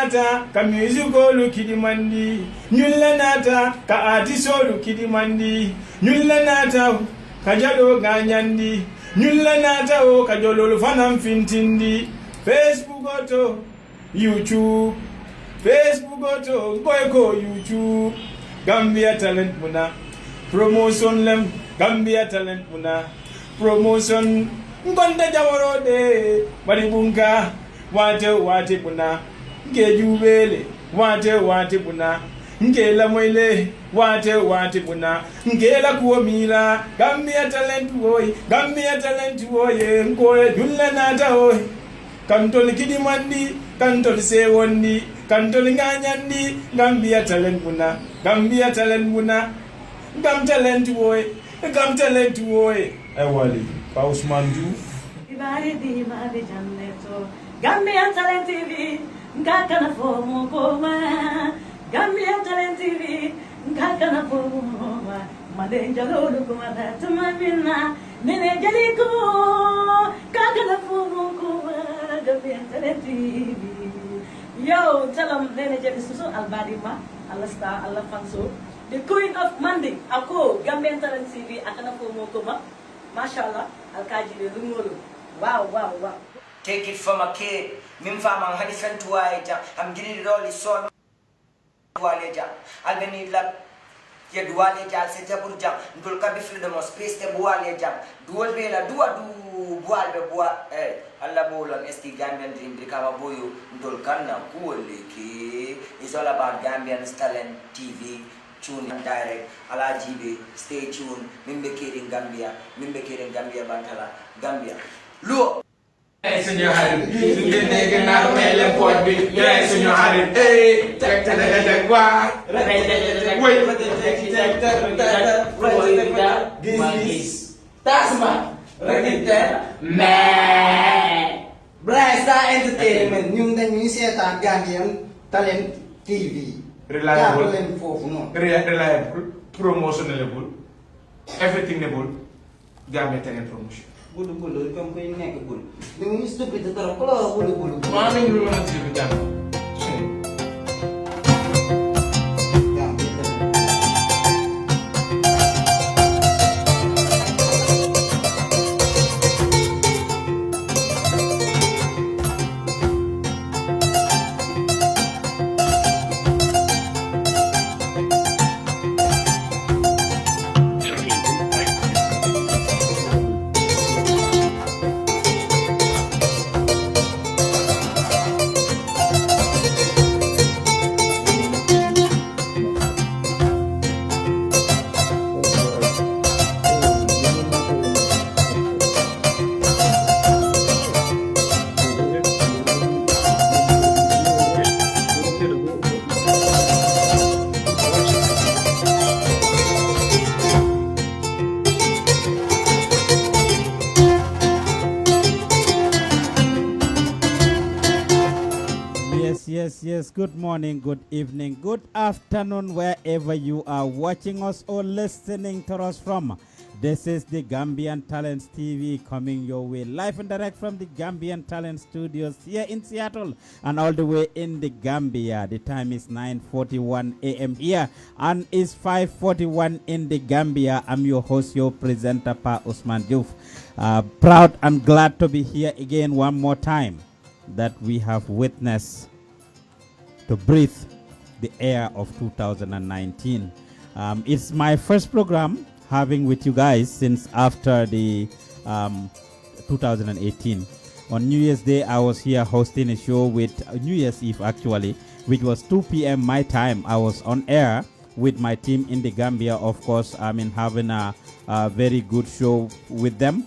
nata ka musicolu kidimandi nyulla nata ka artisolu kidimandi nyulla nata ka jalo ganyandi nyulla nata o ka jololu fanam fintindi Facebook oto YouTube Facebook oto boyko YouTube Gambia talent muna promotion lem Gambia talent muna promotion ngonda jaworode baribunga wate muna nke jubele wate muna nke la moile wate muna nke la kuomila Gambia talent woy nkoye julla nata oy kantol kidimandi kantol sewondi kantol nganyandi Gambia talent muna Gam talent woy ay wali Pa Ousmane Diouf Ibari janneto Gambian Talent TV ngakana fomo koma Gambian Talent TV ngakana fomo madenja lolu kuma tumamina nene jaliko ngakana fomo koma Gambian Talent TV yo talam nene jadi susu albadima Allah star Allah fanso the queen of Monday ako Gambian Talent TV akana fomo koma mashallah alkaji de lumolo wow take it from a kid min fama hadi fentuwa ja am gini roli so wale ja albeni la ya duwale ja se jabur ja ndul ka bifle de mo space te buwale ja duwal be la duwa du buwal be buwa alla bolan esti Gambian dream de kama boyo ndul kanna kuwale ke is all about Gambian Talent TV. Tune in direct, Alajibe, stay tuned, Mimbe Kirin Gambia, Bantala, Gambia. Look! Yes, in your hand. You get naked, not a man, let port be. Yes, in your hand. Hey, take the This that's my man. Blast Entertainment, new Gambian Talent TV. Reliable, promotionable, everythingable, Gambia Talent promotion. Bulu kamu kayak ini bulu. Dengan itu kita taruh kalau bulu. Mana yang dulu nanti kita? Yes, good morning, good evening, good afternoon, wherever you are watching us or listening to us from. This is the Gambian Talents TV coming your way live and direct from the Gambian Talent Studios here in Seattle and all the way in the Gambia. The time is 9:41 a.m. here and is 5:41 in the Gambia. I'm your host, your presenter, Pa Ousmane Diouf. Proud and glad to be here again one more time that we have witnessed to breathe the air of 2019. It's my first program having with you guys since after the 2018. On New Year's Day, I was here hosting a show with New Year's Eve actually, which was 2 p.m. my time. I was on air with my team in the Gambia, of course. Having a very good show with them.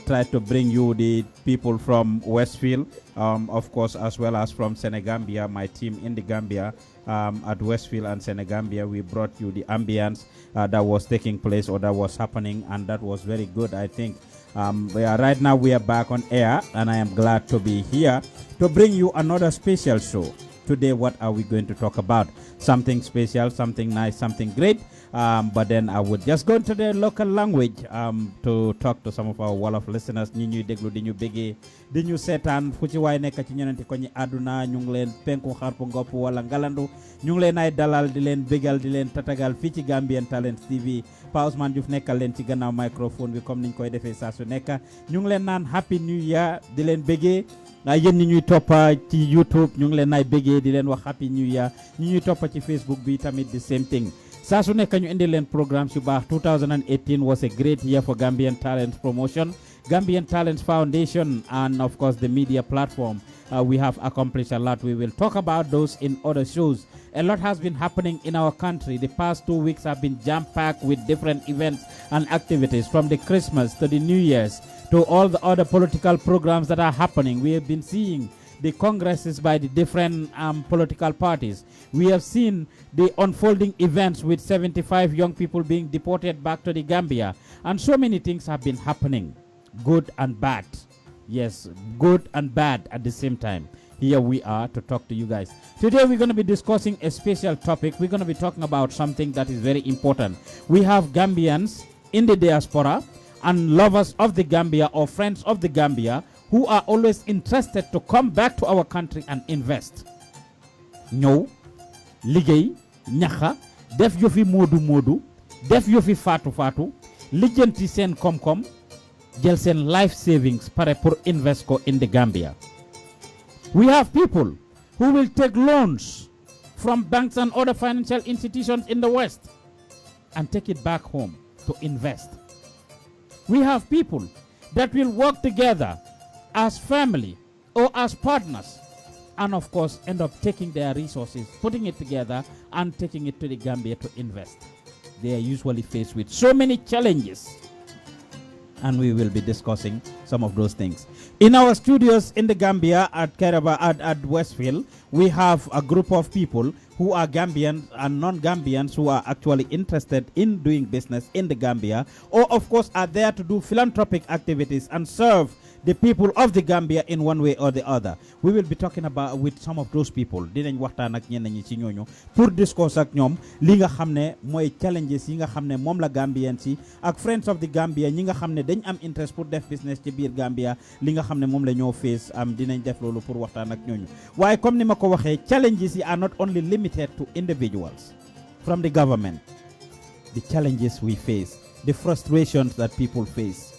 Try to bring you the people from Westfield, of course, as well as from Senegambia, my team in the Gambia. At Westfield and Senegambia, we brought you the ambience that was taking place or that was happening, and that was very good, I think. Right now we are back on air, and I am glad to be here to bring you another special show. Today, what are we going to talk about? Something special, something nice, something great. But then I would just go into the local language to talk to some of our Wolof listeners. Ñi ñuy déglu di ñu bëggee di ñu seetaan fu ci waay nekk ci ñenenti ko ñi àdduna ñu ngi leen penku xarpu ngopp wala ngalandu ñu ngi leen ay dalal di leen bégal di leen tatagal fii ci Gambian Talents TV. Pa Ousmane Diouf nekkal leen ci gannaaw microphone bi comme niñ koy defee saa su nekk ñu ngi leen naan happy new year di leen bëggee. Yéen ñi ñuy toppa ci YouTube ñu ngi leen ay bëggee di leen wax happy new year ñi ñuy toppa ci Facebook bi tamit the same thing. Saa su nekk ñu indi leen programmes yu baax. 2018 was a great year for Gambian Talents promotion, Gambian Talents Foundation, and of course the media platform. We have accomplished a lot. We will talk about those in other shows. A lot has been happening in our country. The past 2 weeks have been jam-packed with different events and activities, from the Christmas to the New Year's to all the other political programs that are happening. We have been seeing the congresses by the different political parties. We have seen the unfolding events with 75 young people being deported back to the Gambia. And so many things have been happening, good and bad. Yes, good and bad at the same time. Here we are to talk to you guys. Today we're going to be discussing a special topic. We're going to be talking about something that is very important. We have Gambians in the diaspora and lovers of the Gambia or friends of the Gambia who are always interested to come back to our country and invest. Ñëw liggéey ñaxa def yu fi moodu moodu def yu fi faatu faatu lijjanti seen koom-koom jël seen life savings pare pour invest ko in the Gambia. We have people who will take loans from banks and other financial institutions in the West and take it back home to invest. We have people that will work together as family or as partners and of course end up taking their resources, putting it together and taking it to the Gambia to invest. They are usually faced with so many challenges, and we will be discussing some of those things. In our studios in the Gambia at Keraba at Westfield, we have a group of people who are Gambians and non-Gambians who are actually interested in doing business in the Gambia, or of course are there to do philanthropic activities and serve the people of the Gambia in one way or the other. We will be talking about with some of those people. Dinañ waxtaan ak ñenn ñi ci ñooñu pour discuss ak ñoom li nga xam ne mooy challenges yi nga xam ne moom la Gambians yi ak friends of the Gambia ñi nga xam ne dañ am interest pour def business ci biir Gambia li nga xam ne moom la ñoo face dinañ def loolu pour waxtaan ak ñooñu. waaye comme ni ma ko waxee challenges yi are not only limited to individuals from the government. The challenges we face, the frustrations that people face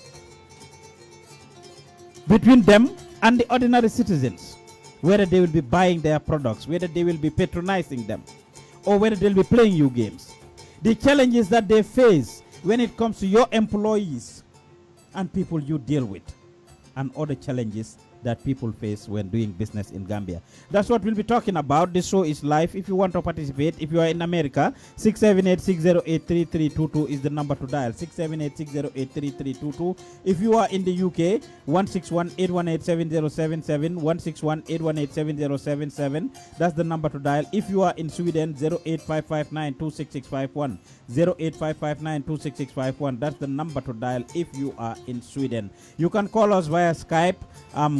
between them and the ordinary citizens, whether they will be buying their products, whether they will be patronizing them, or whether they'll be playing you games. The challenges that they face when it comes to your employees and people you deal with, and other challenges that people face when doing business in Gambia. That's what we'll be talking about. This show is live. If you want to participate, if you are in America, 678-608-3322 is the number to dial. 678-608-3322. If you are in the UK, 161-818-7077, 161-818-7077. That's the number to dial. If you are in Sweden, 08559-26651. 08559-26651. That's the number to dial if you are in Sweden. You can call us via Skype.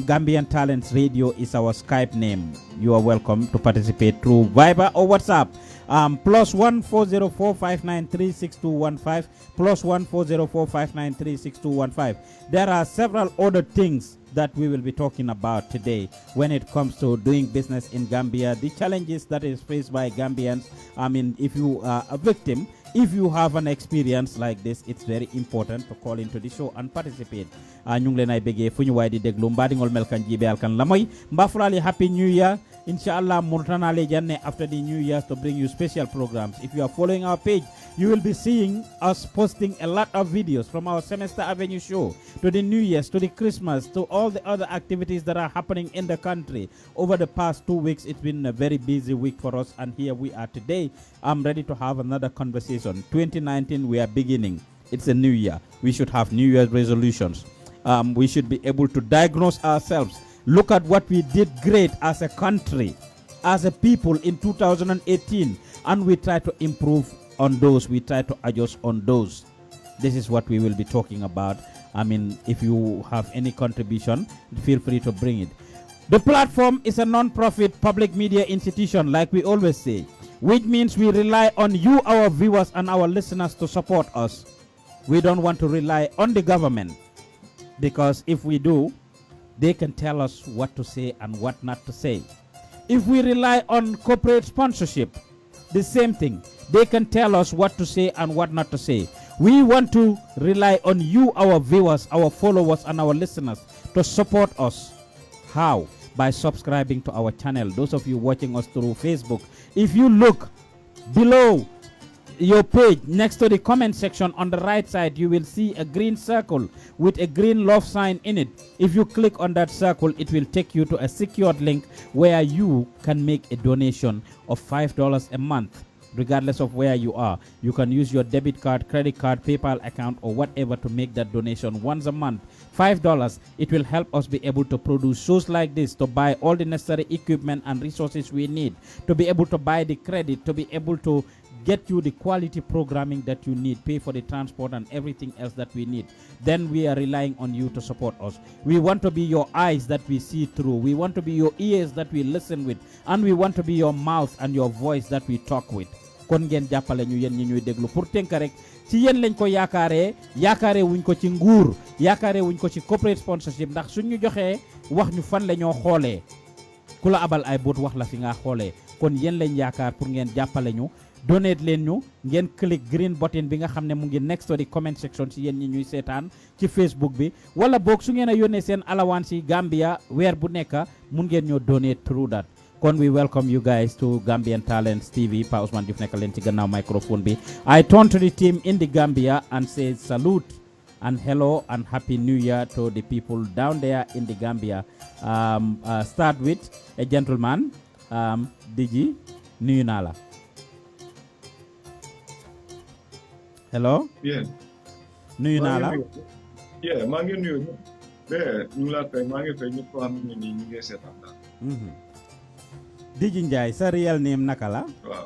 Gambian Talents Radio is our Skype name. You are welcome to participate through Viber or WhatsApp. +1 404 593 6215 +1 404 593 6215. There are several other things that we will be talking about today when it comes to doing business in Gambia, the challenges that is faced by Gambians. I mean, if you are a victim, if you have an experience like this, it's very important to call into the show and participate. Ñu ngi leen ay bëggee fu ñu waay di déglu mbaadiŋol mel kan jibe alkan la moy mbafurali happy new year. Inshallah, Murtana Lejane after the New Year's to bring you special programs. If you are following our page, you will be seeing us posting a lot of videos from our Semester Avenue show to the New Year's, to the Christmas, to all the other activities that are happening in the country. Over the past 2 weeks, it's been a very busy week for us, and here we are today. I'm ready to have another conversation. 2019, we are beginning. It's a new year. We should have New Year's resolutions. We should be able to diagnose ourselves. Look at what we did great as a country, as a people in 2018, and we try to improve on those. We try to adjust on those. This is what we will be talking about. I mean, if you have any contribution, feel free to bring it. The platform is a non-profit public media institution, like we always say, which means we rely on you, our viewers and our listeners, to support us. We don't want to rely on the government, because if we do, they can tell us what to say and what not to say. If we rely on corporate sponsorship, the same thing. They can tell us what to say and what not to say. We want to rely on you, our viewers, our followers, and our listeners to support us. How? By subscribing to our channel. Those of you watching us through Facebook, if you look below your page, next to the comment section on the right side, you will see a green circle with a green love sign in it. If you click on that circle, it will take you to a secured link where you can make a donation of $5 a month. Regardless of where you are, you can use your debit card, credit card, PayPal account, or whatever to make that donation once a month. $5. It will help us be able to produce shows like this, to buy all the necessary equipment and resources we need, to be able to buy the credit, to be able to get you the quality programming that you need, pay for the transport and everything else that we need. Then we are relying on you to support us. We want to be your eyes that we see through. We want to be your ears that we listen with. And we want to be your mouth and your voice that we talk with. Kon ngeen jàppale ñu yéen ñi ñuy déglu pour tënk rek ci yéen lañ ko yaakaare wuñ ko ci nguur, yaakaare wuñ ko ci corporate sponsorship, ndax suñ ñu joxee wax ñu fan la ñoo xoolee ku la abal ay boot wax la fi nga xoolee. Kon yéen lañ yaakaar pour ngeen jàppale ñu, donate leen ñu, ngeen click green button bi nga xam ne mu ngi next to the comment section ci yéen ñi ñuy seetaan ci Facebook bi, wala boog su ngeen a yónnee seen allowance ci Gambia weer bu nekk mun ngeen ñoo donate through that. Kon we welcome you guys to Gambian Talents TV. Pa Ousmane Diouf nekkal leen ci gannaaw microphone bi. I turn to the team in the Gambia and say salute and hello and happy new year to the people down there in the Gambia. Start with a gentleman, Digi, nuyu naa la. Hello. Yeah. Nuyu naa la. Yeah, maa ngi nuyu. Ñu la fay, maa ngi fay ñëpp ko xam ne ni ñu ngi seetaan daal. Digi Njie, sa real name naka la? Waaw.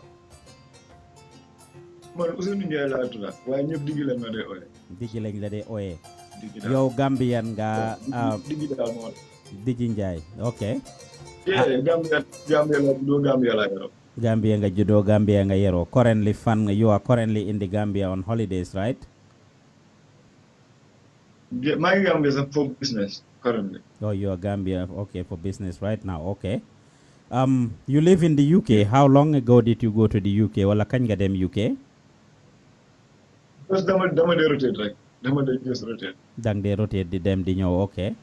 Man Ousseynou Ndiaye laa tudd, waaye ñëpp Digi lañ ma dee ooyee. Digi lañ la dee ooyee. Digi daal. Yow Gambian nga. Digi daal moo. Digi Njie, ok. Yeah, Gambia la juddoo, Gambia la yaroo. Gambia nga juddoo, Gambia nga yeroo. Currently you are currently in the Gambia on holidays, right? Yeah, maa ngi Gambia sax for business currently. Oh, you are Gambia, okay, for business right now, okay. You live in the UK. How long ago did you go to the UK? Wala kañ nga dem UK? Just dama dee rotate rek. Dama dee just rotate. Dang dee rotate di dem di ñëw, okay.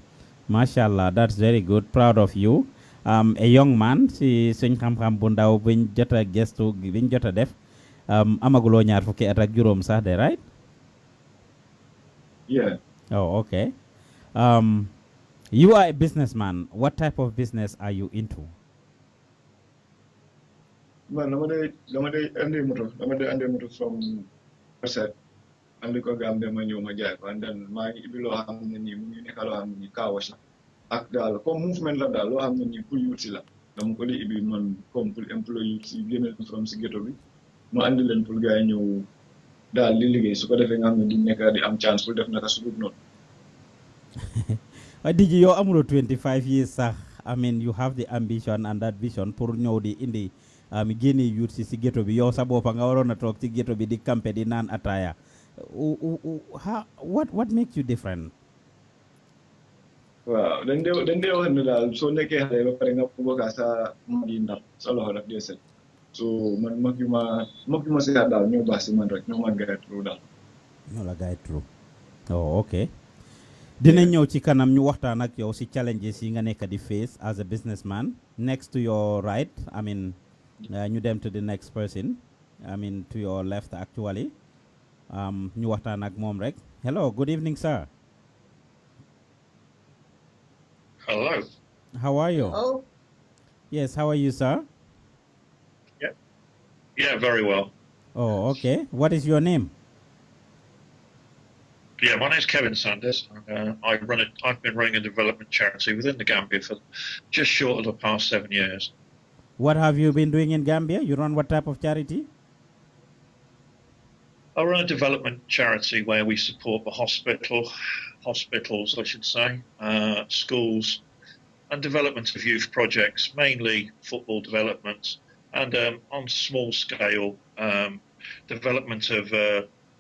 Mashallah, that's very good. Proud of you. A young man, si suñ xam-xam bu ndaw biñ jota gestu biñ jota def, amaguloo ñaar fukki at ak juróom sax de, right? Yeah. Oh, okay. You are a businessman. What type of business are you into? Man, dama dee andi moto from Perset, andi ko Gambia ma ñëw ma jaay ko, and then maa ngi ibi loo xam ne nii mu ngi nekk loo xam ne nii car wash la ak daal comme movement la daal loo xam ne nii pour youth si la dama ko di ibi man comme pour employé si génne from si ghetto bi mu andi leen pour gars yi ñëw daal di liggéey su ko defee nga xam ne di nekk di am chance pour def naka su dul noonu. Digi, yow amuloo 25 years sax. I mean, you have the ambition and that vision pour ñëw di indi génne youth si ghetto bi, yow sa boppa nga waroon a toog ci ghetto bi di campé di naan ataya. What makes you different? Waaw dañ dee wax ne daal soo nekkee xale ba pare nga bëgg sa mag yi ndam sa loxo daf dee set, so man mag yu ma si daal ñoo baax si man rek ñoo ma guide through daal. ñoo la guide through. Oh, okay. Dinañ ñëw ci kanam ñu waxtaan ak yow si challenges yi nga nekk di face as a businessman. Next to your right, I mean, ñu dem to the next person, I mean to your left actually. Ñu waxtaan ak moom rek. Hello, good evening, sir. Hello. How are you? Oh. Yes, how are you, sir? Yeah, very well. Oh, okay. What is your name? Yeah, my name's Kevin Sanders. I've been running a development charity within the Gambia for just short of the past 7 years. What have you been doing in Gambia? You run what type of charity? I run a development charity where we support the hospitals, I should say, schools, and development of youth projects, mainly football development, and on small scale, development of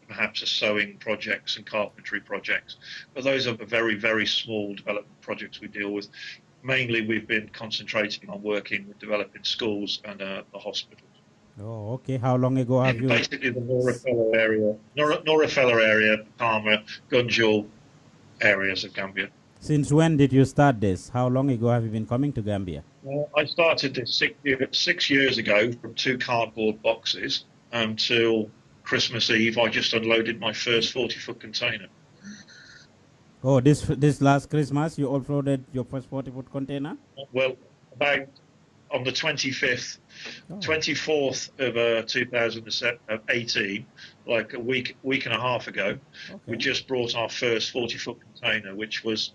perhaps sewing projects and carpentry projects. But those are the very, very small development projects we deal with. Mainly, we've been concentrating on working with developing schools and the hospitals. Oh, okay. How long ago have you? Basically, the Norafella area, Palmer, Gunjul areas of Gambia. Since when did you start this? How long ago have you been coming to Gambia? Well, I started this 6 years ago from 2 cardboard boxes until Christmas Eve. I just unloaded my first 40-foot container. Oh, this last Christmas you offloaded your first 40-foot container? Well, about on the 24th of 2018, like a week and a half ago, we just brought our first 40-foot container, which was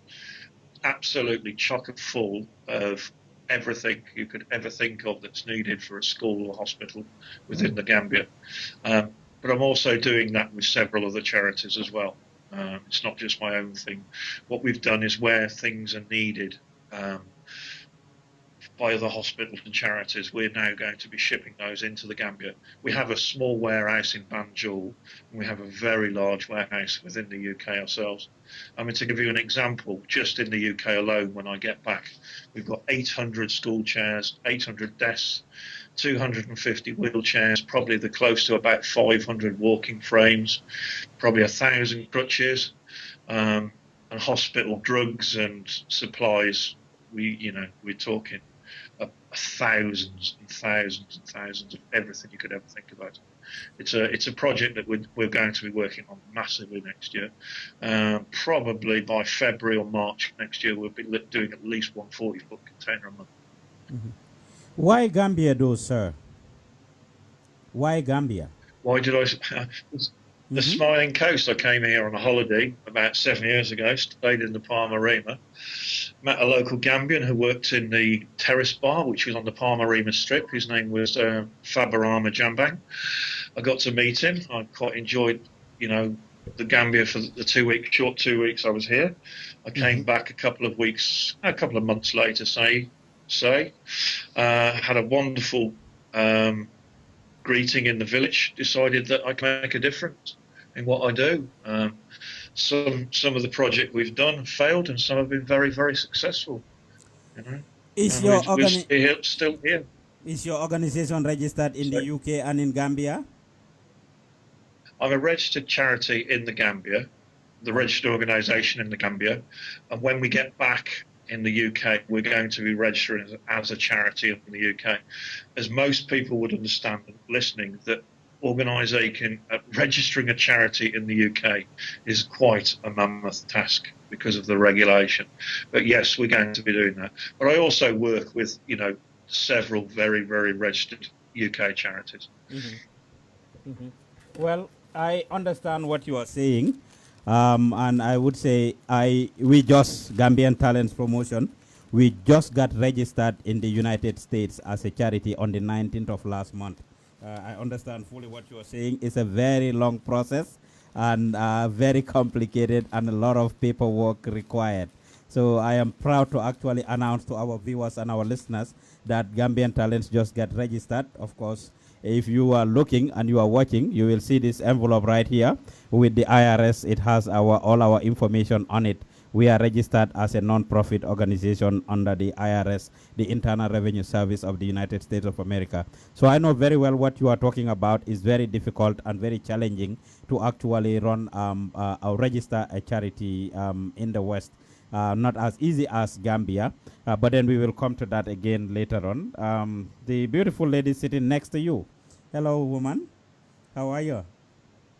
absolutely chock full of everything you could ever think of that's needed for a school or hospital within the Gambia. But I'm also doing that with several other charities as well. It's not just my own thing. What we've done is where things are needed by other hospitals and charities, we're now going to be shipping those into the Gambia. We have a small warehouse in Banjul, and we have a very large warehouse within the UK ourselves. I mean, to give you an example, just in the UK alone, when I get back, we've got 800 school chairs, 800 desks, 250 wheelchairs, probably close to about 500 walking frames, probably 1,000 crutches, and hospital drugs and supplies. We're talking thousands and thousands and thousands of everything you could ever think about. It's a project that we're going to be working on massively next year. Probably by February or March next year, we'll be doing at least 1 40-foot container a month. Mm-hmm. Why Gambia, though, sir? Why Gambia? Why did I? The Smiling Coast. I came here on a holiday about 7 years ago, stayed in the Palmarima, met a local Gambian who worked in the Terrace Bar, which was on the Palmarima Strip. His name was Fabarama Jambang. I got to meet him. I quite enjoyed, the Gambia for the short 2 weeks I was here. I came back a couple of months later, had a wonderful greeting in the village, decided that I can make a difference in what I do. Some of the project we've done have failed, and some have been very, very successful. We're still here. Is your organization registered in the UK and in Gambia? I'm a registered charity in the Gambia, the registered organisation in the Gambia, and when we get back in the UK, we're going to be registering as a charity in the UK. As most people would understand listening, that registering a charity in the UK is quite a mammoth task because of the regulation. But yes, we're going to be doing that. But I also work with, several very, very registered UK charities. Mm-hmm. Mm-hmm. Well, I understand what you are saying. And I would say Gambian Talents Promotion, we just got registered in the United States as a charity on the 19th of last month. I understand fully what you are saying. It's a very long process and very complicated and a lot of paperwork required. So I am proud to actually announce to our viewers and our listeners that Gambian Talents just got registered. Of course, if you are looking and you are watching, you will see this envelope right here with the IRS. It has all our information on it. We are registered as a non-profit organization under the IRS, the Internal Revenue Service of the United States of America. So I know very well what you are talking about is very difficult and very challenging to actually run or register a charity in the West. Not as easy as Gambia, but then we will come to that again later on. The beautiful lady sitting next to you. Hello, woman. How are you?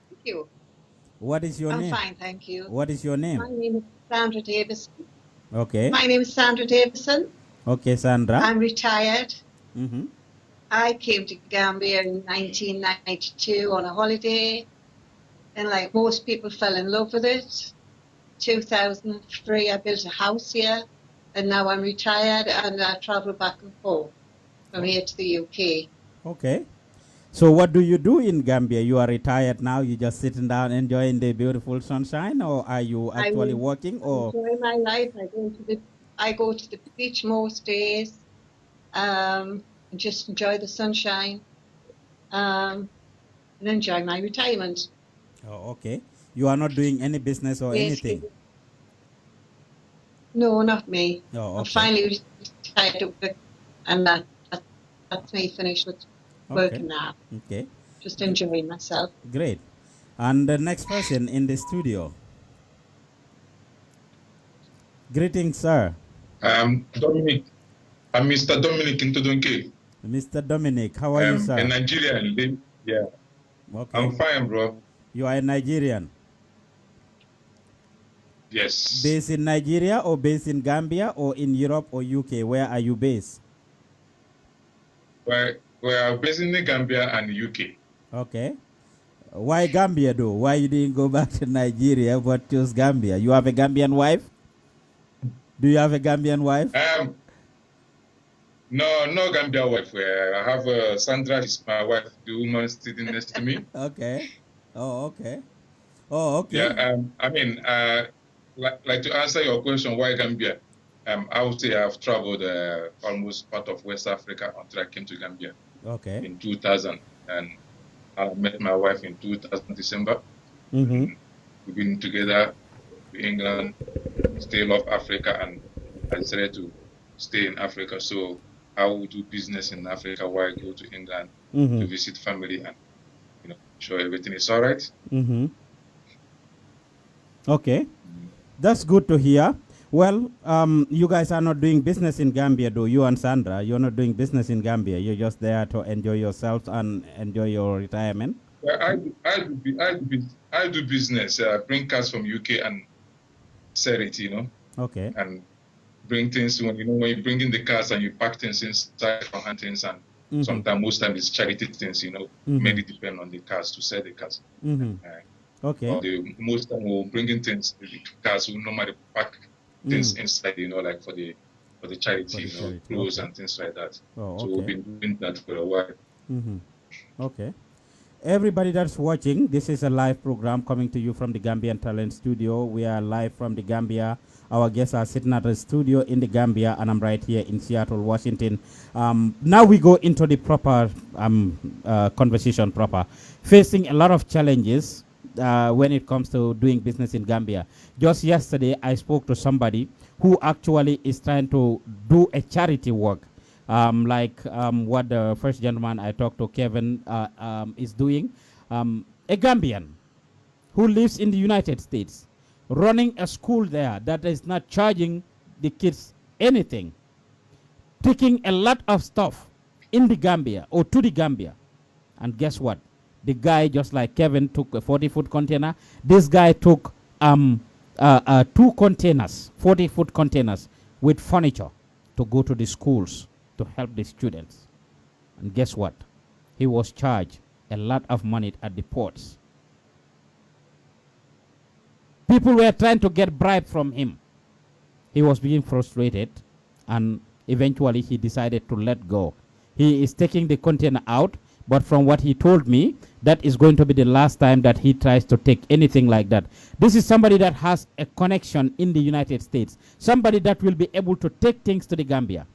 Thank you. What is your name? I'm fine, thank you. What is your name? My name is Sandra Davison. Okay. My name is Sandra Davison. Okay, Sandra. I'm retired. Mm-hmm. I came to Gambia in 1992 on a holiday, and like most people fell in love with it. 2003, I built a house here, and now I'm retired, and I travel back and forth from here to the UK. Okay. So what do you do in Gambia? You are retired now, you just sitting down enjoying the beautiful sunshine, or are you actually working? Or enjoy my life. I go to the I go to the beach most days, and just enjoy the sunshine, and enjoy my retirement. Oh, okay. You are not doing any business or Basically, anything? no, not me. Oh, I'm okay. finally retired to work, and that's me finished with working now. Okay. Just enjoying myself. Great. And the next person in the studio. Greetings, sir. Dominic. I'm Mr. Dominic Intodonke. Mr. Dominic, how are you, sir? A Nigerian. Yeah. Okay. I'm fine, bro. You are a Nigerian? Yes. Based in Nigeria or based in Gambia or in Europe or UK? Where are you based? We're based in the Gambia and UK. Okay. Why Gambia though? Why you didn't go back to Nigeria but chose Gambia? You have a Gambian wife? Do you have a Gambian wife? No Gambia wife. I have Sandra, is my wife, the woman sitting next to me. Okay. Oh, okay. Oh, okay. Yeah. I mean, like to answer your question, why Gambia? I would say I've traveled almost part of West Africa until I came to Gambia. Okay. In 2000, and I met my wife in 2000 December. Mm-hmm. We've been together to England, still love Africa, and I decided to stay in Africa. So I will do business in Africa while I go to England to visit family and sure everything is all right. Mm-hmm. Okay, that's good to hear. Well, you guys are not doing business in Gambia, though. You and Sandra, you're not doing business in Gambia. You're just there to enjoy yourselves and enjoy your retirement. Well, I do business. Bring cars from UK and sell it. Okay. And bring things when you bring in the cars and you pack things inside from hand things, and sometimes most times it's charity things. Mainly depend on the cars to sell the cars. Okay. Most time we'll bring in things, the cars will normally pack things inside, like for the charity, clothes and things like that. Oh, so okay. we've been doing that for a while. Okay. Everybody that's watching, this is a live program coming to you from the Gambian Talent Studio. We are live from the Gambia. Our guests are sitting at the studio in the Gambia, and I'm right here in Seattle, Washington. Now we go into the proper conversation proper. Facing a lot of challenges when it comes to doing business in Gambia. Just yesterday, I spoke to somebody who actually is trying to do a charity work. Like what the first gentleman I talked to, Kevin, is doing. A Gambian who lives in the United States, running a school there that is not charging the kids anything, taking a lot of stuff in the Gambia or to the Gambia. And guess what? The guy, just like Kevin, took a 40-foot container. This guy took 2 containers, 40-foot containers with furniture to go to the schools to help the students. And guess what? He was charged a lot of money at the ports. People were trying to get bribe from him. He was being frustrated, and eventually he decided to let go. He is taking the container out, but from what he told me, that is going to be the last time that he tries to take anything like that. This is somebody that has a connection in the United States, somebody that will be able to take things to the Gambia.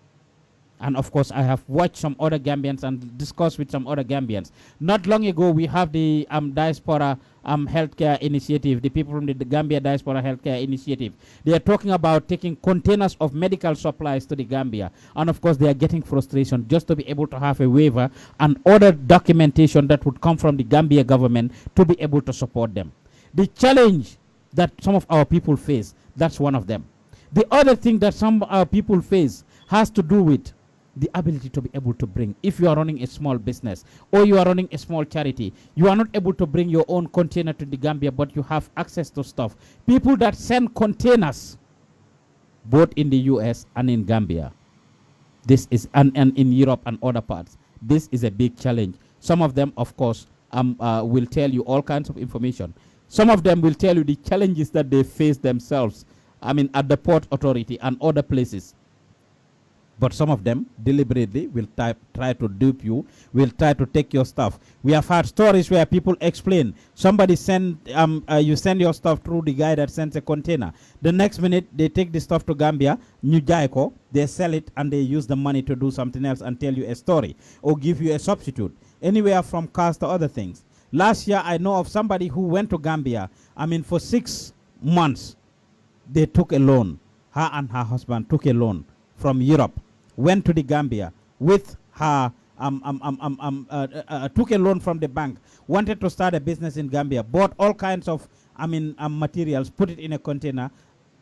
And of course, I have watched some other Gambians and discussed with some other Gambians. Not long ago, we have the Diaspora Healthcare Initiative, the people from the Gambia Diaspora Healthcare Initiative. They are talking about taking containers of medical supplies to the Gambia. And of course, they are getting frustration just to be able to have a waiver and other documentation that would come from the Gambia government to be able to support them. The challenge that some of our people face, that's one of them. The other thing that some of our people face has to do with the ability to be able to bring. If you are running a small business or you are running a small charity, you are not able to bring your own container to the Gambia, but you have access to stuff. People that send containers both in the US and in Gambia, this is and in Europe and other parts, this is a big challenge. Some of them, of course, will tell you all kinds of information. Some of them will tell you the challenges that they face themselves, at the port authority and other places. But some of them deliberately will try to dupe you, will try to take your stuff. We have had stories where people explain, somebody send, you send your stuff through the guy that sends a container. The next minute, they take the stuff to Gambia, New Jaiko, they sell it and they use the money to do something else and tell you a story or give you a substitute, anywhere from cars to other things. Last year, I know of somebody who went to Gambia. I mean, for 6 months, they took a loan. Her and her husband took a loan from Europe, went to the Gambia with her, took a loan from the bank, wanted to start a business in Gambia, bought all kinds of, materials, put it in a container.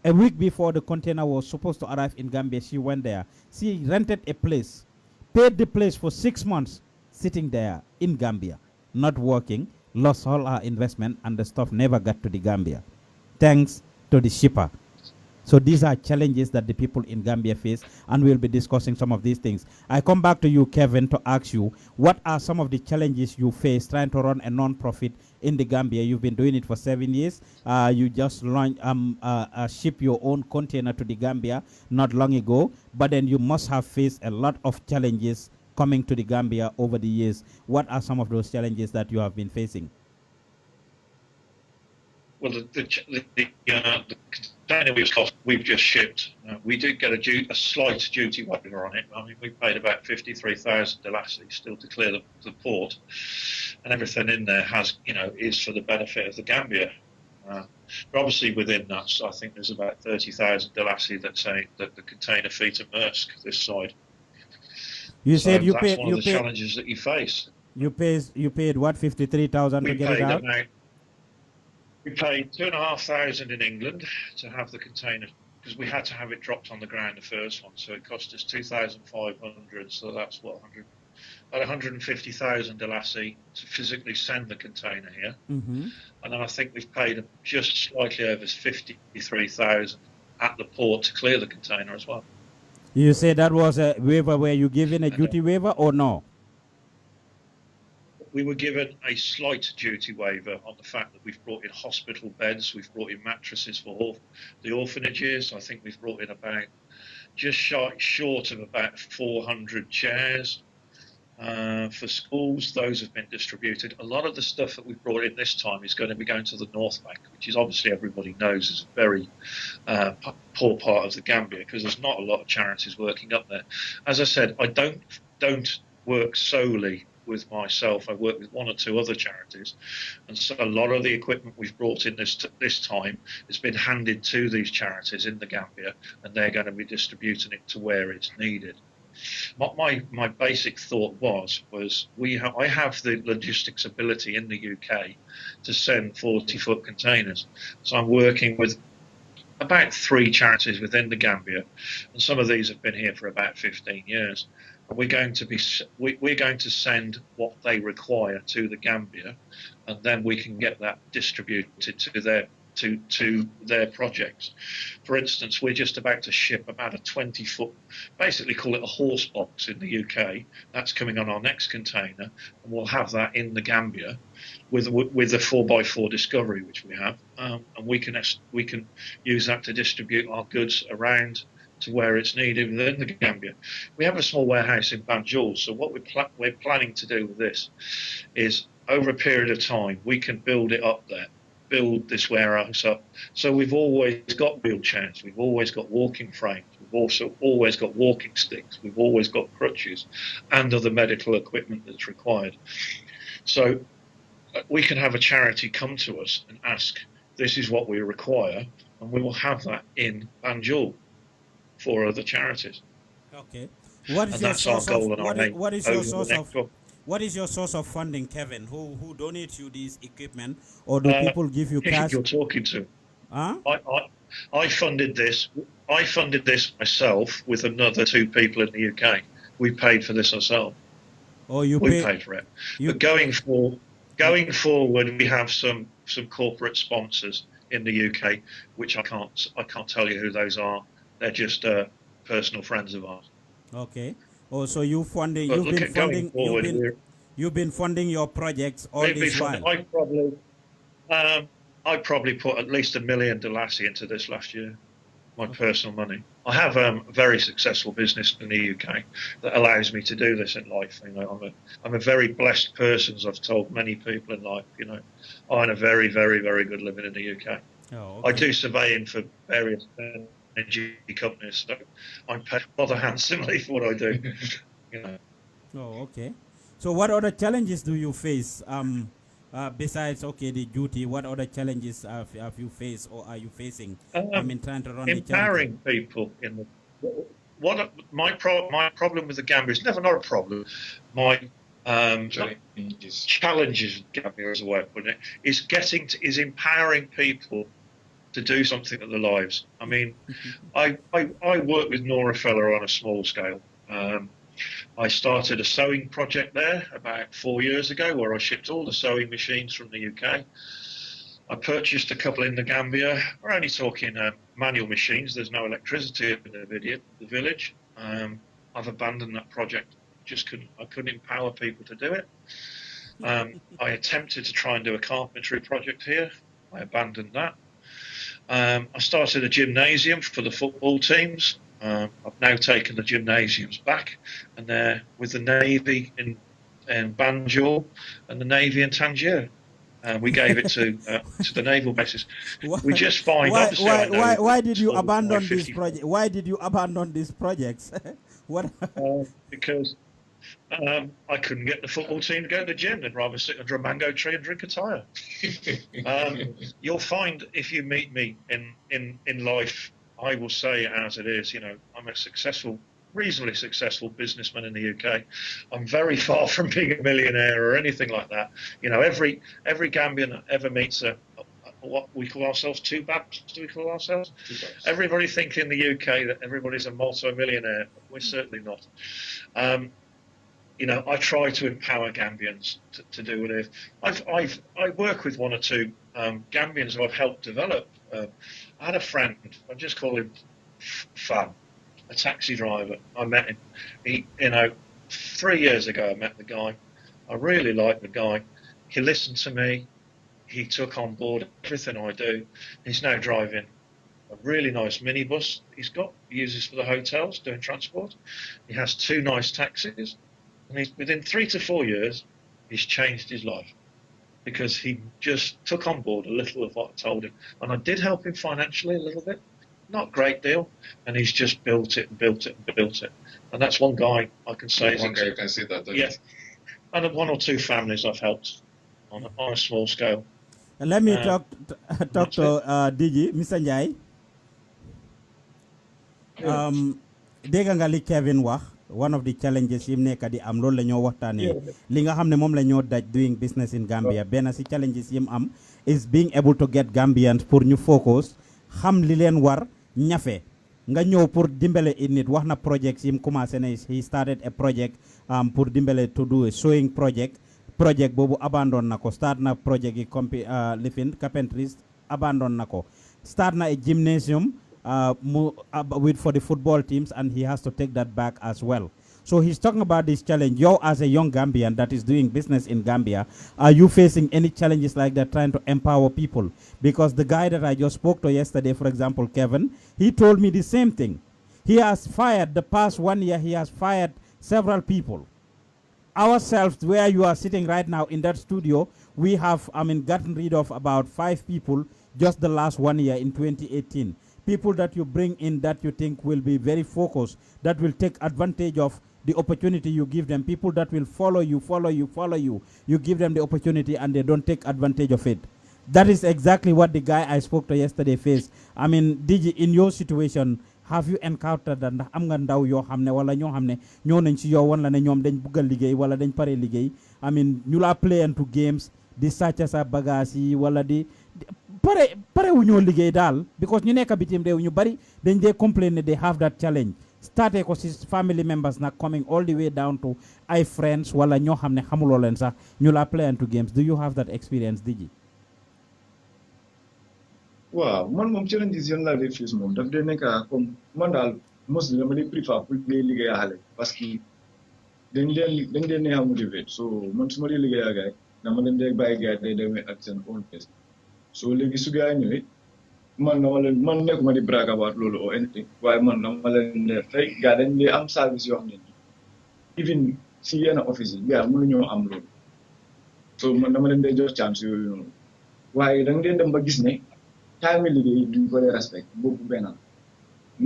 A week before the container was supposed to arrive in Gambia, she went there. She rented a place, paid the place for 6 months, sitting there in Gambia, not working, lost all her investment, and the stuff never got to the Gambia, thanks to the shipper. So these are challenges that the people in Gambia face, and we'll be discussing some of these things. I come back to you, Kevin, to ask you, what are some of the challenges you face trying to run a non-profit in the Gambia? You've been doing it for 7 years. You just ship your own container to the Gambia not long ago, but then you must have faced a lot of challenges coming to the Gambia over the years. What are some of those challenges that you have been facing? Well, the container we've just shipped, we did get a slight duty waiver on it. I mean, we paid about 53,000 Delassie still to clear the port, and everything in there has, is for the benefit of the Gambia. But obviously within that, I think there's about 30,000 Delassie that say that the container fee to Maersk this side. You said you that's paid. One of the challenges that you face. You paid what, 53,000 to get it out? We paid 2,500 in England to have the container, because we had to have it dropped on the ground, the first one. So it cost us 2,500. So that's what, about 150,000 Delassie to physically send the container here. Mm-hmm. And then I think we've paid just slightly over 53,000 at the port to clear the container as well. You say that was a waiver where you given a duty waiver or no? We were given a slight duty waiver on the fact that we've brought in hospital beds, we've brought in mattresses for the orphanages. I think we've brought in about just short of about 400 chairs for schools. Those have been distributed. A lot of the stuff that we've brought in this time is going to be going to the North Bank, which is obviously everybody knows is a very poor part of the Gambia, because there's not a lot of charities working up there. As I said, I don't work solely with myself. I work with one or two other charities, and so a lot of the equipment we've brought in this time has been handed to these charities in the Gambia, and they're going to be distributing it to where it's needed. What my basic thought was I have the logistics ability in the UK to send 40-foot containers, so I'm working with about 3 charities within the Gambia, and some of these have been here for about 15 years. We're going to send what they require to the Gambia, and then we can get that distributed to their projects. For instance, we're just about to ship about a 20-foot, basically call it a horse box in the UK. That's coming on our next container, and we'll have that in the Gambia with a 4x4 Discovery, which we have, and we can use that to distribute our goods around to where it's needed within the Gambia. We have a small warehouse in Banjul, so what we're planning to do with this is, over a period of time, we can build it up there, build this warehouse up. So we've always got wheelchairs, we've always got walking frames, we've also always got walking sticks, we've always got crutches and other medical equipment that's required. So we can have a charity come to us and ask, this is what we require, and we will have that in Banjul for other charities. Okay. What is your source of funding, Kevin? Who donates you these equipment, or do people give you cash? You're talking to. Huh? I funded this. I funded this myself with another 2 people in the UK. We paid for this ourselves. Oh, we paid for it. But going forward, we have some corporate sponsors in the UK, which I can't tell you who those are. They're just personal friends of ours. Okay. Oh, so you've been funding your projects all this while. I probably put at least $1 million Delassie into this last year. my personal money. I have a very successful business in the UK that allows me to do this in life. You know, I'm a very blessed person, as I've told many people in life. You know, I earn a very, very, very good living in the UK. Oh, I okay. do surveying for various energy companies, so I'm paid rather handsomely for what I do. You know. Oh, okay. So what other challenges do you face? Besides, okay, the duty, what other challenges have you faced or are you facing? Trying to run the charity. Empowering people in the my problem with the Gambia is never not a problem. My challenges with Gambia, as a way of putting it, is empowering people to do something with their lives. I mean, I work with Nora Feller on a small scale. I started a sewing project there about 4 years ago, where I shipped all the sewing machines from the UK. I purchased a couple in the Gambia. We're only talking manual machines. There's no electricity in the village. I've abandoned that project. I couldn't empower people to do it. I attempted to try and do a carpentry project here. I abandoned that. I started a gymnasium for the football teams. I've now taken the gymnasiums back, and they're with the Navy in Banjul and the Navy in Tangier. We gave it to the naval bases. We just find why did you abandon this project? Why did you abandon these projects? What? Because I couldn't get the football team to go to the gym. They'd rather sit under a mango tree and drink a tire. You'll find if you meet me in life, I will say it as it is. You know, I'm a reasonably successful businessman in the UK. I'm very far from being a millionaire or anything like that. You know, every Gambian that ever meets what we call ourselves, two babs, do we call ourselves? Everybody thinks in the UK that everybody's a multi-millionaire. We're certainly not. You know, I try to empower Gambians to do what it is. I work with one or two Gambians who I've helped develop. I had a friend, I just call him Fab, a taxi driver. I met him. He, 3 years ago, I met the guy. I really liked the guy. He listened to me. He took on board everything I do. He's now driving a really nice minibus. He uses for the hotels, doing transport. He has 2 nice taxis. And within 3 to 4 years, he's changed his life, because he just took on board a little of what I told him. And I did help him financially a little bit, not a great deal. And he's just built it and built it and built it. And that's one guy I can say. One guy you can say that. Yeah. And 1 or 2 families I've helped on a small scale. And let me talk to Digi, Mr. Njai. Dégg nga li Kevin wax, one of the challenges yim nekk di am loolu la ñoo waxtaanee li nga xam ne moom la ñoo daj doing business in Gambia. Benn si challenges yim am is being able to get Gambians pour ñu focus xam li leen war ñafe nga ñëw pour dimbale it nit wax na projects yim commencé na. He started a project pour dimbale to do a sewing project boobu abandon na ko. Start na project yi lifin carpentries abandon na ko. Start na a gymnasium for the football teams, and he has to take that back as well. So he's talking about this challenge. You, as a young Gambian that is doing business in Gambia, are you facing any challenges like that, trying to empower people? Because the guy that I just spoke to yesterday, for example, Kevin, he told me the same thing. He has fired, the past 1 year, he has fired several people. Ourselves, where you are sitting right now in that studio, we have, gotten rid of about 5 people just the last 1 year in 2018. People that you bring in that you think will be very focused, that will take advantage of the opportunity you give them. People that will follow you. You give them the opportunity and they don't take advantage of it. That is exactly what the guy I spoke to yesterday faced. Digi, in your situation, have you encountered that am nga ndaw yoo xam ne wala ñoo xam ne ñoo nañ ci yow wan la ne ñoom dañ bugg a liggéey wala dañ pare liggéey ñu la play into games di sàcca sa bagage yi wala di pare wu ñoo liggéey daal, because ñu nekk bitim réew ñu bari dañ dee complain ne they have that challenge. Starté ko ci family members nag coming all the way down to ay friends wala ñoo xam ne xamuloo leen sax ñu la play into games. Do you have that experience, Digi? waaw man moom challenges yoon laa dee face moom daf dee nekk comme man daal mostly dama dee préfère pour dee liggéey ak xale parce que dañ dee neex a motiver. So man su ma dee liggéey ak gaay dama leen dee bàyyi gaay day demee ak seen own pace. So léegi su gaay ñëwee man nekkuma di brag about loolu or anything waaye man dama leen ne tey gars dañ dee am service yoo xam ne even si yenn office yi gars mënuñoo am loolu so man dama leen dee jox chance yooyu noonu waaye da nga dee dem ba gis ne time liggéey duñ ko dee respect boobu benn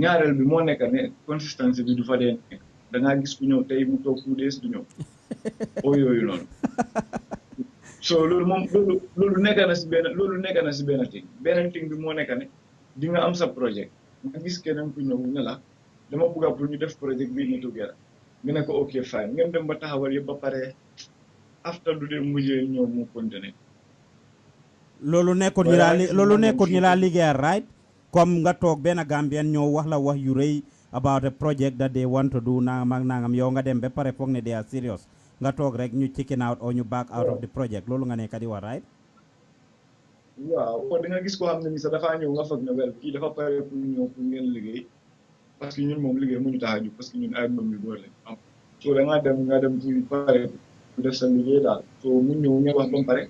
ñaareel bi moo nekk ne consistency bi du fa dee nekk da ngaa gis ku ñëw tey mu toog 2 days du ñëw o yooyu noonu so loolu moom loolu nekk na si benn thing beneen thing bi moo nekk ne di nga am sa projet nga gis keneen ku ñëw ne la dama bëgg a pour ñu def projet bii nii together nga ne ko ok fine ngeen dem ba taxawal yëpp ba pare after du dee mujjee ñëw mu continuer loolu nekkul ñu laa liggéeyal right comme nga toog benn Gambian ñëw wax la wax yu rëy about a project that they want to do nangam ak nangam yow nga dem ba pare foog ne they are serious nga toog rek ñu chicken out or ñu back out of the project loolu nga nekk di wax right. waaw kon da nga gis koo xam ne ni sax dafaa ñëw nga foog ne wel kii dafa pare pour ñëw pour ngeen liggéey parce que ñun moom liggéey mu ñu tax a jóg parce que ñun ay doom yu góor lañ am so da nga dem pour pare pour def sa liggéey daal so mu ñëw ngeen wax ba mu pare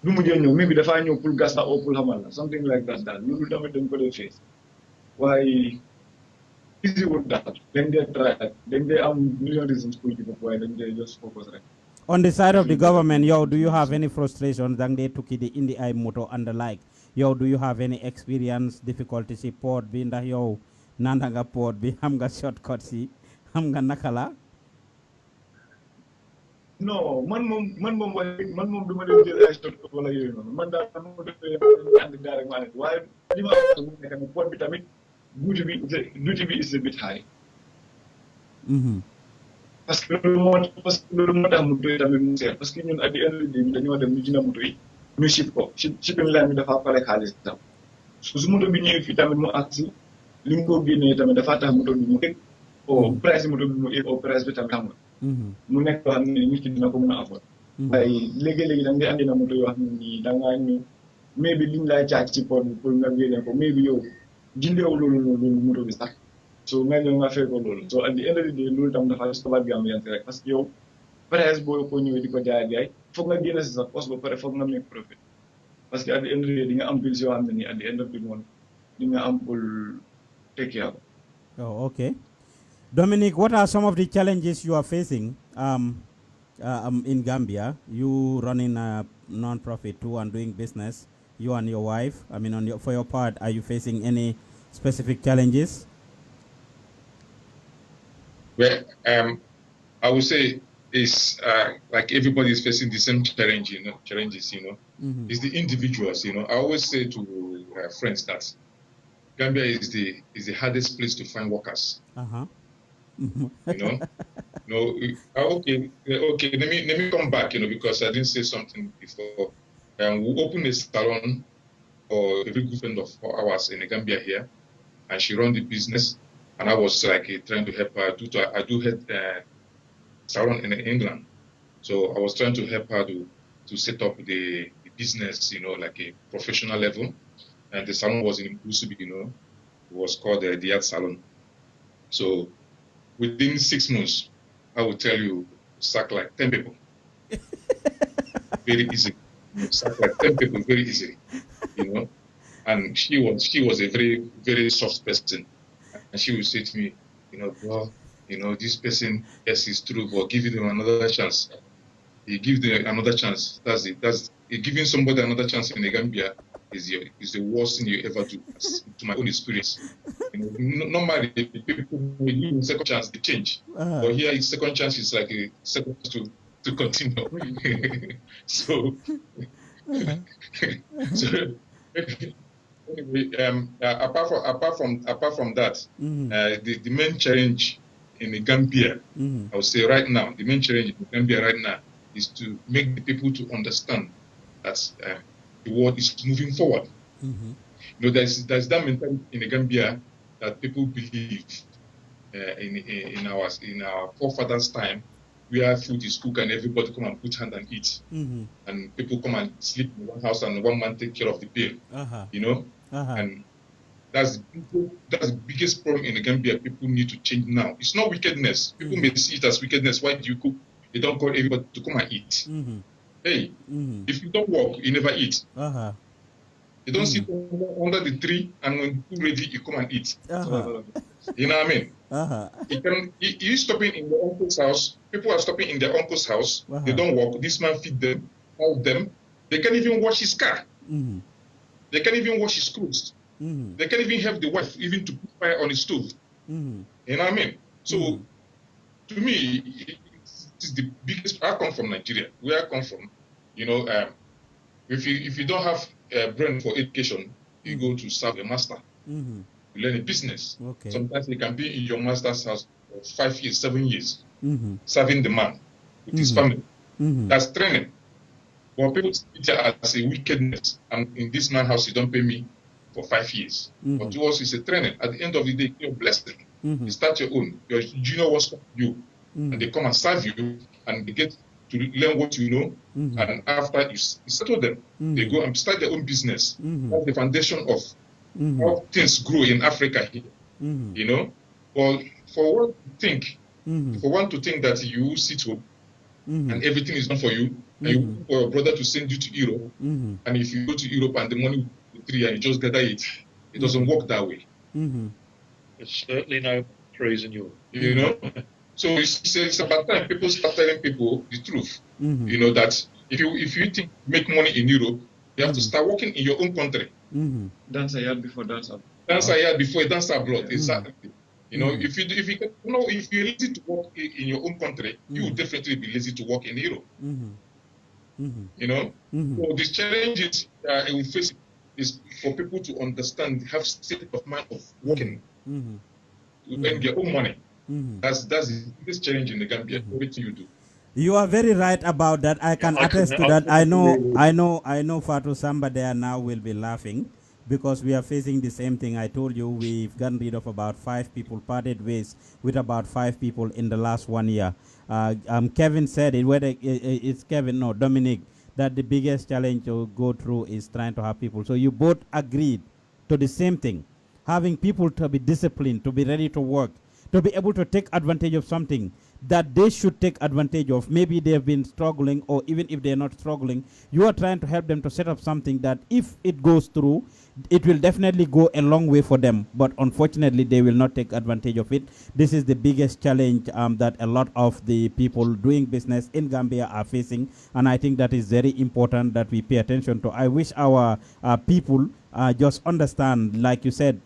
lu mujjee ñëw mais bi dafaa ñëw pour gas la oo pour xamal la something like that daal loolu tamit dañ ko dee face waaye easy wul daal dañ dee try dañ dee am million reasons pour give up waaye dañ dee just focus rek. On the side of the government, yo, do you have any frustrations that they took it in the eye motor and the like? Yo, do you have any experience, difficulty si port bi ndax yow nanda nga port bi xam nga shortcut si xam nga nakala? Non, man moom duma dem jël ay shortcut wala yooyu noonu man daal mo defee andi directement waaye li ma wax mu nekk ne port bi tamit duty bi is a bit high. parce que loolu moo tax moto yi tamit mu seer parce que ñun at the end of the day bi dañoo dem ñu jënd moto yi ñu ship ko shipping line bi dafa pare xaalis tam su moto bi ñëwee fii tamit mu agsi li mu ko génnee tamit dafa tax moto bi mu ëgg au price moto bi mu ëgg au price bi tamit xam nga mu nekk loo xam ne nit ki dina ko mën a afford waaye léegi-léegi da ngay andi na moto yoo xam ne nii da ngaa ñu mais bi liñ lay caaj ci port bi pour nga génne ko mais bi yow jindeewu loolu moto bi sax so nga ñëw nga fay ko loolu so at the end of the day loolu tam dafa discover Gambians rek parce que yow price boo ko ñëwee di ko jaay foog nga génne si sa poste ba pare foog nga make profit parce que at the end of the day di nga am bills yoo xam ne nii at the end of the month di nga am pour take care. Oh, okay. Dominic, what are some of the challenges you are facing in Gambia? You running a non-profit too and doing business, you and your wife. I mean, for your part, are you facing any specific challenges? Well, I would say it's like everybody is facing the same challenges, you know. It's the individuals, you know. I always say to friends that Gambia is the hardest place to find workers. You know. No, okay. Let me come back, you know, because I didn't say something before. We opened a salon for a very good friend of ours in the Gambia here, and she run the business. And I was like trying to help her. I do head salon in England, so I was trying to help her to set up the business, you know, like a professional level. And the salon was in Usubi, you know, it was called the Art Salon. So within 6 months, I will tell you, sack like 10 people, very easy. Sack like 10 people very easily, you know. And she was a very, very soft person. And she would say to me, you know, bro, you know, this person, yes, it's true, but give them another chance. You give them another chance. That's it. Giving somebody another chance in the Gambia is the worst thing you ever do, to my own experience. You know, normally people will give you second chance, they change. But here, second chance is like a second to continue. So, anyway, apart from that, the main challenge in the Gambia, I would say right now, the main challenge in the Gambia right now is to make the people to understand that the world is moving forward. You know, there's that mentality in the Gambia that people believe in our forefathers' time, where food is cooked and everybody come and put hand and eat, and people come and sleep in one house and one man take care of the bill. You know, and that's the biggest problem in the Gambia. People need to change now. It's not wickedness. People may see it as wickedness. Why do you cook? They don't call everybody to come and eat. Hey, if you don't work, you never eat. You don't sit under the tree, and when it's ready, you come and eat. You know what I mean? You stopping in your uncle's house. People are stopping in their uncle's house. They don't work. This man feed them, help them. They can't even wash his car. They can't even wash his clothes. They can't even help the wife even to put fire on his stove. You know what I mean? So, to me, it's the biggest. I come from Nigeria. Where I come from, you know, if you don't have a brain for education, you go to serve a master. You learn a business. Sometimes you can be in your master's house for 5 years, 7 years, serving the man with his family. That's training. But people see it as a wickedness. And in this man's house, you don't pay me for 5 years. But to us, it's a training. At the end of the day, you're blessed. You start your own. Your junior wants you. And they come and serve you, and they get to learn what you know. And after you settle them, they go and start their own business. That's the foundation of how things grow in Africa here. You know? But for one to think that you sit home and everything is done for you, and you want for your brother to send you to Europe, and if you go to Europe and the money with the tree and you just gather it, it doesn't work that way. There's certainly no trees in Europe. You know? So it's about time people start telling people the truth. You know, that if you think make money in Europe, you have to start working in your own country. Dance a yard before dance abroad. Dance a yard before dance abroad. Exactly. You know, if you're lazy to work in your own country, you will definitely be lazy to work in Europe. You know, so the challenges it will face is for people to understand, have state of mind of working, to earn their own money. That's the biggest challenge in the Gambia. Everything you do. You are very right about that. I can attest to that. I know Fatu Samba there now will be laughing because we are facing the same thing. I told you we've gotten rid of about 5 people, parted ways with about 5 people in the last 1 year. Kevin said it, whether it's Kevin, no, Dominic, that the biggest challenge to go through is trying to have people. So you both agreed to the same thing, having people to be disciplined, to be ready to work, to be able to take advantage of something that they should take advantage of. Maybe they have been struggling, or even if they're not struggling, you are trying to help them to set up something that if it goes through, it will definitely go a long way for them. But unfortunately, they will not take advantage of it. This is the biggest challenge that a lot of the people doing business in Gambia are facing. And I think that is very important that we pay attention to. I wish our people just understand, like you said,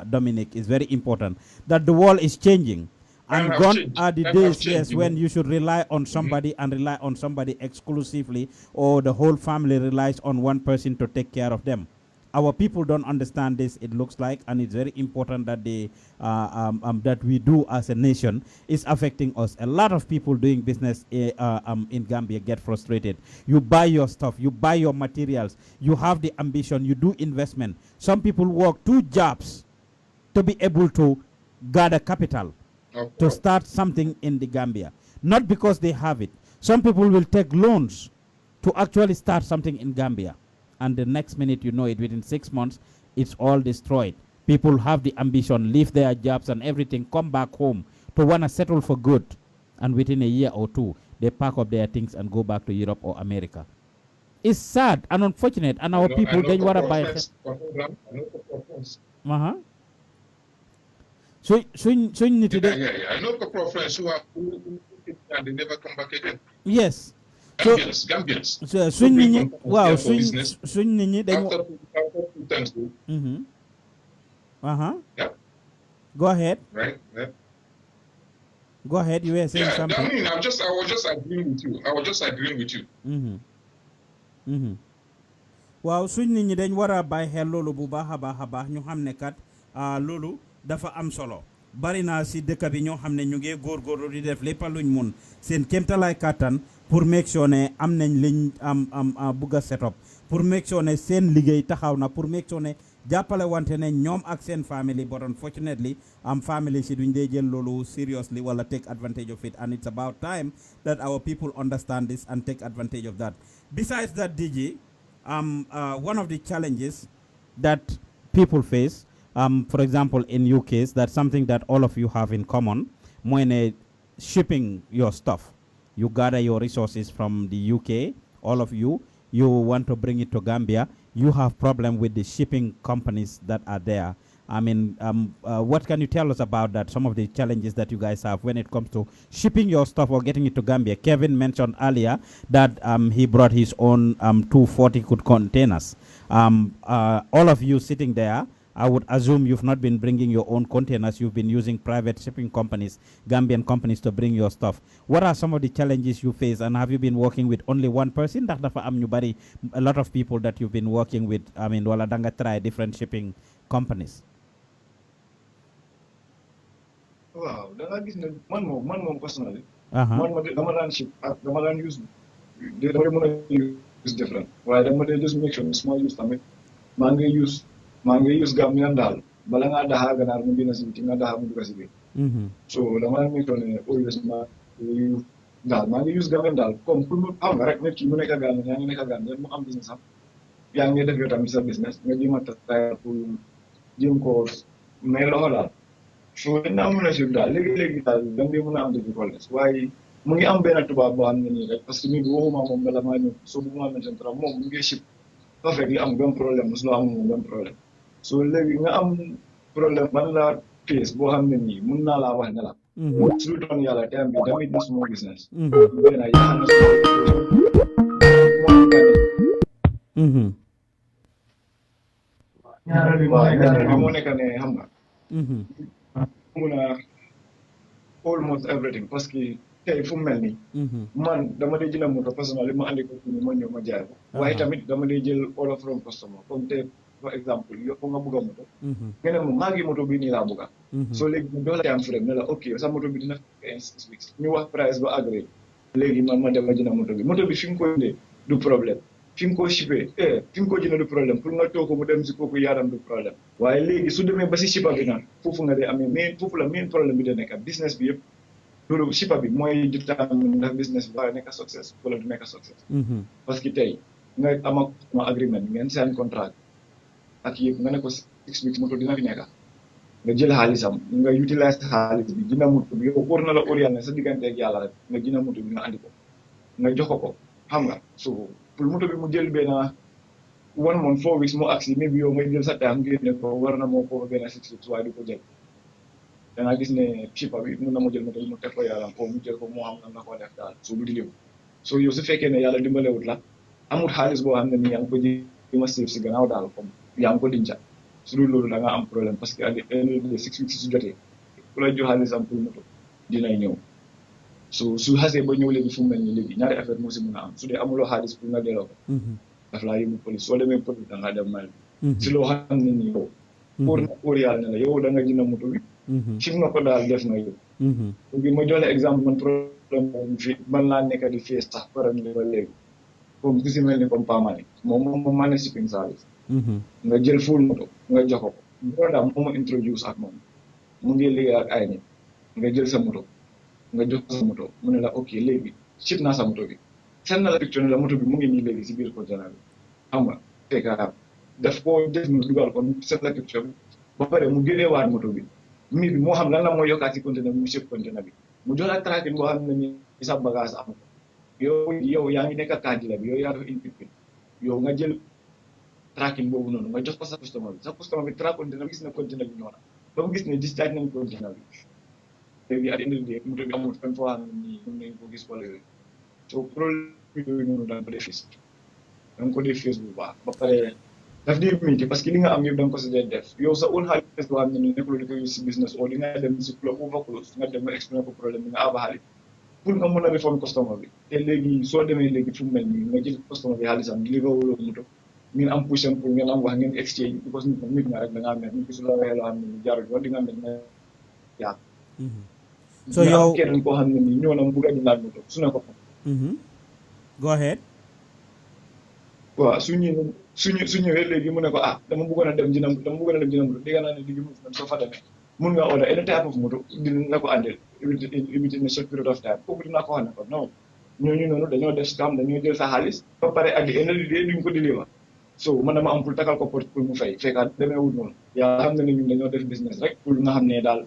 Dominic, is very important, that the world is changing. And gone are the days, yes, when you should rely on somebody and rely on somebody exclusively, or the whole family relies on one person to take care of them. Our people don't understand this, it looks like, and it's very important that they that we do as a nation. Is affecting us. A lot of people doing business in Gambia get frustrated. You buy your stuff, you buy your materials, you have the ambition, you do investment. Some people work 2 jobs to be able to gather capital to start something in the Gambia. Not because they have it. Some people will take loans to actually start something in Gambia. And the next minute, you know it, within 6 months, it's all destroyed. People have the ambition, leave their jobs and everything, come back home to want to settle for good. And within a year or 2, they pack up their things and go back to Europe or America. It's sad and unfortunate. And our people, they want to buy it. So you need to I know a couple of friends who and they never come back again. Yes. Gambians. So wow, Yeah. Go ahead. Right. Yeah. Go ahead. You were saying something. I mean, I was just agreeing with you. Waaw suñ nit ñi dañ war a bàyyi xel loolu bu baax a baax ñu xam ne kat loolu dafa am solo. Bari na si dëkk bi ñoo xam ne ñu ngi góorgóorlu di def lépp luñ mun seen kéemtalaay kàttan pour make sure ne am nañ liñ bugg a set up, pour make sure ne seen liggéey taxaw na, pour make sure ne jàppale wante ne ñoom ak seen family, but unfortunately family si duñ dee jël loolu seriously wala take advantage of it, and it's about time that our people understand this and take advantage of that. Besides that, DG, one of the challenges that people face, for example, in UK, that's something that all of you have in common. When shipping your stuff, you gather your resources from the UK, all of you want to bring it to Gambia. you have problem with the shipping companies that are there. I mean, what can you tell us about that? Some of the challenges that you guys have when it comes to shipping your stuff or getting it to Gambia. Kevin mentioned earlier that he brought his own 240-foot containers. All of you sitting there, I would assume you've not been bringing your own containers. You've been using private shipping companies, Gambian companies, to bring your stuff. What are some of the challenges you face, and have you been working with only one person? A lot of people that you've been working with. I mean, wala danga try different shipping companies. Wow, danga gis ne man moom personally. Uh-huh. Man dama daan ship ak dama daan use dama mën a use different. Waaye dama dee just make sure ne small use tamit maa ngi use Gambian daal bala ngaa daxaa ganaar mu dina si biti nga daxaa mu dugg si biir. So dama daan make sure ne always maa ngi use Gambian daal comme pour mu xam nga rek nit ki mu nekk Gambia yaa ngi nekk Gambia mu am business am yaa ngi def yow tamit sa business nga jéem a taxaw pour jéem koo may loxo daal. So dañ naa mën a ship daal léegi daal da nga mën a am difficultés waaye mu ngi am benn tubaab boo xam ne nii rek parce que nit waxuma moom bala maa ñëw so bu ma mention trop moom mu ngi ship perfect li am benn problème mosuloo am moom benn problème so léegi nga am problème ban la pièce boo xam ne nii mun naa laa wax ne la su lu doon yàlla time bi damit na small business benn yaa na ñaareel bi moo nekk ne xam nga mun a almost everything parce que tey fu mu mel nii man dama dee jënd moto personnel ma andi ko ni ma ñëw ma jaay ko waaye tamit dama dee jël order from customer comme tey par exemple yow nga bëgg a moto nga ne maa ngi moto bi nii laa bëgg a soo léegi mu dox la time frame ne la ok sa moto bi dina fi 6 weeks ñu wax price ba agré léegi man ma dem ma jënd moto bi fi nga ko indee du problème fi nga ko shippé fi nga ko jënd du problème pour nga toog ko mu dem si kooku yaaram du problème waaye léegi su demee ba si shippa bi naan foofu nga dee amee foofu la main problème bi da nekk business bi yëpp loolu shippa bi mooy déterminer ndax business bi waa nekk success wala du nekk success parce que tey nga am ak ma agreement ngeen sign contract ak yëpp nga ne ko 6 weeks moto dina fi nekk nga jël xaalisam nga utilize xaalis bi dina moto bi yow óor na la óor yàlla ne sa diggante ak yàlla rek nga dina moto bi nga andi ko nga jox ko xam nga so pour moto bi mu jël benn 1 month 4 weeks mu agsi mais bi yow nga jël sa temps ngeen ko war na moo ko benn 6 weeks waaye du ko jël da nga gis ne shippa bi mun na mu jël moto bi mu teg ko yàlla ko mu jël ko moo xam na ko def daal so du diliw so yow su fekkee ne yàlla dimbalewut la amul xaalis boo xam ne ni yaa ngi ko ji ma save si gannaaw daal comme yaa ngi ko dinca su dul loolu da nga am problème parce que at the end of the 6 weeks su jotee ku la jox xaalisam pour moto dinay ñëw su xasee ba ñëw léegi fu mu mel ni léegi ñaari affaire moo si mën a am su dee amuloo xaalis pour nga delloo ko daf laa yóbbu police soo demee police da ngaa dem mal si loo xam ne nii yow pour yàlla ne la yow da nga jënd moto bi fi nga ko daal def nga yow léegi ma jox la exemple man problème fi man laa nekk di fii sax paran li ba léegi comme ku si mel ni comme Pamane moom maa ne shipping service nga jël full moto nga jox ko broda moo ma introduce ak moom mu ngi liggéey ak ay nit nga jël sa moto nga jox sa moto mu ne la ok léegi ship naa sa moto bi seen na la picture ne la moto bi mu ngi nii léegi si biir conteneur bi xam nga fekk daf koo def ñu dugal ko seen la picture bi ba pare mu génnee waat moto bi mi bi moo xam lan la moo yokkaat si conteneur bi mu ship conteneur bi mu jox la tracking boo xam ne ni sa bagage am ko yow yaa ngi nekk ak kaadila bi yow yaa def input yow nga jël tracking boobu noonu nga jox ko sa customer bi track conteneur bi gis na conteneur bi noonu ba mu gis ne discharge nañ conteneur bi léegi at indi de moto bi amul fenn foo xam ne nii mën nañ ko gis wala yooyu so problème yooyu noonu da nga ko def face bu baax ba pare daf di métti parce que li nga am yëpp da nga ko si dee def yow sa own xaalis boo xam ne nii nekkul di ko use si business o di nga dem si club overclose nga dem nga expliqué ko problème bi nga aba xaalis pour nga mën a reform customer bi te léegi soo demee léegi fu mu mel nii nga jël customer bi xaalisam di livré wuloo moto ngeen am push pour ngeen am wax ngeen exchange because nit nga rek da ngaa mel nit ki su la waxee loo xam ne nii jaarul yoon di nga mel ne yaa so yow keneen koo xam ne nii ñoo na mu bëgg a jëndaat moto su ne ko go ahead waaw su ñëwee léegi mu ne ko dama bëggoon a dem jënd moto dégg naa ne léegi soo fa demee mun nga order any type of moto dina ko àndil within a short period of time kooku dinaa ko wax ne ko non ñooñu noonu dañoo def scam dañoo jël sa xaalis ba pare at the end of the day duñ ko deliver so man dama am pour takal ko pour mu fay fekkaat demee wut noonu yaa xam ne ne ñun dañoo def business rek pour nga xam ne daal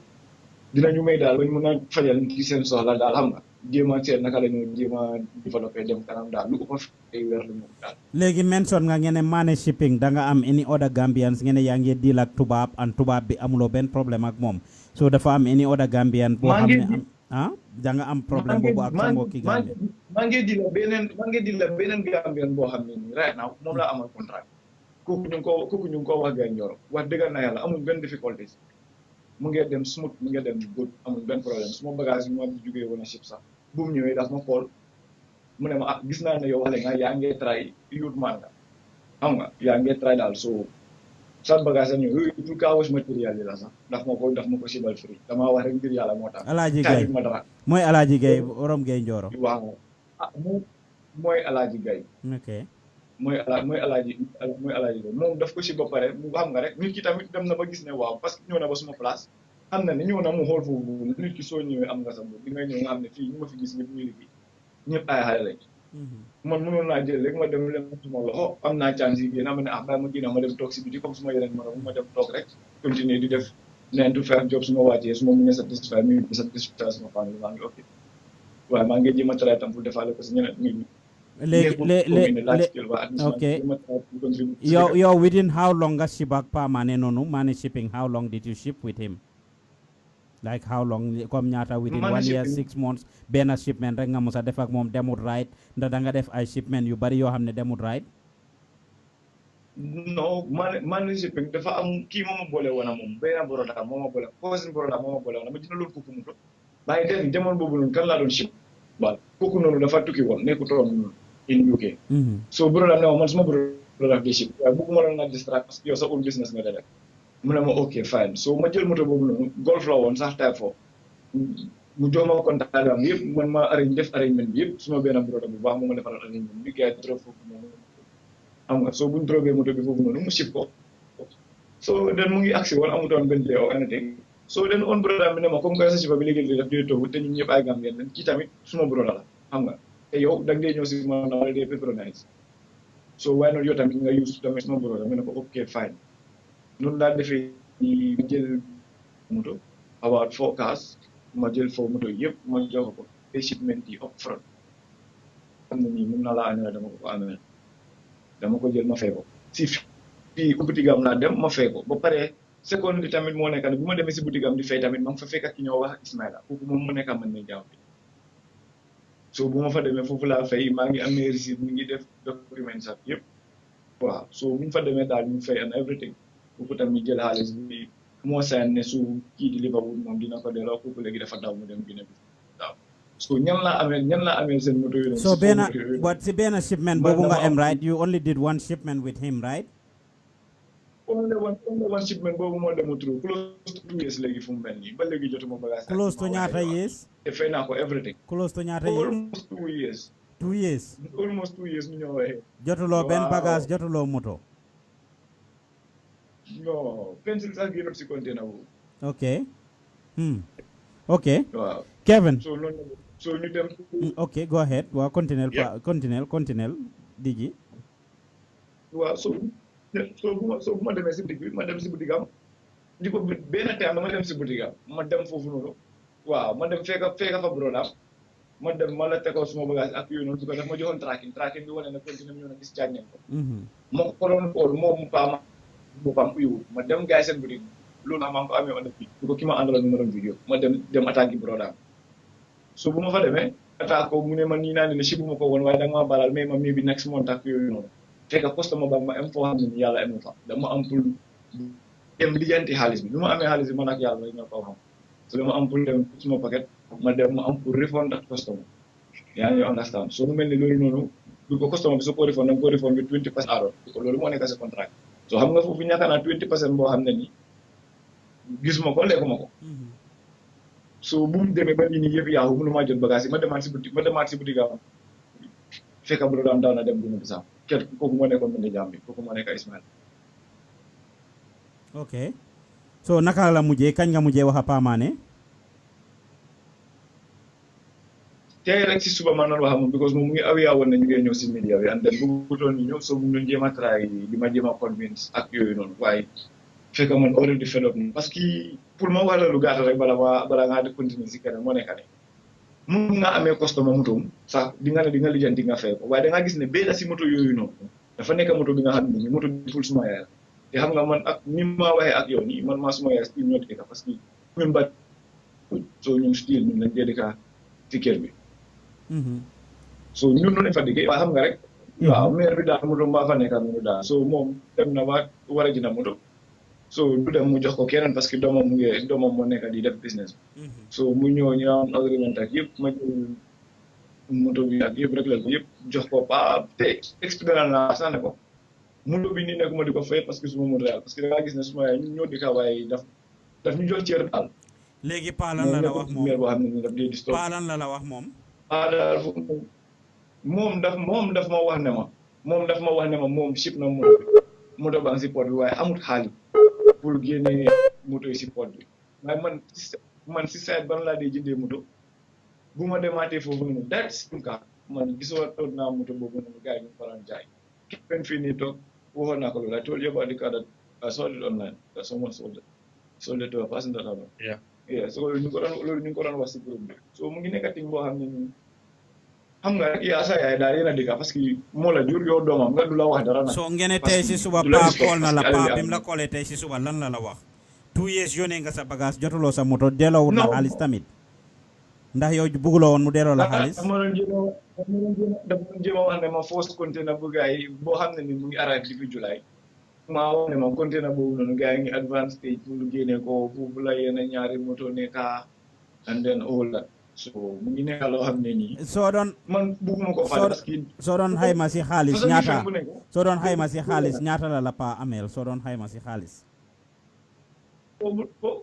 dinañu may daal bañ mën a fajal ci seen soxla daal xam nga jéem a seet naka la ñu jéem a développé dem kanam daal lu ko fa ay weer lu ñu daal. léegi mention nga ngeen ne manage shipping da nga am any other Gambians ngeen ne yaa ngi deal ak tubaab and tubaab bi amuloo benn problème ak moom so dafa am any other Gambian boo xam ne am da nga am problème boobu ak sa mbokki Gambia. maa ngi di la beneen Gambian boo xam ne nii right now moom laa amal contrat kooku ñu ngi ko wax gay Njoro wax dëgg na yàlla amul benn difficultés mu ngi dem smooth mu ngi dem good amul benn problème suma bagage yi ma jógee woon a ship sax bu mu ñëwee daf ma xool mu ne ma gis naa ne yow xale nga yaa ngi try youth man nga xam nga yaa ngi try daal so sa bagage am ñëw pour ka wash matériel yi la sax daf ma ko sibal free damaa wax rek ngir yàlla moo tax. Alaaji Gay mooy Alaaji Gay borom Gay Njoro. waaw mooy Alaaji Gay. ok mooy Alaaji Gay moom daf ko si ba pare mu xam nga rek nit ki tamit dem na ba gis ne waaw parce que ñëw na ba suma place xam na ne ñëw na mu xool foofu nit ki soo ñëwee am nga sa bopp di nga ñëw nga xam ne fii ñu ma fi gis ñëpp ñuy liggéey ñëpp ay xale lañ. man mënoon naa jël rek ma dem leen suma loxo am naa chance yi génn ma ne bàyyi ma génn ma dem toog si biti comme suma yeneen ma dem toog rek continuer di def 9 to 5 job suma wàccee suma mu ne satisfaire mi satisfaire suma famille maa ngi ok waaye maa ngi jéem a try tam pour defaale ko si ñeneen nit ñi. ok yow within how long nga ship ak Pa Mane noonu Mane shipping how long did you ship with him like how long comme ñaata within 1 year 6 months benn shipment rek nga musa def ak moom demut right ndax da nga def ay shipment yu bari yoo xam ne demut right. non Mane shipping dafa am kii moo ma boole woon ak moom benn boroda moo ma boole cousin boroda moo ma boole woon ma dina loolu kooku mu to bàyyi den demoon boobu noonu kan laa doon ship waaw kooku noonu dafa tukki woon nekkutoon in UK. so boroda ne man suma boroda di ship waaye bëgguma la na distract parce que yow sa own business nga def mu ne ma ok fine so ma jël moto boobu noonu golf la woon sax type foofu mu jox ma contact am yëpp man ma def arrangement bi yëpp suma benn boroda bu baax moo ma defal arrangement bi gars yi trop foofu noonu xam nga so buñ drobee moto bi foofu noonu mu ship ko so den mu ngi agsi woon amutoon benn day or anything so den on boroda bi ne ma comme que sa shipa bi léegi daf dee toogu te ñun ñëpp ay Gambien lañ kii tamit suma boroda la xam nga te yow da nga dee ñëw si ma na wala dee patronize so why not yow tamit nga use tamit suma boroda mu ne ko ok fine noonu laa defee ma jël moto about 4 cars ma jël 4 moto yëpp ma jox ko te shipment yi up front xam na nii mun na laa amee dama ko amee dama ko jël ma fay ko si fii boutique am laa dem ma fay ko ba pare seconde bi tamit moo nekk ne bu ma demee si boutique am di fay tamit ma fa fekk ak ki ñoo wax Ismaila kooku moom mu nekk man ne jaaw bi so bu ma fa demee foofu laa fay maa ngi amee receipt mi ngi def document sax yëpp waaw so bu ñu fa demee daal ñu fay and everything kooku tamit jël xaalis bi moo seen ne su kii di Liverpool moom dina ko delloo kooku léegi dafa daw mu dem Guinée bi waaw so ñan laa amee seen moto yi so but si benn shipment boobu nga am right you only did one shipment with him right only one shipment boobu moo demu through close to 2 years léegi fu mu mel nii ba léegi jotuma bagage close to ñaata years te fay naa ko everything close to ñaata years almost 2 years 2 years almost 2 years ñu ñoo waxee jotuloo benn bagage jotuloo moto non pencil sax génnut si container boobu ok ok waaw Kevin so ñu dem ok go ahead waaw continuel digi waaw so bu ma demee si boutique bi ma dem si boutique am di ko benn temps dama dem si boutique am ma dem foofu noonu waaw ma dem fekka fa brodam ma dem ma la tegoon suma bagage ak yooyu noonu su ko def ma joxoon tracking bi wane na continué ñëw na gis jaaj nañ ko ma ko doon xool moom paama boppam uyuwul ma dem gaay seen boutique loolu maa ngi ko amee on the du ko ki ma àndaloon numéro vidéo ma dem attaque gi brodam so bu ma fa demee attaque ko mu ne ma nii naa ne si bu ma ko woon waaye da nga ma balal mais ma mi bi next month ak yooyu noonu fekk customer ba ma am foo xam ne yàlla am fa dama am pour dem lijjanti xaalis bi lu ma amee xaalis bi man ak yàlla rek ñoo ko xam so dama am pour dem suma paquet ma dem ma am pour refund ak customer yaa ngi understand so mu mel ni loolu noonu du ko customer bi su ko refund da nga ko refund bi 20% aro loolu moo nekk sa contract so xam nga foofu ñàkk naa 20% boo xam ne ni gisuma ko lekkuma ko so bu mu demee ba lii nii yëpp yaaxu mënu maa jot bagage yi ma demaat si boutique am fekk bu doon daaw na dem dina bisaam ket kooku moo nekkoon mën jaam bi kooku moo nekk Ismail ok so naka la mujjee kañ nga mujjee wax a Pa Mane tey rek si suba ma noonu wax moom because moom mu ngi awee woon na ñu ngi ñëw si media bi and then bëggutoon ñu ñëw so mu ngi jéem a try di ma jéem a convince ak yooyu noonu waaye fekk man already fed up parce que pour ma wax la lu gàtt rek bala ngaa di continuer si keneen moo nekk ne mun nga amee customer moto sax di nga lijjanti nga fay ko waaye da nga gis ne benn si moto yooyu noonu dafa nekk moto bi nga xam ne moto bi ful suma yaay te xam nga man ak ni ma waxee ak yow nii man maa suma yaay still ñoo dëkk parce que ñun ba so ñun still ñun lañ dëkk ci kër bi so ñun noonu lañ fa diggee waaye xam nga rek waaw maire bi daal moto mbaa fa nekk ak moto daal so moom dem na ba war a jënd moto so du dem mu jox ko keneen parce que doomam moo nekk di def business so mu ñëw ñu am agreement ak yëpp ma jël moto bi ak yëpp rek la yëpp jox ko pa te expliqué naa sax ne ko moto bi nii nekk ma di ko fay parce que suma moto daal parce que da ngaa gis ne suma yaay ñoo di ka waaye daf ñu jox cër daal léegi paalan la la wax moom boo xam ne daf dee di stop paalan la la wax moom daal moom daf ma wax ne ma moom ship na moto ba ngi si port bi waaye amut xaalis pour génne moto yi si port bi waaye man si site ban laa dee jëndee moto bu ma demaatee foofu noonu daal sim card man gisoo toog naa moto boobu noonu gars yi ñu faral jaay kenn fii nii toog waxoon naa ko loolu I told you about the car that I sold it online that someone sold it to a person that I know. Yeah so loolu ñu ko doon wax si groupe bi so mu ngi nekk ting boo xam ne nii xam nga rek yaa sa yaay daal yéen a dëkk parce que moo la jur yow doomam nga du la wax dara nag. soo ngeen tey si suba paa kool na la paa bi mu la koolee tey si suba lan la wax 2 years yónnee nga sa bagage jotuloo sa moto delloowul la xaalis tamit ndax yow bëgguloo woon mu delloo la xaalis. dafa doon jéem a wax ne ma force container bu gars yi boo xam ne ni mu ngi arrive depuis July maa wax ne ma container boobu noonu gars yi ngi advance stage pour lu génne ko foofu la yenn ñaari moto nekka and then all that. so mu ngi nekk loo xam ne nii. soo doon man bugguma ko fàtte parce que soo doon xayma si xaalis ñaata la pa ameel soo doon xayma si xaalis.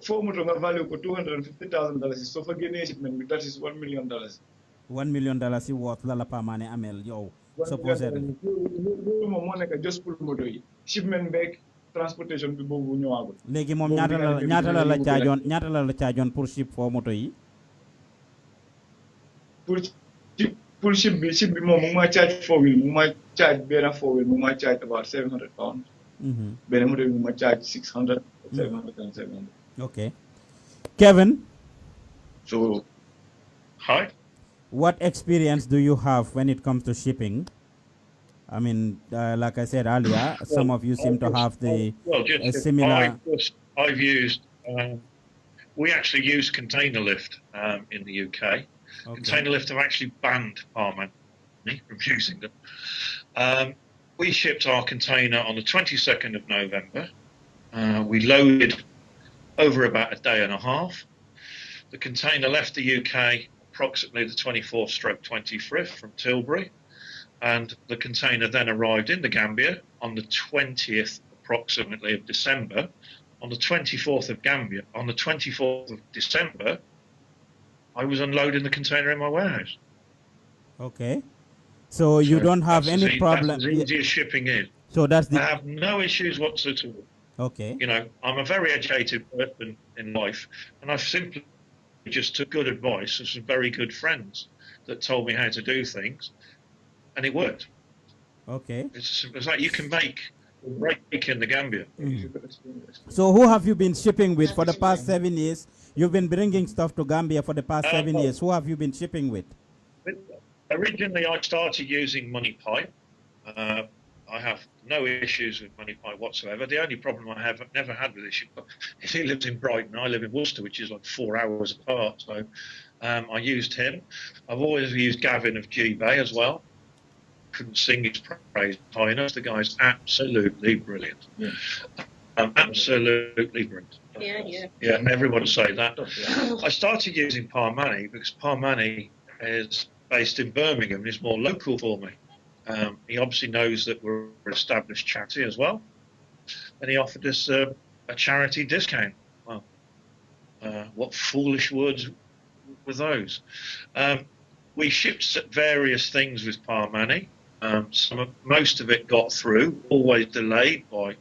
foo moto nga value ko $250,000 soo fa génnee shipment bi that is $1 million. $1 million worth la pa maa ne ameel yow. supposé loolu moom moo nekk just pour moto yi shipment beeg transportation bi boobu ñëwaagul. léegi moom ñaata la la caajoon pour ship foo moto yi. pour ship bi moom mu ma charge 4-wheel mu ma charge benn 4-wheel mu ma charge about £700. benn moto bi mu ma charge $600, $700 and $700. Okay. Kevin. So. Hi. What experience do you have when it comes to shipping? I mean, like I said earlier, some of you seem to have the similar. I've used. We actually use container lift in the UK. Okay. Container lift have actually banned Parman from using them. We shipped our container on the 22nd of November. We loaded over about a day and a half. The container left the UK approximately the 24/25th from Tilbury, and the container then arrived in the Gambia on the 20th approximately of December. On the 24th of December, I was unloading the container in my warehouse. Okay. So you don't have any problem. That's as easy as shipping is. So that's the. I have no issues whatsoever. Okay. You know, I'm a very educated person in life, and I've simply just took good advice of some very good friends that told me how to do things, and it worked. Okay. It's like you can make a break in the Gambia. So who have you been shipping with for the past 7 years? You've been bringing stuff to Gambia for the past 7 years. Who have you been shipping with? Originally, I started using Money Pipe. I have no issues with Money Pipe whatsoever. The only problem I have never had with this is he lives in Brighton, I live in Worcester, which is like 4 hours apart. So I used him. I've always used Gavin of G-Bay as well. Couldn't sing his praise high enough. The guy's absolutely brilliant. Yeah. Absolutely brilliant. Yeah, and everyone will say that. I started using Parmani because Parmani is based in Birmingham and is more local for me. He obviously knows that we're an established chatty as well, and he offered us a charity discount. Well, what foolish words were those? We shipped various things with Parmani. Most of it got through, always delayed by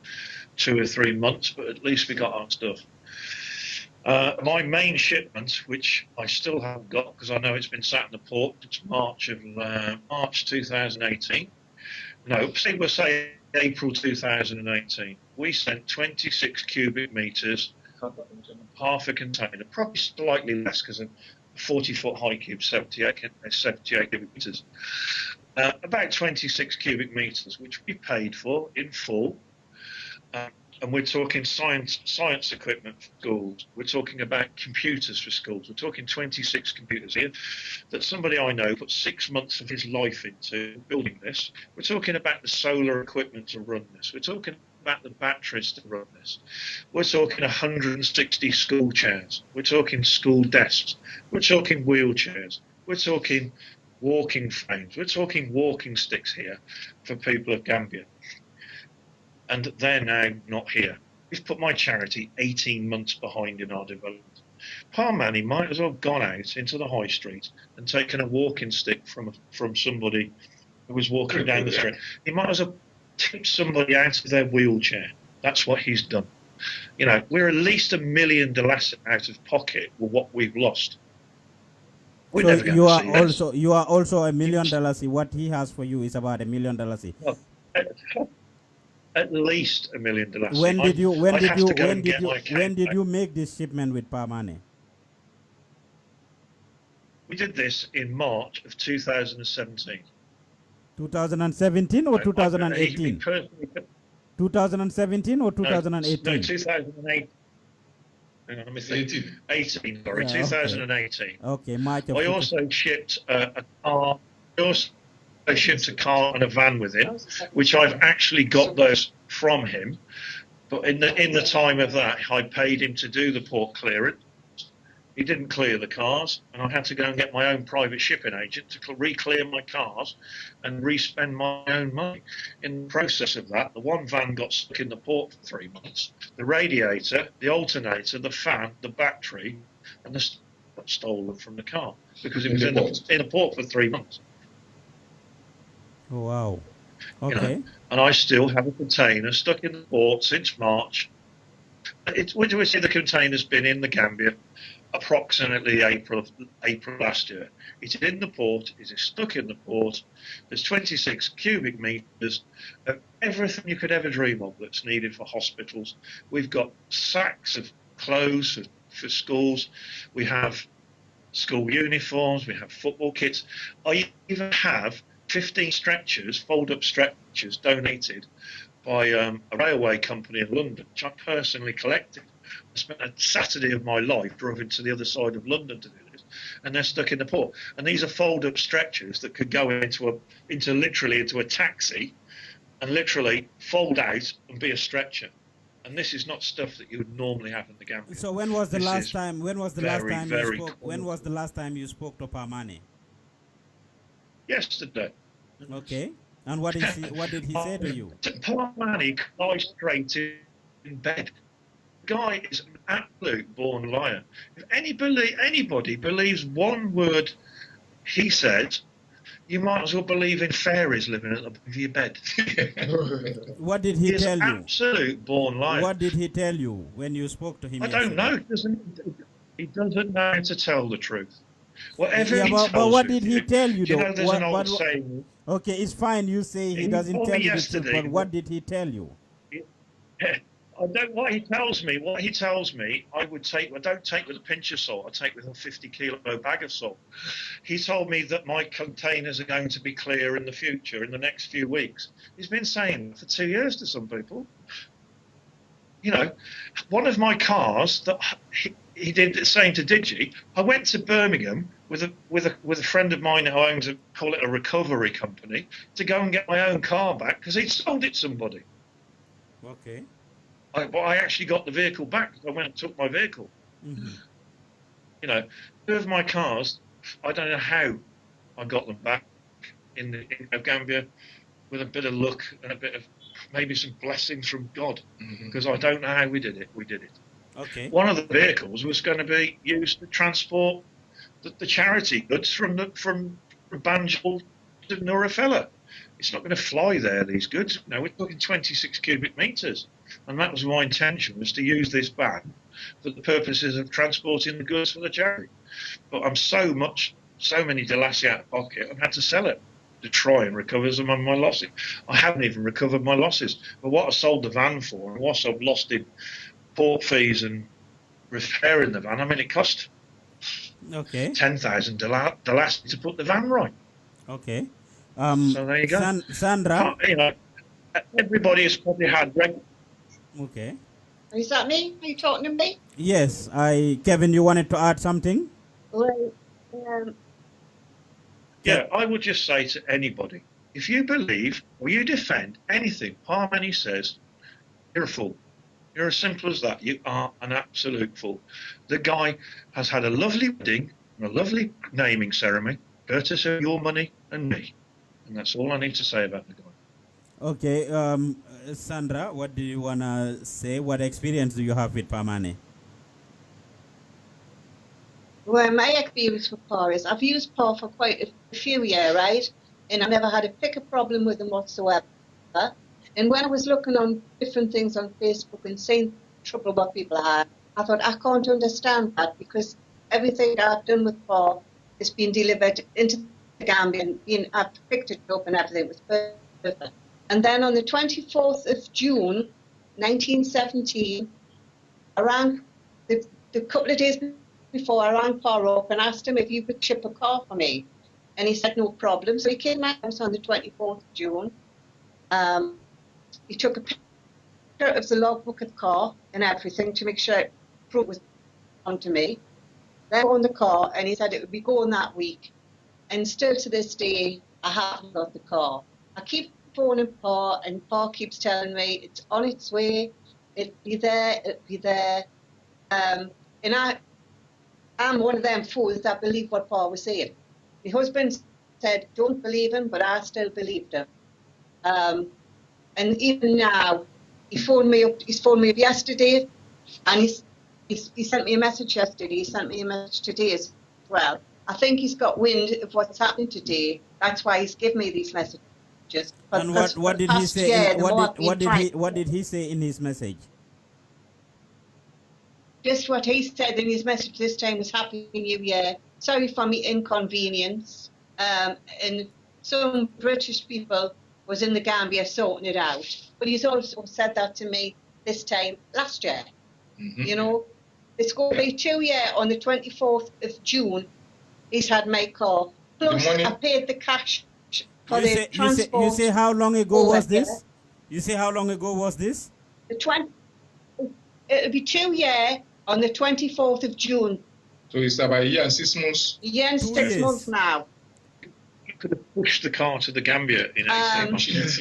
2 or 3 months, but at least we got our stuff. My main shipment, which I still haven't got because I know it's been sat in the port, it's March 2018. No, we'll say April 2018. We sent 26 cubic meters, half a container, probably slightly less because 40-foot high cube, 78 cubic meters. About 26 cubic meters, which we paid for in full. And we're talking science equipment for schools. We're talking about computers for schools. We're talking 26 computers here that somebody I know put 6 months of his life into building this. We're talking about the solar equipment to run this. We're talking about the batteries to run this. We're talking 160 school chairs. We're talking school desks. We're talking wheelchairs. We're talking walking frames. We're talking walking sticks here for people of Gambia. And they're now not here. We've put my charity 18 months behind in our development. Parmani might as well have gone out into the high street and taken a walking stick from somebody who was walking down the street. He might as well tipped somebody out of their wheelchair. That's what he's done. You know, we're at least $1 million out of pocket with what we've lost. We're so never going you to are see also you are also $1 million. What he has for you is about $1 million. well, at least $1 million. When did you make this shipment with Parmane? We did this in March of 2017. 2017 or 2018? 2017 or 2018? No, 2008. Hang on, let me think. 18, sorry, Yeah, 2018. Okay, March of I also shipped a car. I also shipped a car and a van with him, which I've actually got those from him. But in the time of that, I paid him to do the port clearance. He didn't clear the cars, and I had to go and get my own private shipping agent to re-clear my cars and re-spend my own money. In the process of that, the one van got stuck in the port for 3 months. The radiator, the alternator, the fan, the battery, and the stuff got stolen from the car because it was in the port for 3 months. Oh, wow. Okay. You know, and I still have a container stuck in the port since March. We see the container's been in the Gambia approximately April last year. It's in the port, it's stuck in the port. There's 26 cubic meters of everything you could ever dream of that's needed for hospitals. We've got sacks of clothes for schools. We have school uniforms, we have football kits. I even have 15 stretchers, fold-up stretchers donated by a railway company in London, which I personally collected. I spent a Saturday of my life driving to the other side of London to do this, and they're stuck in the port. And these are fold-up stretchers that could go into a taxi, and literally fold out and be a stretcher. And this is not stuff that you would normally have in the Gambia. So when was the last time? When was the last time you spoke? When was the last time you spoke to Parmane? Yesterday. Okay. And what did he say to you? Parmane lies straight in bed. The guy is an absolute born liar. If anybody believes one word he said, you might as well believe in fairies living at the back of your bed. What did he tell you? Absolute born liar. What did he tell you when you spoke to him? I don't know. He doesn't know how to tell the truth. Whatever he tells but what you, did he tell you? You know, there's an old saying. Okay, it's fine. You say he doesn't tell you the truth, but what did he tell you? What he tells me, I don't take with a pinch of salt. I take with a 50-kilo bag of salt. He told me that my containers are going to be clear in the future, in the next few weeks. He's been saying that for 2 years to some people. You know, one of my cars that he did the same to Digi. I went to Birmingham with a friend of mine who owns call it a recovery company to go and get my own car back because he'd sold it to somebody. Okay. But I actually got the vehicle back. I went and took my vehicle. Mm-hmm. You know, two of my cars, I don't know how I got them back in Gambia with a bit of luck and a bit of maybe some blessings from God, because I don't know how we did it. We did it. Okay. One of the vehicles was going to be used to transport the charity goods from Banjul to Nurafella. It's not going to fly there, these goods. No, we're talking 26 cubic meters. And that was my intention, was to use this van for the purposes of transporting the goods for the charity. But I'm so many Delassie out of pocket, I've had to sell it to try and recover some of my losses. I haven't even recovered my losses. But what I sold the van for, and what I've lost in port fees and repairing the van, I mean, it cost Okay. 10,000, they'll ask you to put the van right. Okay. So there you go. Sandra. You know, everybody has probably had. Okay. Is that me? Are you talking to me? Yes. Kevin, you wanted to add something? Well, Yeah, I would just say to anybody, if you believe or you defend anything Parmani says, you're a fool. You're as simple as that. You are an absolute fool. The guy has had a lovely wedding and a lovely naming ceremony, courtesy of your money and me. And that's all I need to say about the guy. Okay. Sandra, what do you want to say? What experience do you have with Parmani? well, my experience with Paul is I've used Paul for quite a few years, right? And I've never had a pick a problem with him whatsoever. And when I was looking on different things on Facebook and seeing trouble what people had, I thought, I can't understand that because everything I've done with Paul has been delivered into the Gambia and I've picked it up and everything was perfect. And then on the 24th of June, 1917, around the couple of days before, I rang Paul up and asked him if you could ship a car for me. And he said, no problem. So he came to my house on the 24th of June. He took a picture of the logbook of the car and everything to make sure proof was on to me. Then on the car, and he said it would be going that week. And still to this day, I haven't got the car. I keep phoning Paul, and Paul keeps telling me it's on its way. It'll be there. It'll be there. And I'm one of them fools that believe what Paul was saying. My husband said, don't believe him, but I still believed him. And even now, he phoned me up yesterday, and he sent me a message yesterday. He sent me a message today as well. I think he's got wind of what's happening today. That's why he's given me these messages. And what did he say? What did he say in his message? Just what he said in his message this time was Happy New Year. Sorry for me inconvenience. And some British people was in the Gambia sorting it out. But he's also said that to me this time last year. Mm-hmm. You know, it's going to be 2 years on the 24th of June. He's had my car. Plus, I paid the cash for the transport. You say how long ago was this? You say how long ago was this? It'll be 2 years on the 24th of June. So it's about a year and 6 months? A year and 6 months now. You could have pushed the car to the Gambia in 18 months.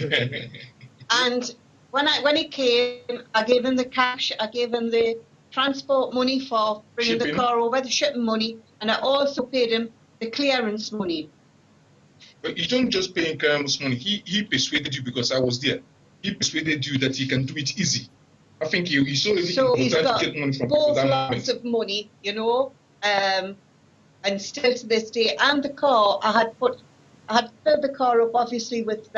And when he came, I gave him the cash, I gave him the transport money for bringing the car over, the shipping money, and I also paid him the clearance money. But you don't just pay him clearance money. He persuaded you because I was there. He persuaded you that he can do it easy. I think he saw everything. So he's got to get money from both lots of money, you know, and still to this day. And the car, I had filled the car up obviously with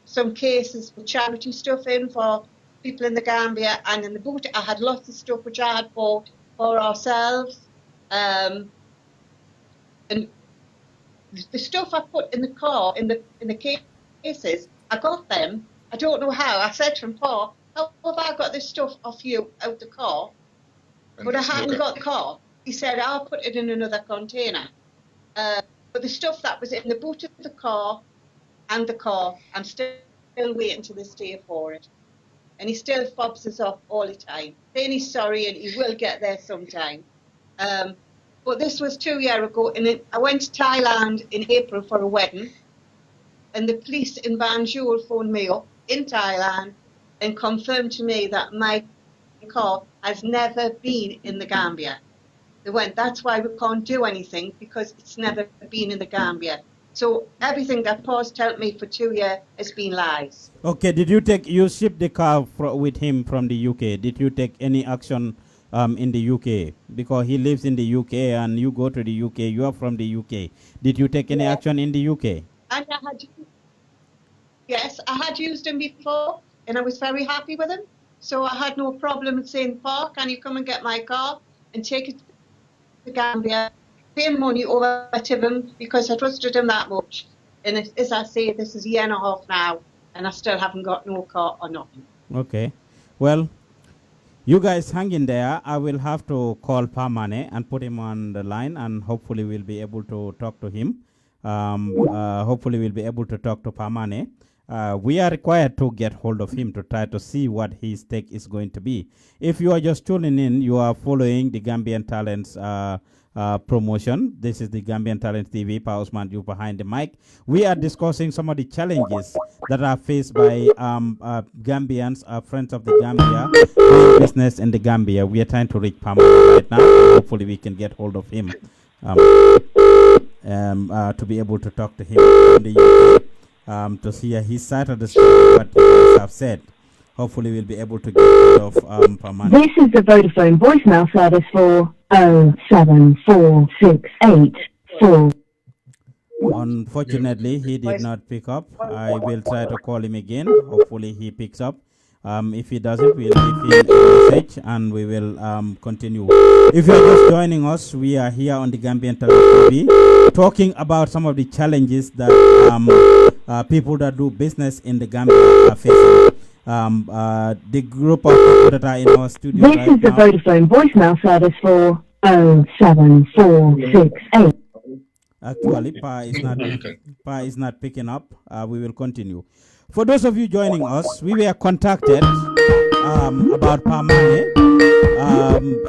some cases with charity stuff in for people in the Gambia, and in the boot I had lots of stuff which I had bought for ourselves. And the stuff I put in the car, in the cases, I got them. I don't know how. I said to him, Paul, how have I got this stuff off you out the car? But I hadn't got the car. He said, I'll put it in another container. But the stuff that was in the boot of the car and the car, I'm still waiting to this day for it. And he still fobs us off all the time, saying he's sorry and he will get there sometime. But this was 2 years ago, and I went to Thailand in April for a wedding, and the police in Banjul phoned me up in Thailand and confirmed to me that my car has never been in the Gambia. They went, that's why we can't do anything, because it's never been in the Gambia. So everything that Paul's told me for 2 years has been lies. Okay, you shipped the car with him from the UK. Did you take any action in the UK? Because he lives in the UK and you go to the UK, you are from the UK. Did you take any action in the UK? And yes, I had used him before and I was very happy with him. So I had no problem saying, Paul, can you come and get my car and take it to the Gambia? Paying money over to him because I trusted him that much. And as I say, this is a year and a half now, and I still haven't got no car or nothing. Okay. Well, You guys hang in there. I will have to call Pamane and put him on the line, and hopefully we'll be able to talk to him. Hopefully we'll be able to talk to Pamane. We are required to get hold of him to try to see what his take is going to be. If you are just tuning in, you are following the Gambian Talents promotion. This is the Gambian Talents TV. Pa Usman, you behind the mic. We are discussing some of the challenges that are faced by Gambians, friends of the Gambia, doing business in the Gambia. We are trying to reach Pamela right now. Hopefully we can get hold of him to be able to talk to him in the UK. To hear his side of the story, what you guys have said. Hopefully, we'll be able to get rid of Pamane. This is the Vodafone voicemail service for 07468. Unfortunately, he did not pick up. I will try to call him again. Hopefully, he picks up. If he doesn't, we'll give him a message and we will continue. If you're just joining us, we are here on the Gambian TV talking about some of the challenges that people that do business in the Gambia are facing. The group of people that are in our studio This right is the now, Vodafone voicemail service for 07468. actually, Pa is not picking up. We will continue. For those of you joining us, we were contacted about Pamane.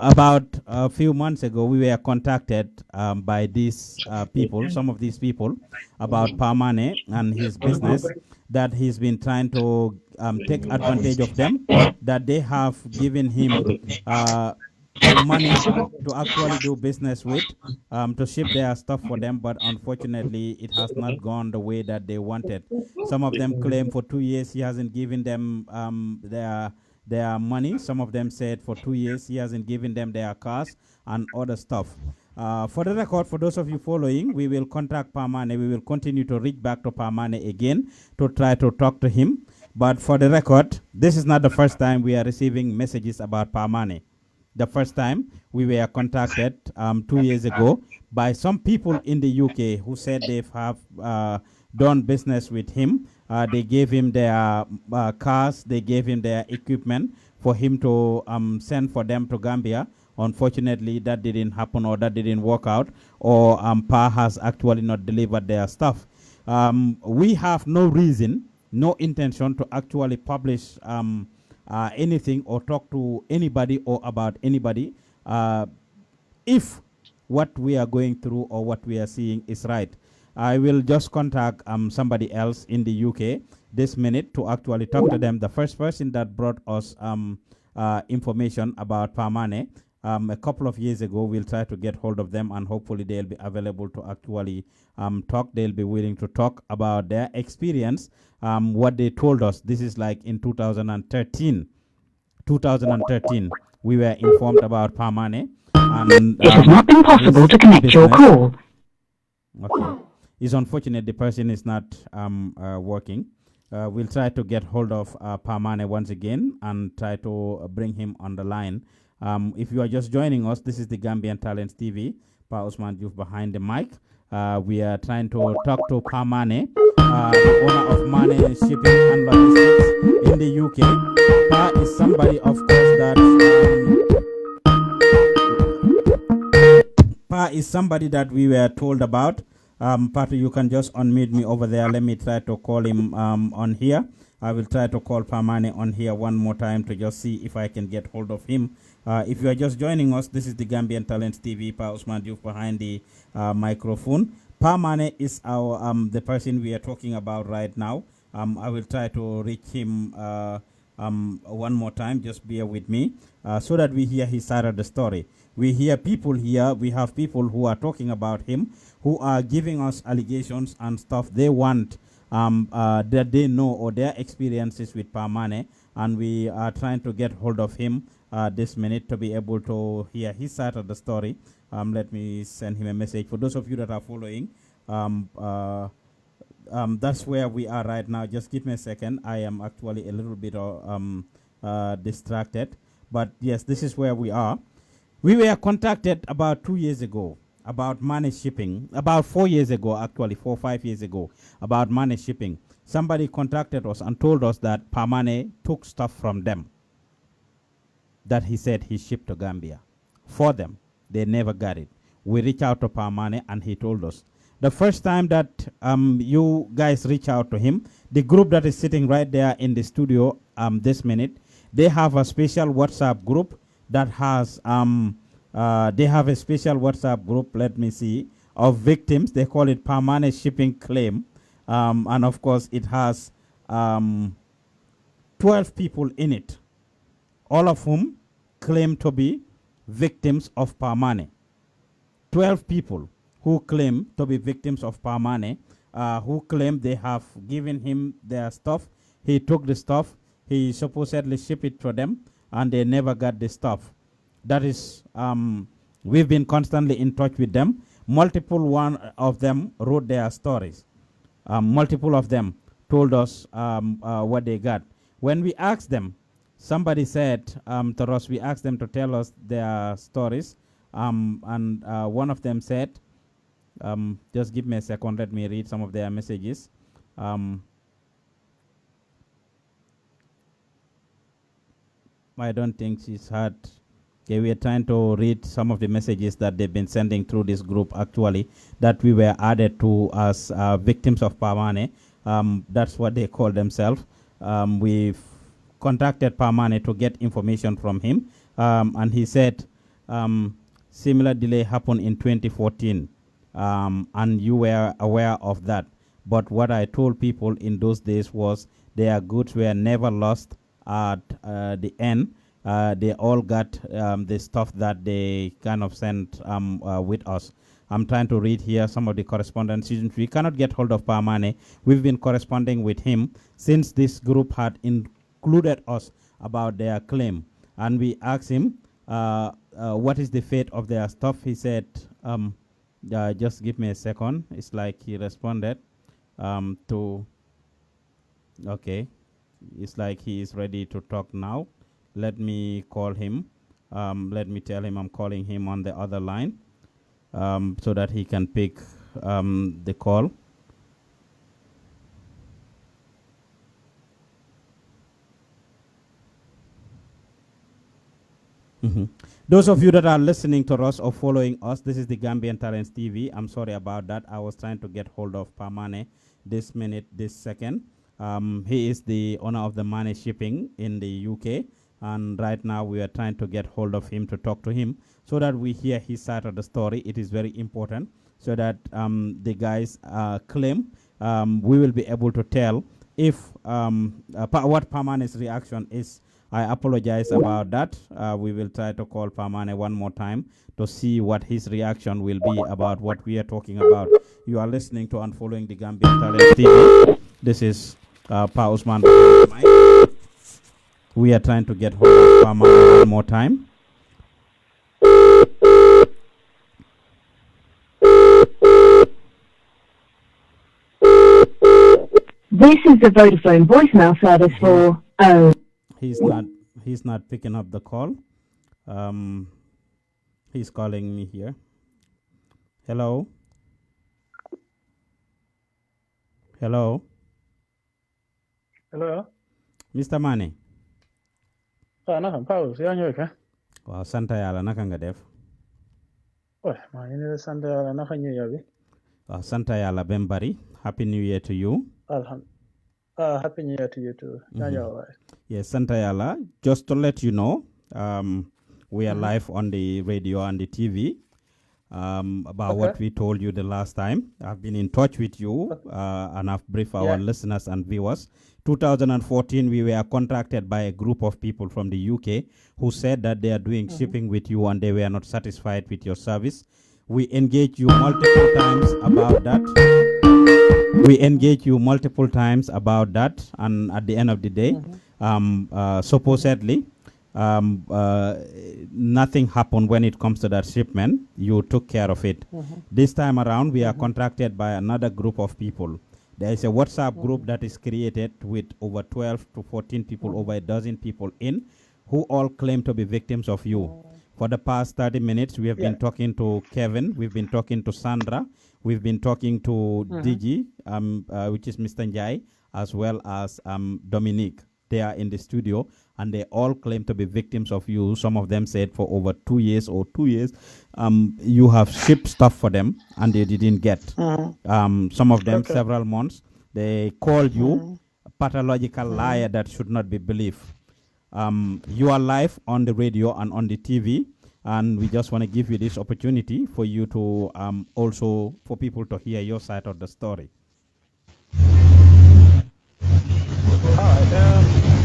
About a few months ago, we were contacted by these people, some of these people, about Pamane and his business, that he's been trying to take advantage of them, that they have given him money to actually do business with, to ship their stuff for them, but unfortunately it has not gone the way that they wanted. Some of them claim for 2 years he hasn't given them their money. Some of them said for 2 years he hasn't given them their cars and other stuff. For the record, for those of you following, we will contact Pamane. We will continue to reach back to Pamane again to try to talk to him. But for the record, this is not the first time we are receiving messages about Pamane. The first time we were contacted 2 years ago by some people in the UK who said they have done business with him. They gave him their cars, they gave him their equipment for him to send for them to Gambia. Unfortunately, that didn't happen, or that didn't work out, or PA has actually not delivered their stuff. We have no reason, no intention to actually publish anything or talk to anybody or about anybody if what we are going through or what we are seeing is right. I will just contact somebody else in the UK this minute to actually talk to them. The first person that brought us information about Pamane a couple of years ago, we'll try to get hold of them, and hopefully they'll be available to actually talk. They'll be willing to talk about their experience, what they told us. This is like in 2013. 2013, we were informed about Pamane. And, it has not been possible to connect your call. Okay. It's unfortunate the person is not working. We'll try to get hold of Pamane once again and try to bring him on the line. If you are just joining us, this is the Gambian Talents TV. Pa Usman Diouf behind the mic. We are trying to talk to Pamane, the owner of Mane Shipping and Logistics in the UK. Pa is somebody, of course, that Pa is somebody that we were told about. Patu, you can just unmute me over there. Let me try to call him on here. I will try to call Pamane on here one more time to just see if I can get hold of him. If you are just joining us, this is the Gambian Talents TV. Pa Usman Diouf behind the microphone. Pamane is our the person we are talking about right now. I will try to reach him one more time. Just bear with me so that we hear his side of the story. We hear people here. We have people who are talking about him, who are giving us allegations and stuff they want that they know, or their experiences with Pamane, and we are trying to get hold of him this minute to be able to hear his side of the story. Let me send him a message. For those of you that are following, that's where we are right now. Just give me a second. I am actually a little bit distracted, but yes, this is where we are. We were contacted about 2 years ago about Mane Shipping, about 4 years ago, actually 4 or 5 years ago, about Mane Shipping. Somebody contacted us and told us that Pamane took stuff from them. that he said he shipped to Gambia. For them, they never got it. We reached out to Pamane and he told us. The first time that you guys reach out to him, the group that is sitting right there in the studio this minute, they have a special WhatsApp group that has, they have a special WhatsApp group, let me see, of victims. They call it Pamane Shipping Claim. And of course, it has 12 people in it, all of whom claim to be victims of Pamane. 12 people who claim to be victims of Pamane, who claim they have given him their stuff. He took the stuff, he supposedly shipped it to them, and they never got the stuff. That is, we've been constantly in touch with them. Multiple one of them wrote their stories. Multiple of them told us what they got. When we asked them, somebody said to us, we asked them to tell us their stories, and one of them said, just give me a second, let me read some of their messages. I don't think she's heard. Okay, we are trying to read some of the messages that they've been sending through this group, actually, that we were added to as victims of Pamane. That's what they call themselves. We've contacted Pamane to get information from him, and he said similar delay happened in 2014, and you were aware of that. But what I told people in those days was their goods were never lost at the end. They all got the stuff that they kind of sent with us. I'm trying to read here some of the correspondence. We cannot get hold of Pamane. We've been corresponding with him since this group had included us about their claim. And we asked him, what is the fate of their stuff? He said, just give me a second. It's like he responded to, okay. It's like he is ready to talk now. Let me call him. Let me tell him I'm calling him on the other line so that he can pick the call. Those of you that are listening to us or following us, this is the Gambian Talents TV. I'm sorry about that. I was trying to get hold of Pamane this minute, this second. He is the owner of the Money Shipping in the UK. And right now we are trying to get hold of him to talk to him so that we hear his side of the story. It is very important so that the guys claim we will be able to tell if what Pamane's reaction is. I apologize about that. We will try to call Pamane one more time to see what his reaction will be about what we are talking about. You are listening to and following the Gambian Talents TV. This is Pa Usman. We are trying to get hold of Pamane one more time. This is the Vodafone voicemail service for He's not picking up the call. He's calling me here. Hello. Hello. Hello. Mr. Mane. Nakam Paus, yaa ñëw ka. Waaw sant Yàlla naka nga def? Maa ngi ne sant Yàlla naka ñu yabi. Waaw sant Yàlla bem bari. Happy New Year to you. Happy New Year to you too. Yes, sant Yàlla. Just to let you know, we are live on the radio and the TV about what we told you the last time. I've been in touch with you and I've briefed our listeners and viewers. 2014, we were contracted by a group of people from the UK who said that they are doing shipping with you and they were not satisfied with your service. We engaged you multiple times about that. And at the end of the day, supposedly, nothing happened when it comes to that shipment. You took care of it. This time around, we are contracted by another group of people. There is a WhatsApp group that is created with over 12 to 14 people, over a dozen people in, who all claim to be victims of you. For the past 30 minutes, we have been talking to Kevin, we've been talking to Sandra, we've been talking to Digi, which is Mr. Njai, as well as Dominique. They are in the studio, and they all claim to be victims of you. Some of them said for over 2 years or 2 years, you have shipped stuff for them, and they didn't get. Some of them several months. They called you a pathological liar that should not be believed. You are live on the radio and on the TV, and we just want to give you this opportunity for you to also for people to hear your side of the story. All right,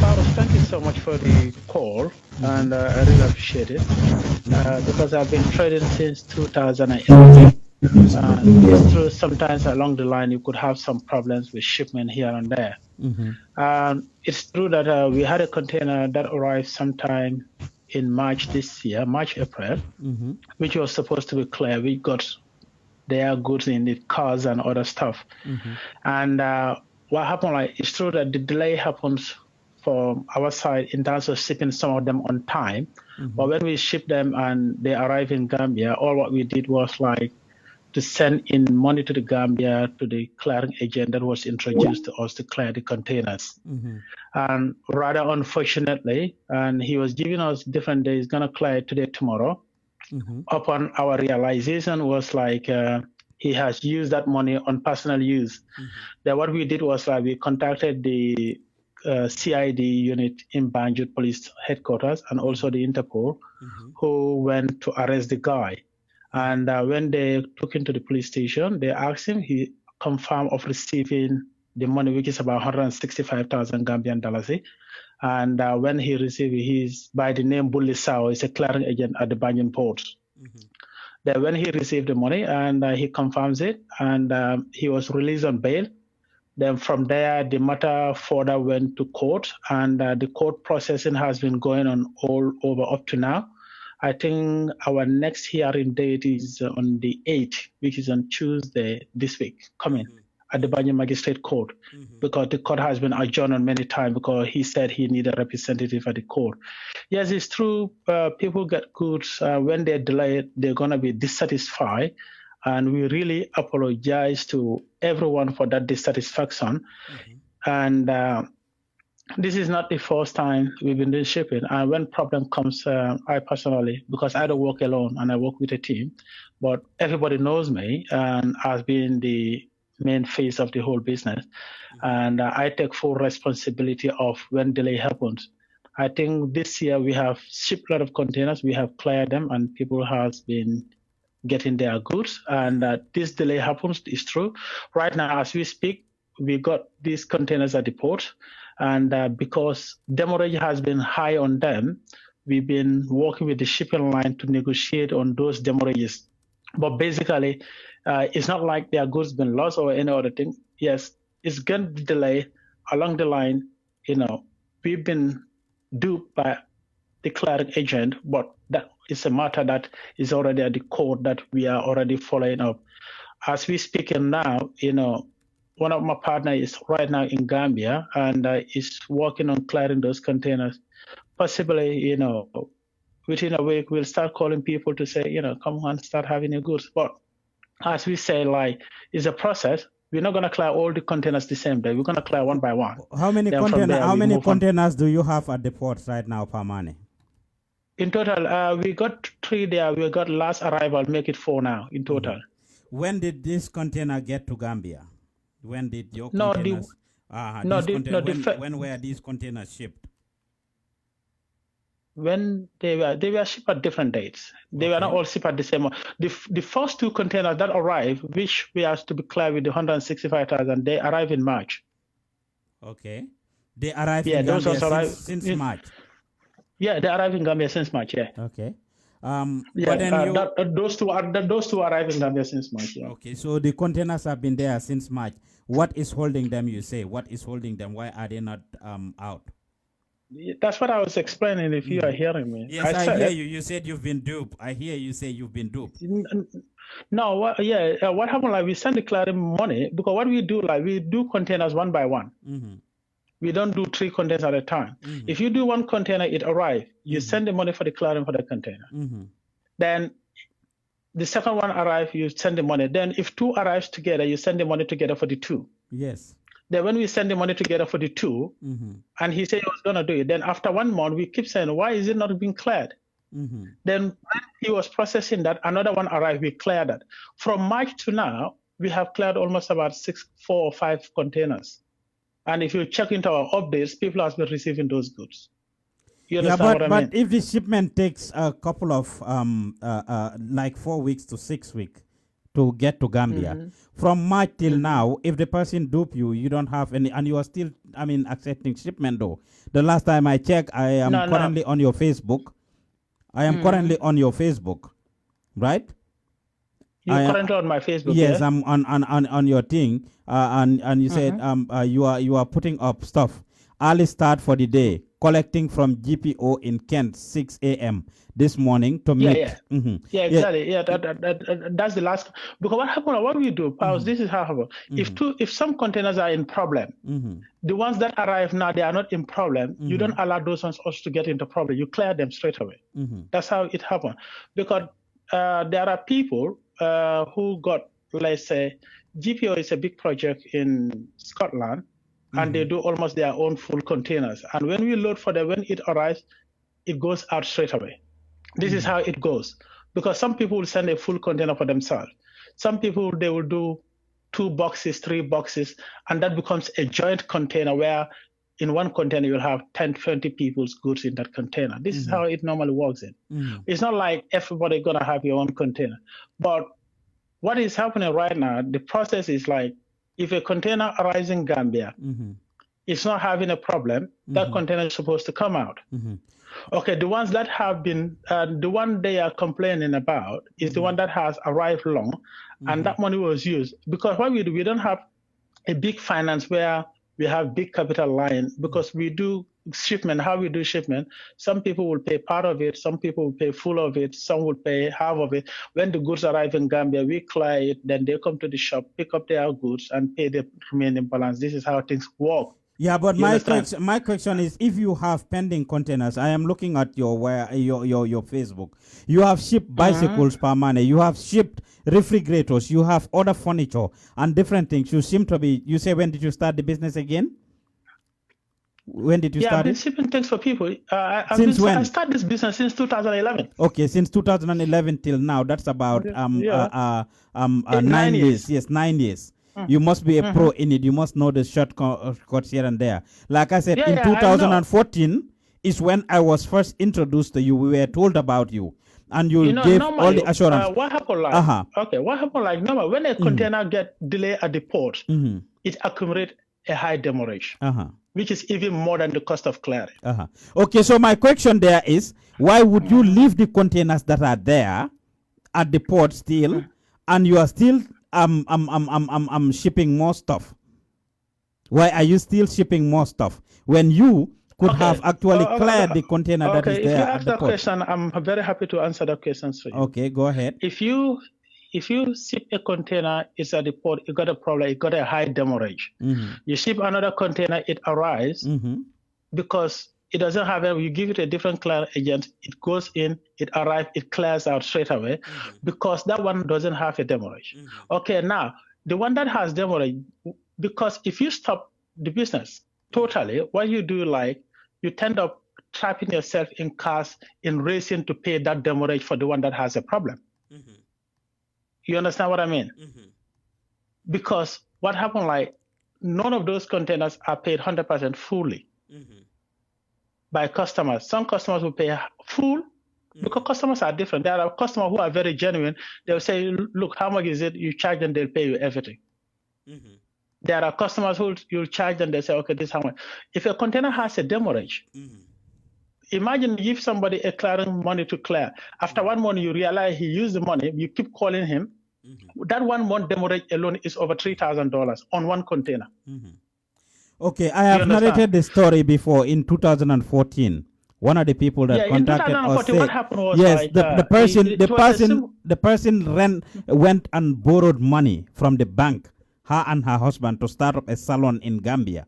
Paolo, thank you so much for the call, and I really appreciate it because I've been trading since 2011. It's true, sometimes along the line you could have some problems with shipment here and there. It's true that we had a container that arrived sometime in March this year, April, which was supposed to be clear. We got their goods in the cars and other stuff. And what happened, like, it's true that the delay happens from our side in terms of shipping some of them on time. But when we ship them and they arrive in Gambia, all what we did was like to send in money to the Gambia, to the clearing agent that was introduced to us to clear the containers. And rather unfortunately, and he was giving us different days, gonna clear it today, tomorrow. Upon our realization was like, he has used that money on personal use. Then what we did was we contacted the CID unit in Banjul Police Headquarters and also the Interpol, who went to arrest the guy. And when they took him to the police station, they asked him, he confirmed of receiving the money, which is about 165,000 Gambian dollars. And when he received it, he's by the name Bulli Sao, he's a clearing agent at the Banjul port. Then when he received the money and he confirms it, and he was released on bail. Then from there, the matter further went to court, and the court processing has been going on all over up to now. I think our next hearing date is on the 8th, which is on Tuesday this week, coming at the Banjul Magistrate Court, because the court has been adjourned on many times because he said he needed a representative at the court. Yes, it's true. People get goods. When they're delayed, they're going to be dissatisfied. And we really apologize to everyone for that dissatisfaction. And this is not the first time we've been doing shipping. And when problem comes, I personally, because I don't work alone and I work with a team, but everybody knows me and has been the main face of the whole business. And I take full responsibility of when delay happens. I think this year we have shipped a lot of containers, we have cleared them, and people has been getting their goods. And this delay happens, is true. Right now, as we speak, we got these containers at the port. And because demurrage has been high on them, we've been working with the shipping line to negotiate on those demurrages. But basically, it's not like their goods been lost or any other thing. Yes, it's going to delay along the line. We've been duped by the clearing agent, but that is a matter that is already at the court that we are already following up. As we speak now, one of my partners is right now in Gambia and is working on clearing those containers. Possibly, within a week, we'll start calling people to say, come on, start having your goods. But as we say, it's a process. We're not going to clear all the containers the same day. We're going to clear one by one. How many containers do you have at the ports right now, Pamani? In total, we got 3 there. We got last arrival, make it 4 now in total. When did this container get to Gambia? When did your containers? When were these containers shipped? When they were shipped at different dates. They were not all shipped at the same one. The first 2 containers that arrived, which we have to be clear with the 165,000, they arrived in March. Okay. They arrived in Gambia since March. Yeah, they arrived in Gambia since March, yeah. Okay. But then those two arrived in Gambia since March. Yeah. Okay, so the containers have been there since March. What is holding them, you say? What is holding them? Why are they not out? That's what I was explaining, if you are hearing me. Yes, I hear you. You said you've been duped. I hear you say you've been duped. No, what happened, we send the clearing money, because what we do, we do containers one by one. We don't do 3 containers at a time. If you do 1 container, it arrives. You send the money for the clearing for the container. Then the second one arrives, you send the money. Then if 2 arrives together, you send the money together for the 2. Yes. Then when we send the money together for the two, and he said he was going to do it, then after 1 month, we keep saying, why is it not being cleared? Then when he was processing that, another one arrived, we cleared that. From March to now, we have cleared almost about 4 or 5 containers. And if you check into our updates, people have been receiving those goods. You understand what I mean? But if the shipment takes a couple of, like 4 weeks to 6 weeks to get to Gambia, from March till now, if the person dupe you, you don't have any, and you are still, accepting shipment though. The last time I checked, I am currently on your Facebook. I am currently on your Facebook, right? You're currently on my Facebook. Yes, yeah? I'm on your thing, and you said you are putting up stuff. Early start for the day, collecting from GPO in Kent, 6 a.m. this morning to meet. Yeah, exactly. Yeah, that's the last. Because what happened? What we do, Pause. This is how it happens. If some containers are in problem, the ones that arrive now they are not in problem. You don't allow those ones also to get into problem. You clear them straight away. That's how it happened. Because there are people who got, let's say, GPO is a big project in Scotland. And they do almost their own full containers. And when we load for them, when it arrives, it goes out straight away. This is how it goes. Because some people will send a full container for themselves. Some people, they will do 2 boxes, 3 boxes, and that becomes a joint container where in one container you'll have 10, 20 people's goods in that container. This is how it normally works in. It's not like everybody gonna have your own container. But what is happening right now, the process is like, if a container arrives in Gambia, it's not having a problem, that container is supposed to come out. Okay, the ones that have been, the one they are complaining about is the one that has arrived long, and that money was used. Because what we do, we don't have a big finance where we have big capital line, because we do shipment, how we do shipment, some people will pay part of it, some people will pay full of it, some will pay half of it. When the goods arrive in Gambia, we clear it, then they come to the shop, pick up their goods and pay the remaining balance. This is how things work. Yeah, but my question is, if you have pending containers, I am looking at your Facebook. You have shipped bicycles per money. You have shipped refrigerators. You have other furniture and different things. You seem to be. You say, when did you start the business again? When did you start? I've been shipping things for people. Since when? I started this business since 2011. Okay, since 2011 till now. That's about 9 years. Yes, 9 years. You must be a pro in it. You must know the shortcuts here and there. Like I said, in 2014 is when I was first introduced to you. We were told about you, and you gave all the assurance. What happened like? Okay, what happened like? Normally, when a container get delayed at the port, it accumulates a high demurrage, which is even more than the cost of clearing. Okay, so my question there is, why would you leave the containers that are there at the port still, and you are still shipping more stuff? Why are you still shipping more stuff when you could have actually cleared the container that is there? If you at ask the that port? question, I'm very happy to answer that question for you. Okay, go ahead. If you ship a container, it's at the port, you got a problem, it got a high demurrage. You ship another container, it arrives because it doesn't have you give it a different clear agent, it goes in, it arrives, it clears out straight away because that one doesn't have a demurrage. Okay, now the one that has demurrage, because if you stop the business totally, what you do, like, you tend up trapping yourself in costs in racing to pay that demurrage for the one that has a problem. You understand what I mean? Because what happened, like, none of those containers are paid 100% fully by customers. Some customers will pay full because customers are different. There are customers who are very genuine. They'll say, look, how much is it? You charge them, they'll pay you everything. There are customers who you'll charge them, they say, okay, this is how much. If a container has a demurrage, imagine you give somebody a clearing money to clear. After 1 month, you realize he used the money, you keep calling him. That 1 month demurrage alone is over $3,000 on one container. Okay, I have narrated the story before in 2014. One of the people that contacted us said, what happened was yes, like, the person went and borrowed money from the bank, her and her husband, to start up a salon in Gambia.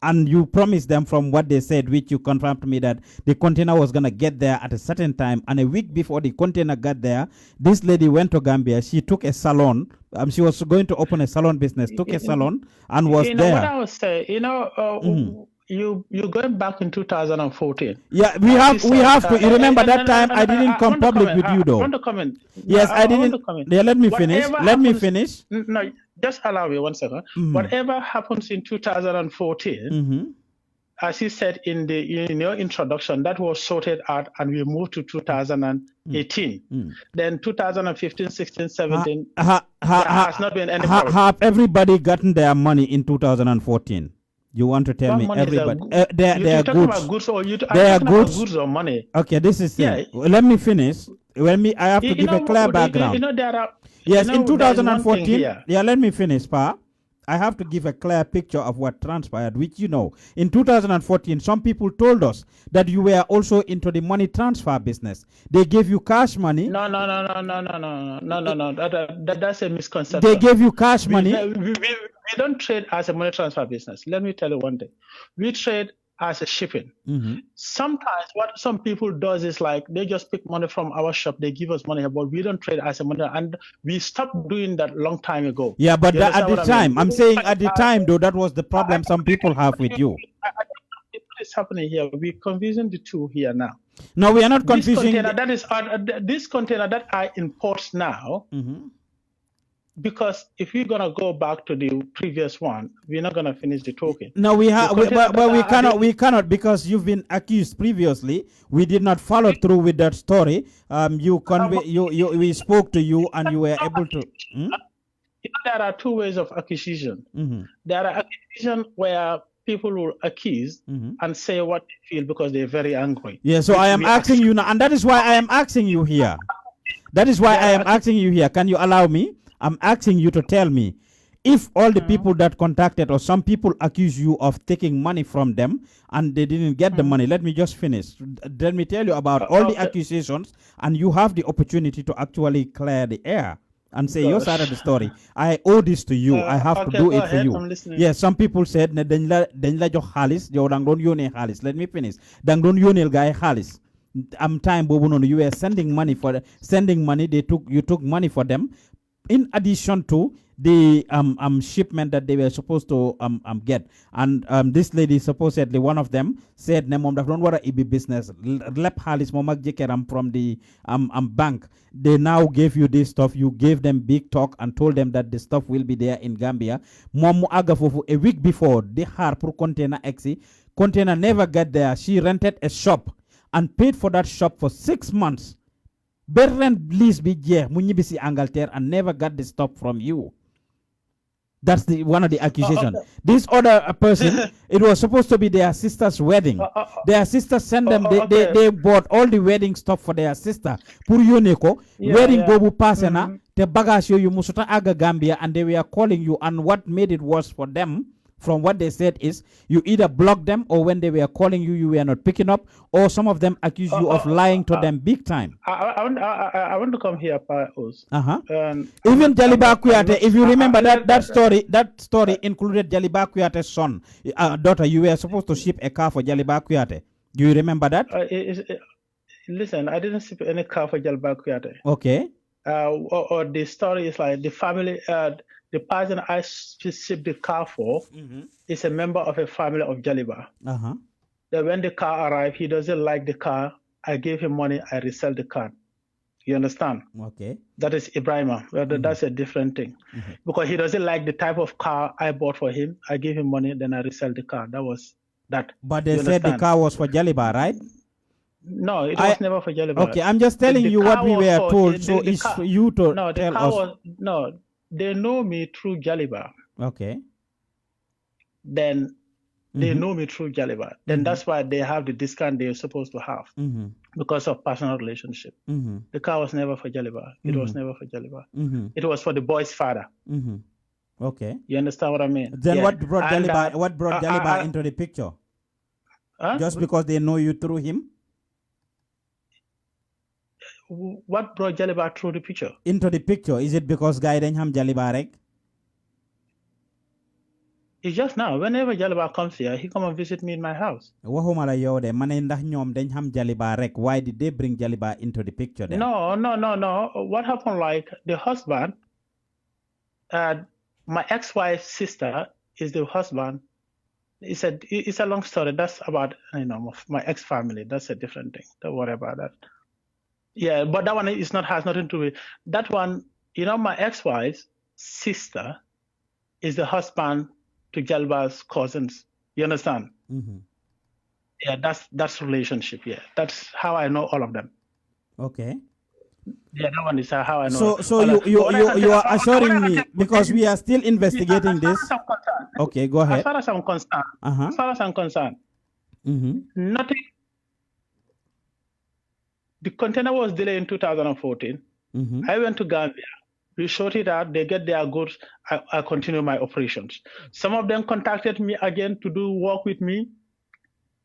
And you promised them from what they said, which you confirmed to me, that the container was going to get there at a certain time. And a week before the container got there, this lady went to Gambia. She took a salon. She was going to open a salon business, took a salon and was there. What I was saying, you going back in 2014. Yeah, we have to. You remember that time I didn't come public with you, though. I want to comment. Yes, I didn't. Yeah, let me finish. Let me finish. No, just allow me 1 second. Whatever happens in 2014, as you said in your introduction, that was sorted out, and we moved to 2018. Then 2015, 16, 17, there has not been any problem. Have everybody gotten their money in 2014? You want to tell me everybody? They are goods. About goods or they are goods. Goods or money. Okay, this is it. Let me finish. I have to give a clear background. There are. Yes, in 2014. Yeah, let me finish, Pa. I have to give a clear picture of what transpired, which in 2014, some people told us that you were also into the money transfer business. They gave you cash money. No. That's a misconception. They gave you cash money. We don't trade as a money transfer business. Let me tell you one thing. We trade as a shipping. Sometimes what some people does is like they just pick money from our shop, they give us money, but we don't trade as a money, and we stopped doing that long time ago. Yeah, but at the time, I'm saying at the time though, that was the problem some people have with you. What is happening here? We're confusing the two here now. No, we are not confusing. This container that I import now. Because if we're gonna go back to the previous one, we're not gonna finish the talking. No, we cannot because you've been accused previously. We did not follow through with that story. We spoke to you and you were able to. There are two ways of accusation. There are accusations where people will accuse and say what they feel because they're very angry. Yeah, so I am asking you now, and that is why I am asking you here. That is why I am asking you here. Can you allow me? I'm asking you to tell me if all the people that contacted or some people accuse you of taking money from them and they didn't get the money. Let me just finish. Let me tell you about all the accusations, and you have the opportunity to actually clear the air and say your side of the story. I owe this to you. I have to do it for you. Yes, some people said dañ la jox xaalis yow dang doon yónnee xaalis. Let me finish. Dang doon yónneel gaay xaalis. Time boobu noonu you were sending money you took money for them. In addition to the shipment that they were supposed to get, and this lady supposedly one of them said ne mom daf don wara ibi business lep xaalis mom ak jëkkëram from the bank. They now gave you this stuff. You gave them big talk and told them that the stuff will be there in Gambia. Mom mu aga fofu a week before di xaar pour container exi. Container never got there. She rented a shop and paid for that shop for 6 months. Berrent lease bi jeex mu ñibisi Angleterre and never got the stuff from you. That's one of the accusations. This other person, it was supposed to be their sister's wedding. Their sister sent them. They bought all the wedding stuff for their sister. Pour yone ko wedding bobu passé na te bagage you musuta aga Gambia, and they were calling you, and what made it worse for them, from what they said, is you either blocked them, or when they were calling you, you were not picking up, or some of them accuse you of lying to them big time. I want to come here, Paos. Even Jaliba Kuyate, if you remember that story included Jaliba Kuyate's son, daughter. You were supposed to ship a car for Jaliba Kuyate. Do you remember that? Listen, I didn't ship any car for Jaliba Kuyate. Okay. Or the story is like the family. The person I shipped the car for is a member of a family of Jaliba. That when the car arrived, he doesn't like the car. I gave him money. I resell the car. You understand? Okay. That is Ibrahima. That's a different thing. Because he doesn't like the type of car I bought for him. I gave him money, then I resell the car. That was that. But they said the car was for Jaliba, right? No, it was never for Jaliba. Okay, I'm just telling you what we were told. So it's for you to tell us. No, they know me through Jaliba. Okay. Then they know me through Jaliba. Then that's why they have the discount they're supposed to have because of personal relationship. The car was never for Jaliba. It was never for Jaliba. It was for the boy's father. Okay. You understand what I mean? Then what brought Jaliba? What brought Jaliba into the picture? Just because they know you through him? What brought Jaliba through the picture? Into the picture? Is it because Guy Denham Jaliba rek? It's just now. Whenever Jaliba comes here, he come and visit me in my house. Waxuma la yow de mané ndax ñom dañ xam Jaliba rek. Why did they bring Jaliba into the picture then? No. What happened, like, the husband, my ex-wife's sister is the husband. It's a long story. That's about, my ex-family. That's a different thing. Don't worry about that. Yeah, but that one has nothing to do with that one. My ex-wife's sister is the husband to Jalba's cousins. You understand? Mm-hmm. Yeah, that's relationship. Yeah, that's how I know all of them. Okay. Yeah, that one is how I know. So you are assuring me, because we are still investigating this. Okay, go ahead. As far as I'm concerned, nothing. The container was delayed in 2014. Mm-hmm. I went to Gambia. We sorted out. They get their goods. I continue my operations. Some of them contacted me again to do work with me,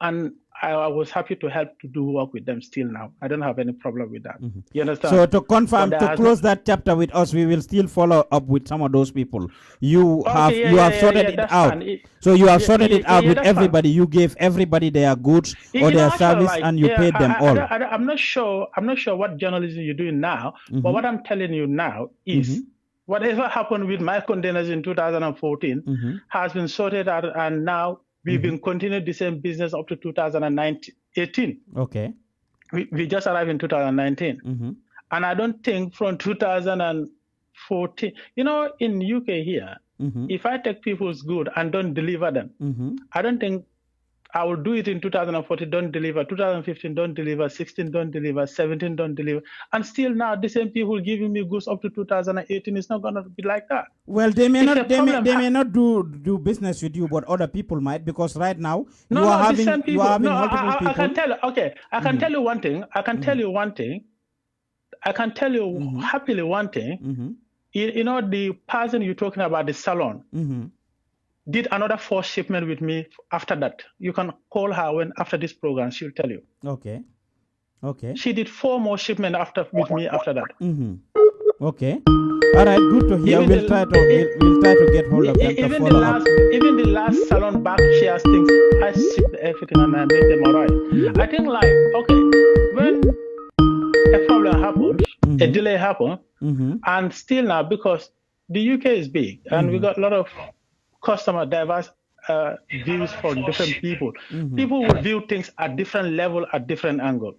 and I was happy to help to do work with them still now. I don't have any problem with that. Mm-hmm. You understand? So to confirm, to close that chapter with us, we will still follow up with some of those people. You have sorted it out. So you have sorted it out with everybody. Fine. You gave everybody their goods or their service, and you paid them all. I'm not sure what journalism you're doing now, but what I'm telling you now is whatever happened with my containers in 2014 has been sorted out, and now we've been continuing the same business up to 2018. Okay. We just arrived in 2019. And I don't think from 2014, in UK here, if I take people's good and don't deliver them, I don't think I will do it in 2014, don't deliver, 2015, don't deliver, 16, don't deliver, 17, don't deliver. And still now, the same people giving me goods up to 2018, it's not going to be like that. Well, they may not do business with you, but other people might, because right now, you are having multiple people. I can tell you, I can tell you one thing. I can tell you happily one thing. The person you're talking about, the salon, did another 4 shipment with me after that. You can call her after this program, she'll tell you. Okay. She did 4 more shipment with me after that. Okay. All right, good to hear. We'll try to get hold of them to follow up. Even the last salon back, she has things. I ship everything and I make them all right. I think when a problem happens, a delay happens, and still now, because the UK is big and we got a lot of customer diverse views from different people. People will view things at different level, at different angle.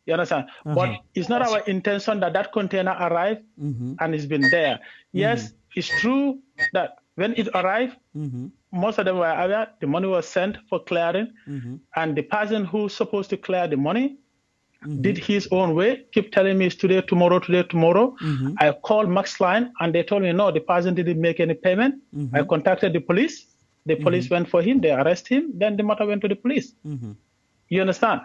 You understand? But it's not our intention that container arrive and it's been there. Yes, it's true that when it arrived, most of them were aware, the money was sent for clearing, and the person who's supposed to clear the money did his own way, keep telling me it's today, tomorrow. I called Max Line and they told me, no, the person didn't make any payment. I contacted the police. The police went for him, they arrest him, then the matter went to the police. You understand?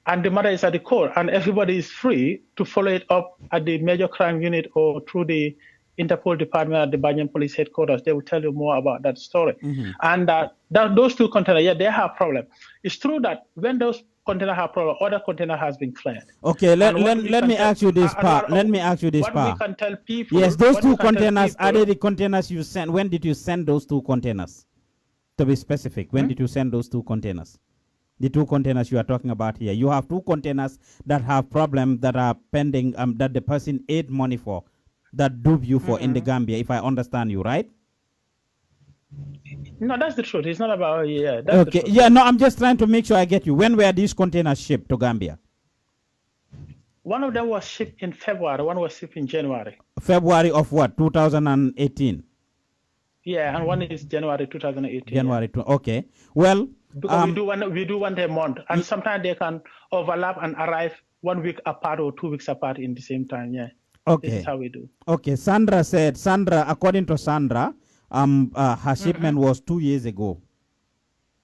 And the matter is at the court, and everybody is free to follow it up at the major crime unit or through the Interpol department at the Banyan Police headquarters. They will tell you more about that story. And those 2 containers, they have problem. It's true that when those container have problem, other container has been cleared. Okay, let me ask you this part. Let me ask you this part. We can tell people. Yes, those 2 containers, are they the containers you sent? When did you send those 2 containers? To be specific, when did you send those 2 containers? The 2 containers you are talking about here. You have 2 containers that have problems that are pending, that the person ate money for, that dupe you for in the Gambia, if I understand you, right? No, that's the truth. It's not about, okay, yeah, no, I'm just trying to make sure I get you. When were these containers shipped to Gambia? One of them was shipped in February, one was shipped in January. February of what, 2018? Yeah, and one is January 2018. January, okay. Well, because we do one day a month, and sometimes they can overlap and arrive 1 week apart or 2 weeks apart in the same time, yeah. Okay. This is how we do. Okay, according to Sandra, her shipment was 2 years ago.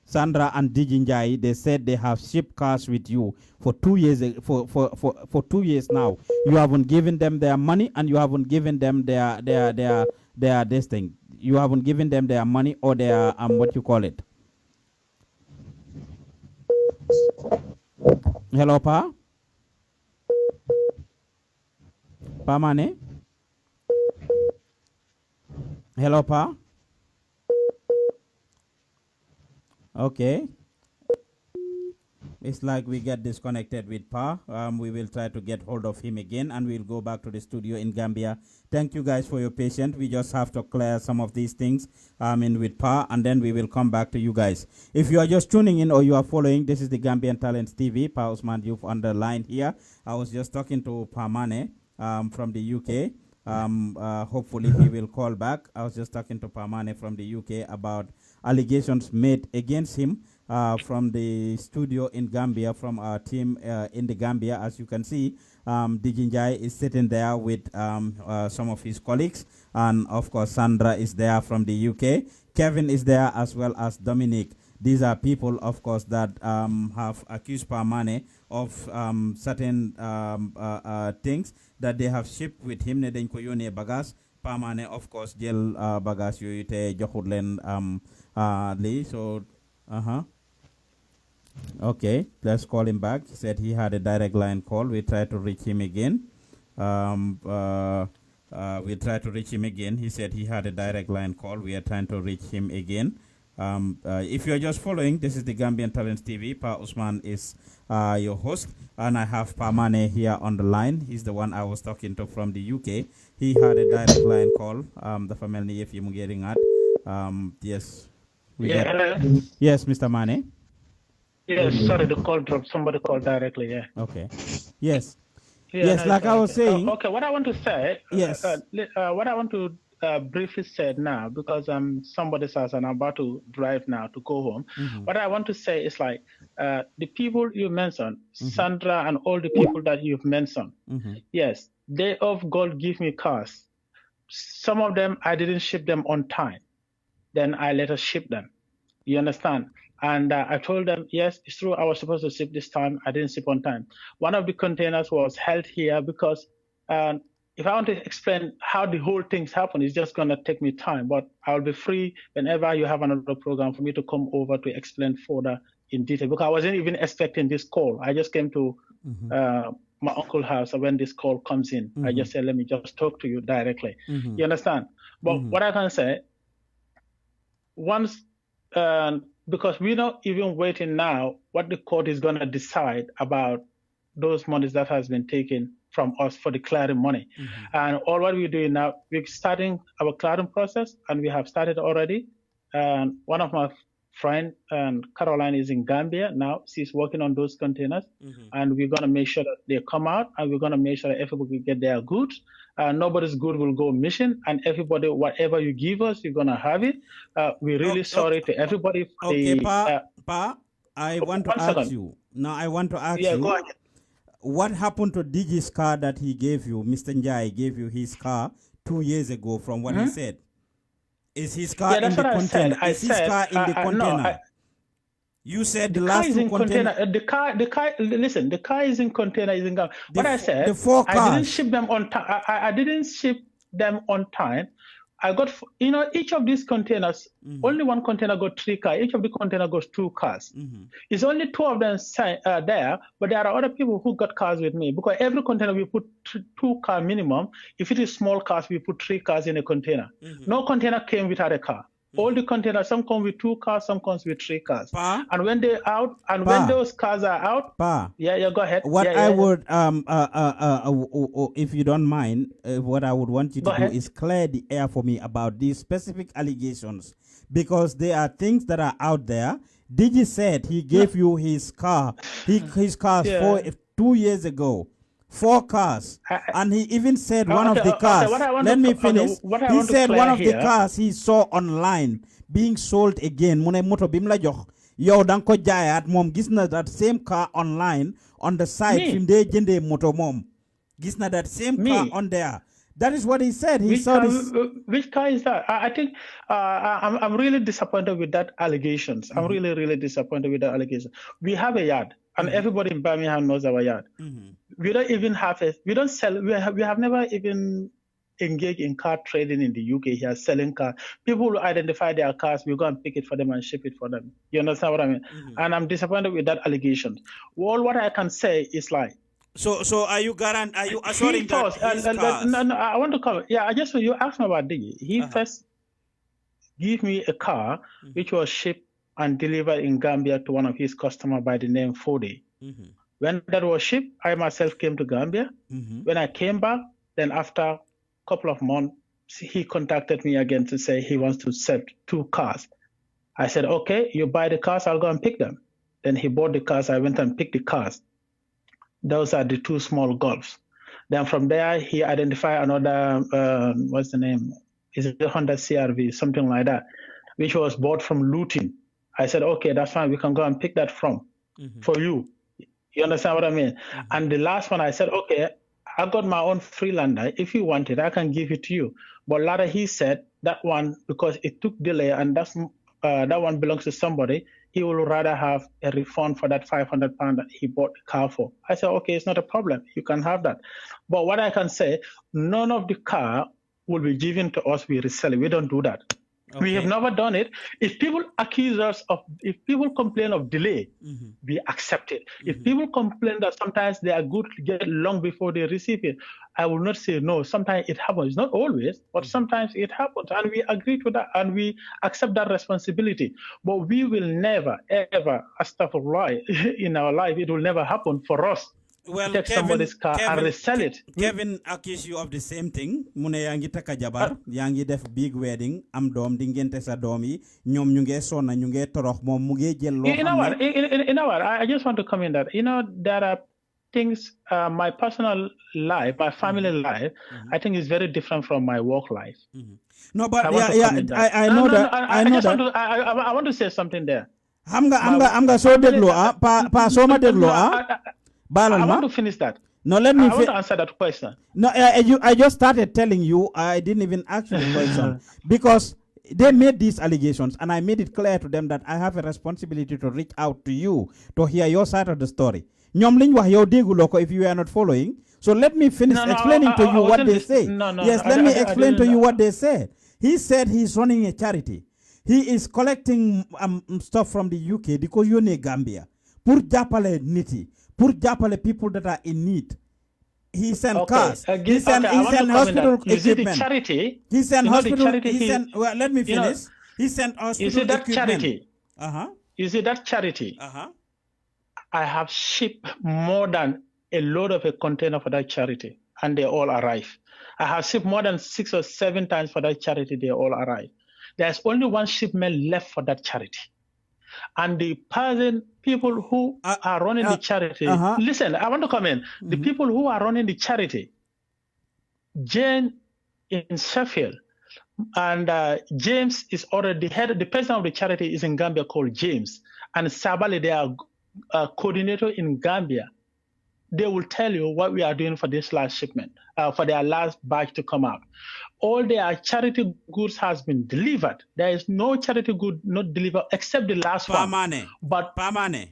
Sandra and Dijinjai, they said they have shipped cars with you for 2 years, for 2 years now. You haven't given them their money, and you haven't given them their this thing. You haven't given them their money or their what you call it. Hello, Pa. Pa Mane. Hello, Pa. Okay. It's like we get disconnected with Pa. We will try to get hold of him again and we'll go back to the studio in Gambia. Thank you guys for your patience. We just have to clear some of these things in with Pa and then we will come back to you guys. If you are just tuning in or you are following, this is the Gambian Talents TV. Pa Usman, you've underlined here. I was just talking to Pa Mane from the UK. Hopefully he will call back. I was just talking to Pa Mane from the UK about allegations made against him from the studio in Gambia, from our team in the Gambia. As you can see, Dijinjai is sitting there with some of his colleagues, and of course Sandra is there from the UK. Kevin is there as well as Dominic. These are people, of course, that have accused Pamane of certain things that they have shipped with him. Ne dañ ko yónnee bagage. Pamane, of course, jël bagage yooyu te joxut leen lii. So, okay, let's call him back. He said he had a direct line call. We tried to reach him again. We tried to reach him again. He said he had a direct line call. We are trying to reach him again. If you're just following, this is the Gambian Talents TV. Pa Usman is your host, and I have Pa Mane here on the line. He's the one I was talking to from the UK. He had a direct line call. The family, if you're getting at, yes. Yes, Mr. Mane. Yes, sorry, the call dropped. Somebody called directly, yeah. Okay. Yes. Yeah, yes, like I was saying. Okay, what I want to say. Yes. What I want to briefly say now, because somebody's house and I'm about to drive now to go home. What I want to say is like the people you mentioned, Sandra and all the people that you've mentioned. Yes, they of God give me cars. Some of them I didn't ship them on time. Then I later ship them. You understand? And I told them, yes, it's true. I was supposed to ship this time. I didn't ship on time. One of the containers was held here because if I want to explain how the whole thing's happened, it's just going to take me time. But I'll be free whenever you have another program for me to come over to explain further in detail. Because I wasn't even expecting this call. I just came to my uncle's house when this call comes in. I just said, let me just talk to you directly. You understand? But what I can say, once, because we're not even waiting now what the court is going to decide about those monies that has been taken from us for the clearing money. And all what we're doing now, we're starting our clearing process, and we have started already. And one of my friend, Caroline, is in Gambia now. She's working on those containers, and we're going to make sure that they come out, and we're going to make sure that everybody get their goods. Nobody's good will go missing, and everybody, whatever you give us, you're going to have it. We're really sorry to everybody. Okay, Pa, I want to ask you. Now, I want to ask you. Go ahead. What happened to Digi's car that he gave you? Mr. Njai gave you his car 2 years ago from what he said. Is his car in the container? Is his car in the container? You said the last two containers. The car, listen, the car is in container, is in Gambia. What I said, the 4 cars. I didn't ship them on time. I didn't ship them on time. I got, each of these containers, only one container got 3 cars. Each of the container goes 2 cars. It's only 2 of them there, but there are other people who got cars with me, because every container we put 2 car minimum. If it is small cars, we put 3 cars in a container. No container came without a car. All the containers, some come with 2 cars, some comes with 3 cars. And when they're out, and when those cars are out, yeah, go ahead. What I would, if you don't mind, what I would want you to do is clear the air for me about these specific allegations, because there are things that are out there. Digi said he gave you his car, his cars 2 years ago. 4 cars, and he even said one of the cars. Let me finish. He said one of the cars he saw online being sold again. Mune moto bimla jox yow dang ko jaayat mom gis na that same car online on the site fim de jende moto mom gis na that same car on there. That is what he said. He saw this. Which car is that? I think I'm really disappointed with that allegations. I'm really disappointed with that allegation. We have a yard, and everybody in Birmingham knows our yard. We don't even have we don't sell. We have never even engaged in car trading in the UK here, selling cars. People will identify their cars. We go and pick it for them and ship it for them. You understand what I mean? And I'm disappointed with that allegation. Well, what I can say is like. So are you assuring that no, I want to cover. Yeah, you asked me about Digi. He first gave me a car which was shipped and delivered in Gambia to one of his customers by the name Fode. When that was shipped, I myself came to Gambia. When I came back, then after a couple of months, he contacted me again to say he wants to sell 2 cars. I said, okay, you buy the cars, I'll go and pick them. Then he bought the cars, I went and picked the cars. Those are the 2 small Golfs. Then from there, he identified another, what's the name? Is it the Honda CRV, something like that, which was bought from Luton. I said, okay, that's fine, we can go and pick that from for you. You understand what I mean? And the last one, I said, okay, I got my own Freelander. If you want it, I can give it to you. But later he said that one, because it took delay and that one belongs to somebody, he will rather have a refund for that £500 that he bought the car for. I said, okay, it's not a problem. You can have that. But what I can say, none of the car will be given to us. We resell it. We don't do that. Okay. We have never done it. If people accuse us of, if people complain of delay, we accept it. If people complain that sometimes they are good to get long before they receive it, I will not say no. Sometimes it happens. Not always, but sometimes it happens. And we agree to that and we accept that responsibility. But we will never, ever, astaghfirullah, in our life, it will never happen for us. Well, take somebody's car and resell it. Kevin accused you of the same thing. Mune yangi taka jabar, yangi def big wedding, am dom dingente sa domi, nyom nyunge sona nyunge torox mom muge jel lo. You know what? I just want to comment that there are things. My personal life, my family life, I think is very different from my work life. No, but I know that. I want to say something there. Amga so deglo pa soma deglo I want to finish that. No, let me. I want to answer that question. No, I just started telling you. I didn't even ask you the question because they made these allegations, and I made it clear to them that I have a responsibility to reach out to you to hear your side of the story. If you are not following, so let me finish explaining to you what they say. Yes, let me explain to you what they said. He said he's running a charity. He is collecting stuff from the UK because you're in Gambia. Pour japale niti. Pour japale people that are in need. He sent cars. He sent hospital equipment. Is it the charity? He sent hospital. Well, let me finish. He sent hospital Is it that equipment. charity? Is it that charity? I have shipped more than a load of a container for that charity, and they all arrive. I have shipped more than 6 or 7 times for that charity. They all arrive. There's only one shipment left for that charity. And the people who are running the charity, listen, I want to comment. The people who are running the charity, Jane in Sheffield, and James is already the head. The president of the charity is in Gambia called James, and Sabali, they are coordinator in Gambia. They will tell you what we are doing for this last shipment, for their last batch to come out. All their charity goods has been delivered. There is no charity good not delivered except the last one. But Pamane.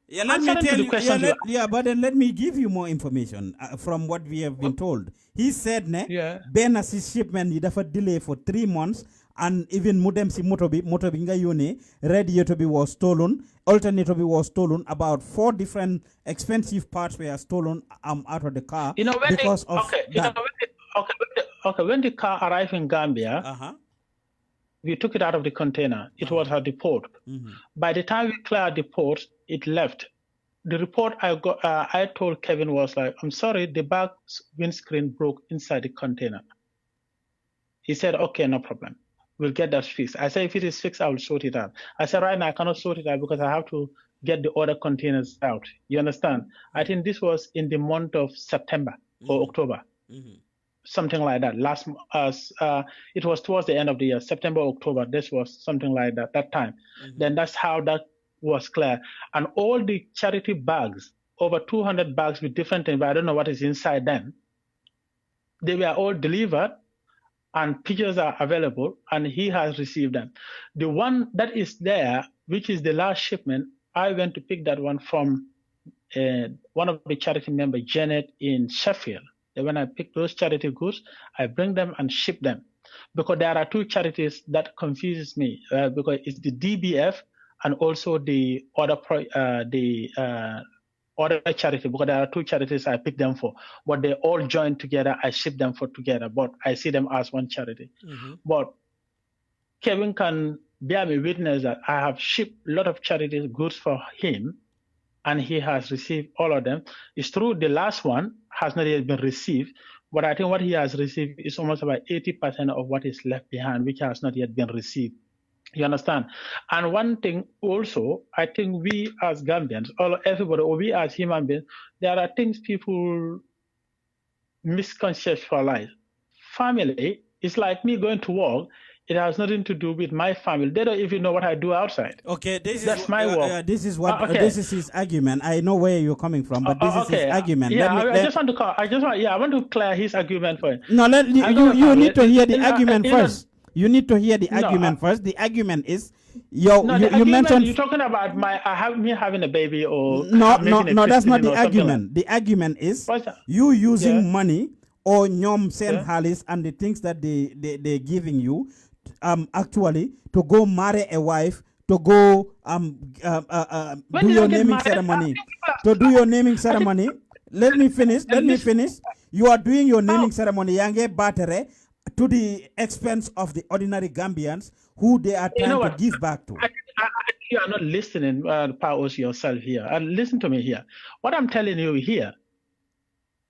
Yeah, let me tell you. But then let me give you more information from what we have been told. He said, Benas's shipment is a delay for 3 months. And even Mudem si motobi nga yone, radiator was stolen, alternator was stolen, about 4 different expensive parts were stolen out of the car because of that. When the car arrived in Gambia, we took it out of the container. It was at the port. By the time we cleared the port, it left. The report I got, I told Kevin was like, I'm sorry, the back windscreen broke inside the container. He said, okay, no problem. We'll get that fixed. I said, if it is fixed, I will sort it out. I said, right now, I cannot sort it out because I have to get the other containers out. You understand? I think this was in the month of September or October, something like that. It was towards the end of the year, September, October. This was something like that time. Then that's how that was clear. And all the charity bags, over 200 bags with different things, but I don't know what is inside them. They were all delivered. And pictures are available, and he has received them. The one that is there, which is the last shipment, I went to pick that one from one of the charity members, Janet, in Sheffield. And when I pick those charity goods, I bring them and ship them. Because there are 2 charities that confuses me, because it's the DBF and also the other charity, because there are 2 charities I pick them for, but they all join together. I ship them for together, but I see them as one charity. But Kevin can bear me witness that I have shipped a lot of charity goods for him, and he has received all of them. It's true the last one has not yet been received, but I think what he has received is almost about 80% of what is left behind, which has not yet been received. You understand? And one thing also, I think we as Gambians, everybody, or we as human beings, there are things people misconceptualize. Family is like me going to work. It has nothing to do with my family. They don't even know what I do outside. Okay, that's my work. This is what this is his argument. I know where you're coming from, but this is his argument. Yeah, I just want to call. I want to clear his argument for him. No, you need to hear the argument first. You need to hear the argument first. The argument is you mentioned you're talking about me having a baby or no, that's not the argument. The argument is you using money or nyom sen halis and the things that they're giving you actually to go marry a wife, to go do your naming ceremony. To do your naming ceremony. Let me finish. You are doing your naming ceremony, Yange Batere, to the expense of the ordinary Gambians who they are trying to give back to. You are not listening, Paos, yourself here. And listen to me here. What I'm telling you here,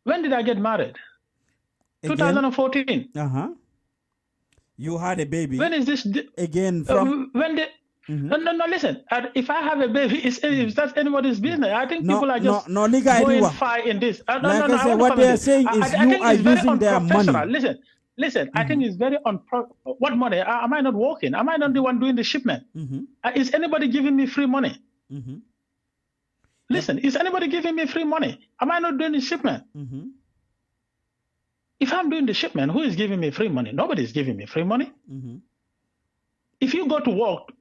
when did I get married? Again? 2014. You had a baby. When is this? Again from... when did... No, listen. If I have a baby, if that's anybody's business, I think people are just going far in this. What they are saying is you are using their money. Listen, I think it's very what money? Am I not working? Am I not the one doing the shipment? Is anybody giving me free money? Listen, is anybody giving me free money? Am I not doing the shipment? If I'm doing the shipment, who is giving me free money? Nobody is giving me free money. If you go to work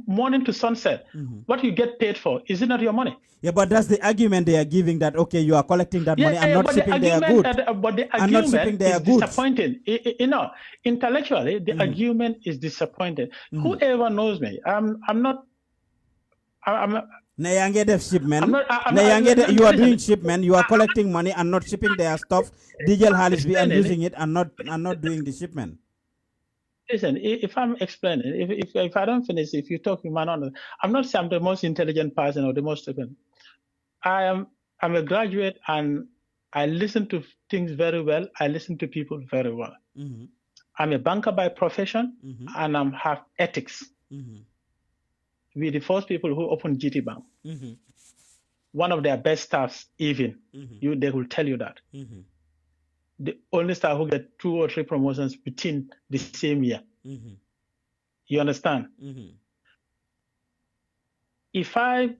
morning to sunset, what you get paid for, is it not your money? Yeah, but that's the argument they are giving, that okay, you are collecting that money and not shipping their goods. But the argument is disappointing. Intellectually, the argument is disappointing. Whoever knows me, I'm not. Shipment. You are doing shipment. You are collecting money and not shipping their stuff. Digel Halisby and using it and not doing the shipment. Listen, if I'm explaining, if I don't finish, if you talk in my honor, I'm not saying I'm the most intelligent person or the most stupid. I'm a graduate and I listen to things very well. I listen to people very well. I'm a banker by profession and I have ethics. We're the first people who opened GT Bank. One of their best staffs, even they will tell you that. The only staff who get 2 or 3 promotions within the same year. You understand? Why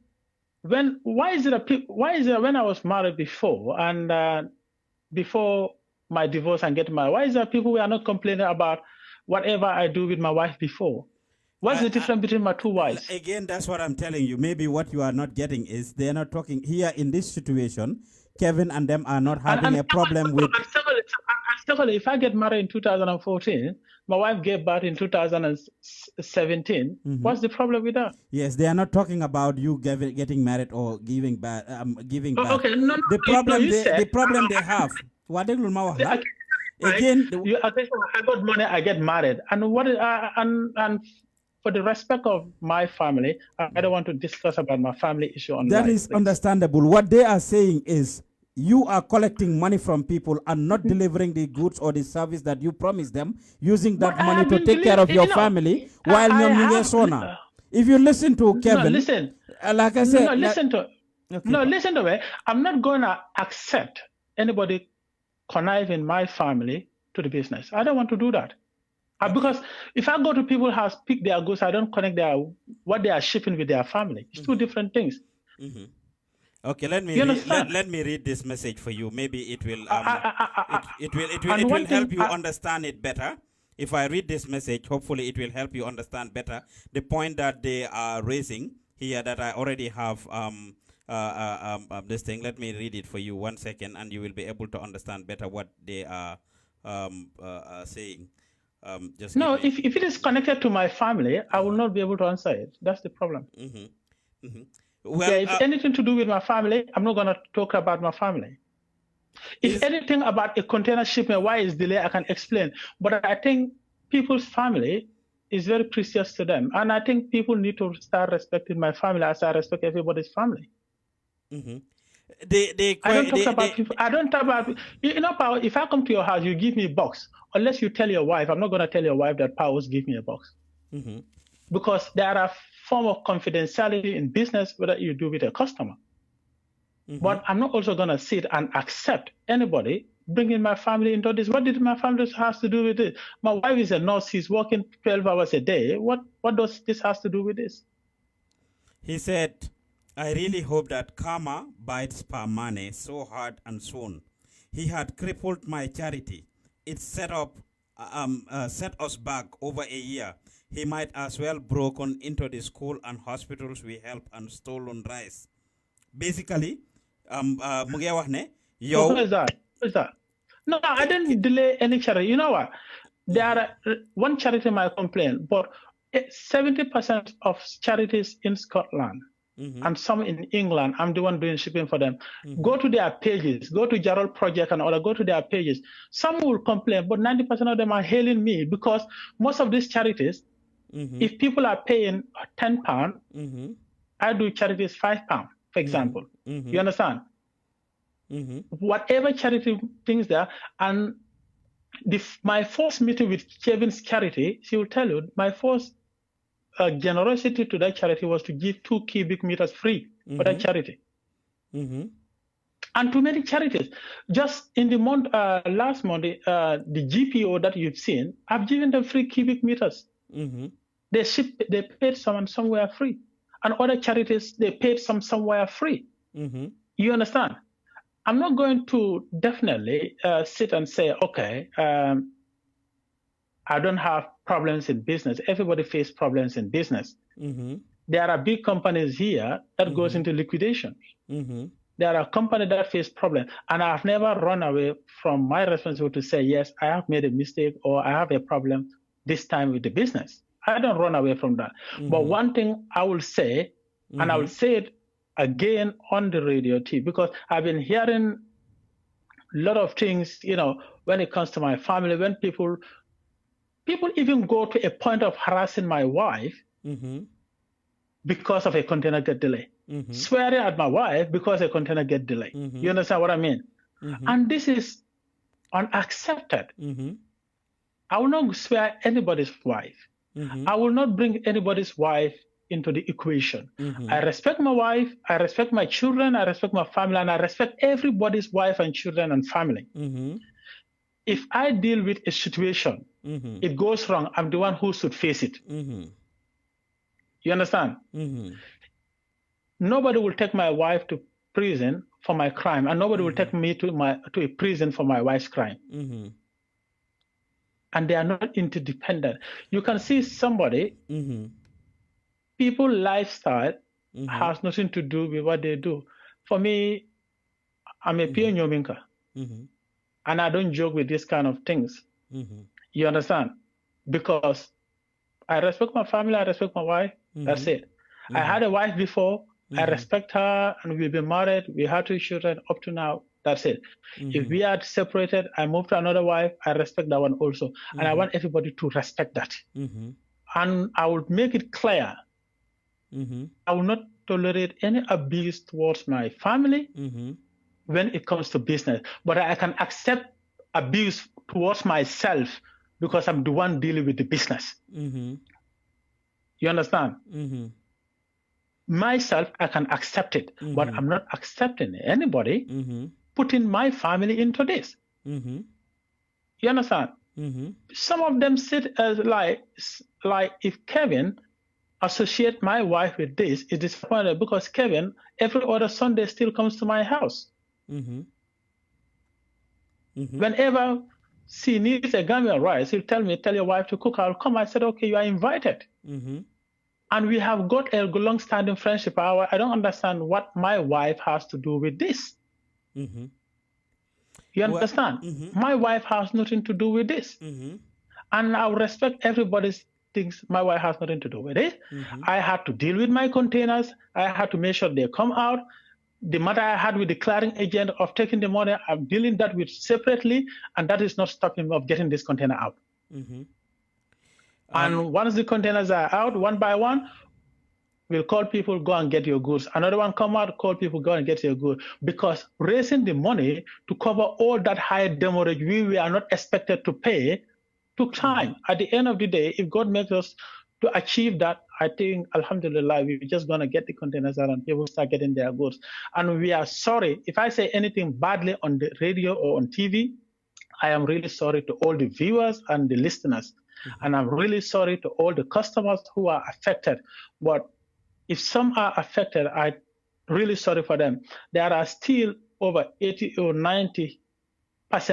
is it when I was married before and before my divorce and getting married, why is that people who are not complaining about whatever I do with my wife before? What's the difference between my 2 wives? Again, that's what I'm telling you. Maybe what you are not getting is they're not talking here in this situation. Kevin and them are not having a problem with... If I get married in 2014, my wife gave birth in 2017, what's the problem with that? Yes, they are not talking about you getting married or giving birth. Okay, no, the problem they have... Again, I got money, I get married. And for the respect of my family, I don't want to discuss about my family issue online. That is understandable. What they are saying is you are collecting money from people and not delivering the goods or the service that you promised them, using that money to take care of your family while you're If you listen to Kevin, like I said, listen to me. I'm not going to accept anybody conniving my family to the business. I don't want to do that. Because if I go to people's house, pick their goods, I don't connect what they are shipping with their family. It's 2 different things. Okay, let me read this message for you. Maybe it will help you understand it better. If I read this message, hopefully it will help you understand better the point that they are raising here that I already have this thing. Let me read it for you 1 second, and you will be able to understand better what they are saying. If it is connected to my family, I will not be able to answer it. That's the problem. Well, if anything to do with my family, I'm not going to talk about my family. If anything about a container shipment, why is delayed, I can explain. But I think people's family is very precious to them. And I think people need to start respecting my family as I respect everybody's family. Mm-hmm. I don't talk about people. I don't talk about, you know, Power, if I come to your house, you give me a box. Unless you tell your wife, I'm not going to tell your wife that Powers give me a box. Mm-hmm. Because there are form of confidentiality in business, whether you do with a customer. Mm-hmm. But I'm not also going to sit and accept anybody bringing my family into this. What did my family has to do with it? My wife is a nurse. She's working 12 hours a day. What does this has to do with this? He said, I really hope that karma bites money so hard and soon. He had crippled my charity. It set us back over a year. He might as well broken into the school and hospitals we help and stolen rice. Basically, mu ngi wax ne yow. Who is that? Who is that? No, I didn't delay any charity. You know what? There are one charity might complain, but 70% of charities in Scotland and some in England, I'm the one doing shipping for them. Go to their pages, go to Gerald Project and other, go to their pages. Some will complain, but 90% of them are hailing me because most of these charities, if people are paying £10, I do charities £5, for example. You understand? Whatever charity things there, and my first meeting with Kevin's charity, she will tell you, my first generosity to that charity was to give 2 cubic meters free for that charity. And to many charities. Just in the month, last month, the GPO that you've seen, I've given them 3 cubic meters. They paid some somewhere free. And other charities, they paid somewhere free. You understand? I'm not going to definitely sit and say, okay, I don't have problems in business. Everybody faces problems in business. There are big companies here that goes into liquidation. There are companies that face problems. And I've never run away from my responsibility to say, yes, I have made a mistake or I have a problem this time with the business. I don't run away from that. But one thing I will say, and I will say it again on the radio too, because I've been hearing a lot of things, you know, when it comes to my family, when people even go to a point of harassing my wife because of a container get delay, swearing at my wife because a container get delay. You understand what I mean? And this is unaccepted. I will not swear anybody's wife. I will not bring anybody's wife into the equation. I respect my wife, I respect my children, I respect my family, and I respect everybody's wife and children and family. If I deal with a situation, it goes wrong, I'm the one who should face it. You understand? Nobody will take my wife to prison for my crime, and nobody will take me to a prison for my wife's crime. And they are not interdependent. You can see somebody, people's lifestyle has nothing to do with what they do. For me, I'm a pure Nyominka. And I don't joke with these kind of things. You understand? Because I respect my family, I respect my wife, that's it. I had a wife before, I respect her, and we've been married, we had 2 children up to now, that's it. If we are separated, I moved to another wife, I respect that one also. And I want everybody to respect that. And I will make it clear, I will not tolerate any abuse towards my family when it comes to business. But I can accept abuse towards myself because I'm the one dealing with the business. You understand? Myself, I can accept it, but I'm not accepting anybody putting my family into this. You understand? Some of them sit as like if Kevin associate my wife with this, is disappointed because Kevin every other Sunday still comes to my house. Whenever she needs a Gambian rice, he'll tell me, tell your wife to cook, I'll come. I said, okay, you are invited. And we have got a long-standing friendship. I don't understand what my wife has to do with this. You understand? My wife has nothing to do with this. And I respect everybody's things. My wife has nothing to do with it. I had to deal with my containers. I had to make sure they come out. The matter I had with the clearing agent of taking the money, I'm dealing that with separately, and that is not stopping me of getting this container out. And once the containers are out, one by one, we'll call people, go and get your goods. Another one come out, call people, go and get your goods. Because raising the money to cover all that high demurrage we are not expected to pay took time. At the end of the day, if God makes us to achieve that, I think, alhamdulillah, we're just going to get the containers out and people start getting their goods. And we are sorry. If I say anything badly on the radio or on TV, I am really sorry to all the viewers and the listeners. And I'm really sorry to all the customers who are affected. But if some are affected, I'm really sorry for them. There are still over 80 or 90%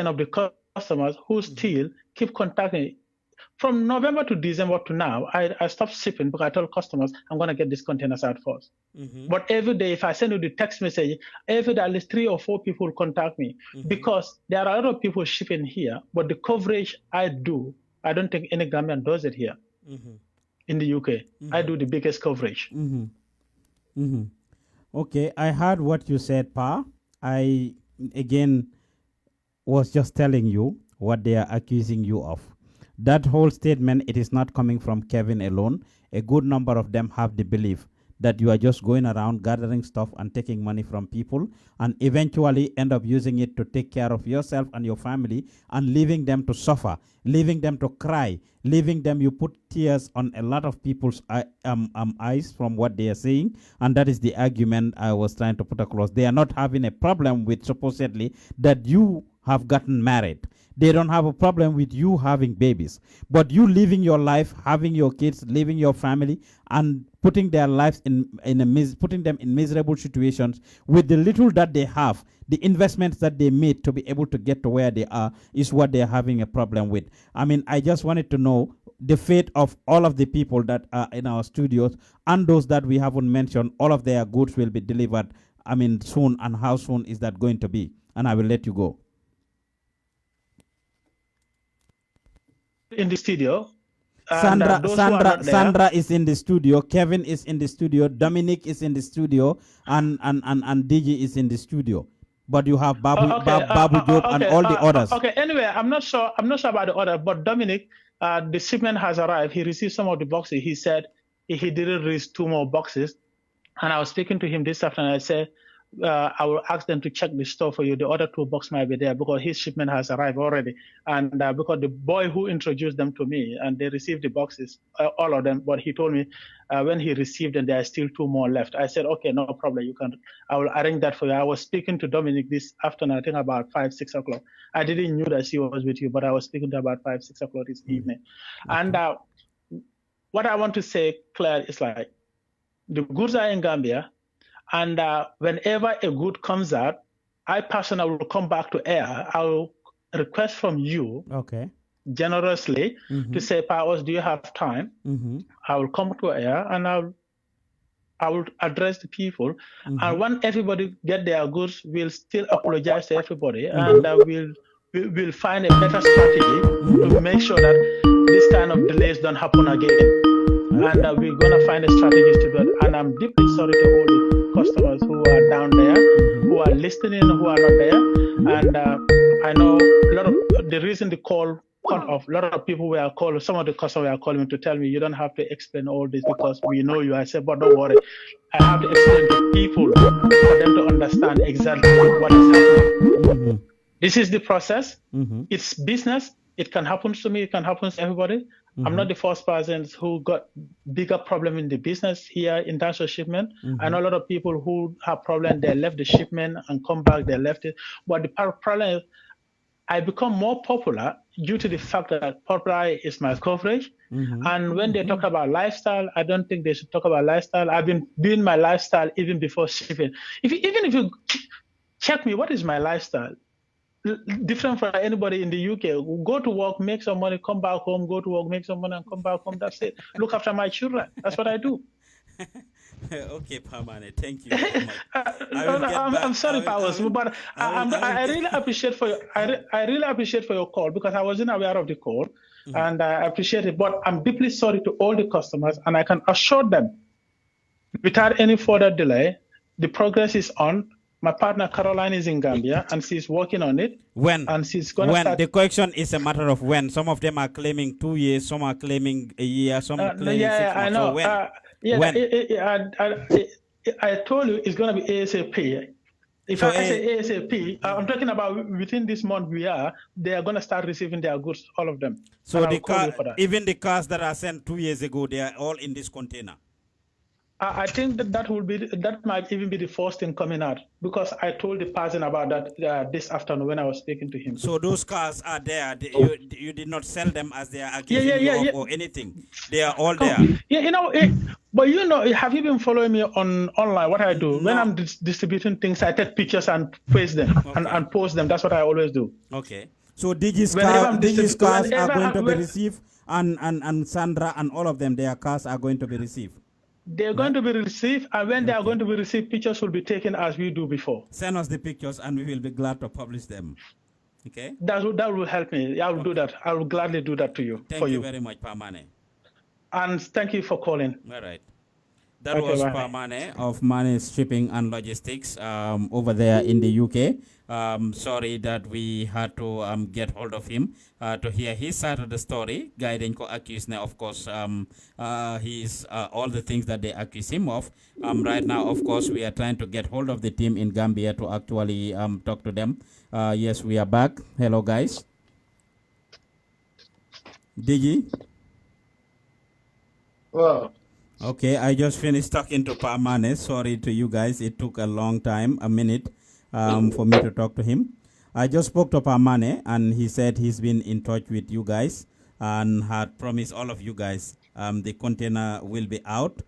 of the customers who still keep contacting me. From November to December to now, I stopped shipping because I told customers I'm going to get these containers out first. But every day, if I send you the text message, every day at least 3 or 4 people contact me because there are a lot of people shipping here, but the coverage I do, I don't think any Gambian does it here in the UK. I do the biggest coverage. Okay, I heard what you said, Pa. I, again, was just telling you what they are accusing you of. That whole statement, it is not coming from Kevin alone. A good number of them have the belief that you are just going around gathering stuff and taking money from people and eventually end up using it to take care of yourself and your family and leaving them to suffer, leaving them to cry, leaving them, you put tears on a lot of people's eyes from what they are saying. And that is the argument I was trying to put across. They are not having a problem with supposedly that you have gotten married. They don't have a problem with you having babies. But you living your life, having your kids, living your family, and putting their lives putting them in miserable situations with the little that they have, the investments that they made to be able to get to where they are is what they're having a problem with. I mean, I just wanted to know the fate of all of the people that are in our studios and those that we haven't mentioned. All of their goods will be delivered, I mean, soon. And how soon is that going to be? And I will let you go. In the studio. Sandra is in the studio. Kevin is in the studio. Dominic is in the studio, and DJ is in the studio. But you have Babu Job and all the others. Okay. Anyway, I'm not sure about the order. But Dominic, the shipment has arrived. He received some of the boxes. He said he didn't receive 2 more boxes. And I was speaking to him this afternoon. I said, I will ask them to check the store for you. The other 2 boxes might be there because his shipment has arrived already. And because the boy who introduced them to me, and they received the boxes, all of them, but he told me when he received them, there are still 2 more left. I said, okay, no problem. I will arrange that for you. I was speaking to Dominic this afternoon, I think about 5-6 o'clock. I didn't know that she was with you, but I was speaking to her about 5-6 o'clock this evening. And what I want to say, Claire, is like, the goods are in Gambia. And whenever a good comes out, I personally will come back to air. I will request from you generously to say, Powers, do you have time? I will come to air and I will address the people. And when everybody get their goods, we'll still apologize to everybody. And we'll find a better strategy to make sure that this kind of delays don't happen again. And we're going to find a strategy to do it. And I'm deeply sorry to all the customers who are down there, who are listening, who are not there. And I know a lot of the reason the call cut off, a lot of people were calling, some of the customers were calling me to tell me, you don't have to explain all this because we know you. I said, but don't worry. I have to explain to people for them to understand exactly what is happening. This is the process. It's business. It can happen to me. It can happen to everybody. I'm not the first person who got bigger problem in the business here in terms of shipment. I know a lot of people who have problem. They left the shipment and come back. They left it. But the problem is I become more popular due to the fact that popular is my coverage. And when they talk about lifestyle, I don't think they should talk about lifestyle. I've been doing my lifestyle even before shipping. Even if you check me, what is my lifestyle? Different from anybody in the UK. Go to work, make some money, come back home, go to work, make some money, and come back home. That's it. Look after my children. That's what I do. Okay, Pamane, thank you very much. I'm sorry, Powers, but I really appreciate for you. I really appreciate for your call because I wasn't aware of the call, and I appreciate it. But I'm deeply sorry to all the customers, and I can assure them, without any further delay, the progress is on. My partner Caroline is in Gambia, and she's working on it. When? And she's gonna when start. The question is a matter of when. Some of them are claiming 2 years, some are claiming a year, some are claiming 6 months. I know. So when? When? I told you it's gonna be ASAP. If I say ASAP, I'm talking about within this month they are gonna start receiving their goods, all of them. So even the cars that are sent 2 years ago, they are all in this container. I think that might even be the first thing coming out, because I told the person about that this afternoon when I was speaking to him. So those cars are there. You did not sell them as they are accusing you of or anything. They are all there. Yeah, but have you been following me online? What I do when I'm distributing things, I take pictures and paste them and post them. That's what I always do. Okay. So Digi's cars are going to be received, and Sandra and all of them, their cars are going to be received. They're going to be received, and when they are going to be received, pictures will be taken as we do before. Send us the pictures, and we will be glad to publish them. Okay? That will help me. I will do that. I will gladly do that to you. Thank you very much, Pamane. And thank you for calling. All right. That was Pamane of Mane's Shipping and Logistics over there in the UK. Sorry that we had to get hold of him to hear his side of the story. Guiding accused now, of course, he's all the things that they accuse him of. Right now, of course, we are trying to get hold of the team in Gambia to actually talk to them. Yes, we are back. Hello, guys. Digi? Wow. Okay, I just finished talking to Pamane. Sorry to you guys. It took a long time, a minute, for me to talk to him. I just spoke to Pamane, and he said he's been in touch with you guys and had promised all of you guys the container will be out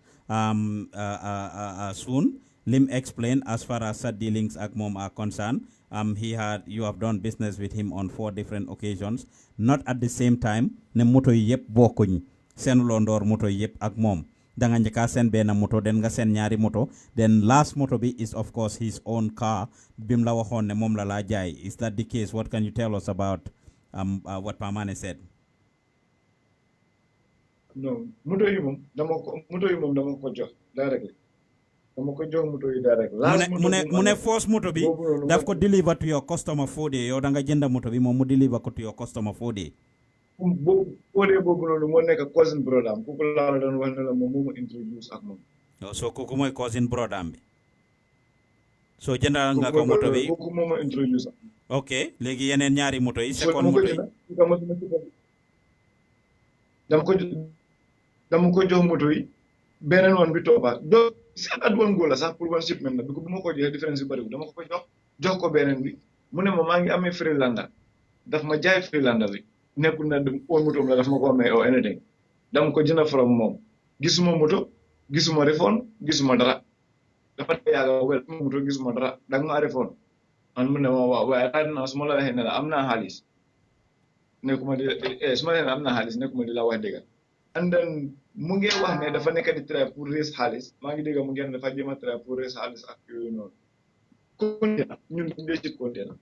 soon. Lim explained as far as sad dealings ak mom are concerned. You have done business with him on 4 different occasions, not at the same time. Ne moto yep bokuñ sen londor moto yep ak mom. Danga njëkka send benn moto, then nga send ñaari moto, then last moto bi is of course his own car bim la waxoon ne moom la jaay. Is that the case? What can you tell us about what Pamane said? No, moto yi moom dama ko jox directly. Dama ko jox moto yi directly. mu ne first moto bi daf ko deliver to your customer 4 days. Yow da nga jënd moto bi moom mu deliver ko to your customer 4 days. boobu noonu moo nekk cousin brother am kooku laa la doon wax ne la moom moo ma introduce ak moom. So kooku mooy cousin brother am bi. So jëndal nga ko moto bi. Kooku moo ma introduce ak moom. Ok, léegi yeneen ñaari moto yi. Second moto yi. dama ko jox moto yi beneen woon bi toppaat do sax at woon góor la sax pour one shipment la bi ko bu ma ko joxee différence yu bëri dama ko jox ko beneen bi mu ne ma maa ngi amee Freelander daf ma jaay Freelander bi nekkul na oon moto la daf ma ko amee or anything dama ko jënd from moom gisuma moto gisuma refund gisuma dara dafa yàgga wel moto gisuma dara danga ma refund man mu ne ma waaw waaye raad naa su ma la waxee ne la am naa xaalis nekkuma di su ma la am naa xaalis nekkuma di la wax dëgg and then mu ngi wax ne dafa nekk di try pour raise xaalis maa ngi dégg mu ngi dafa jéem a try pour raise xaalis ak yooyu noonu container ñun ñu ngi ci container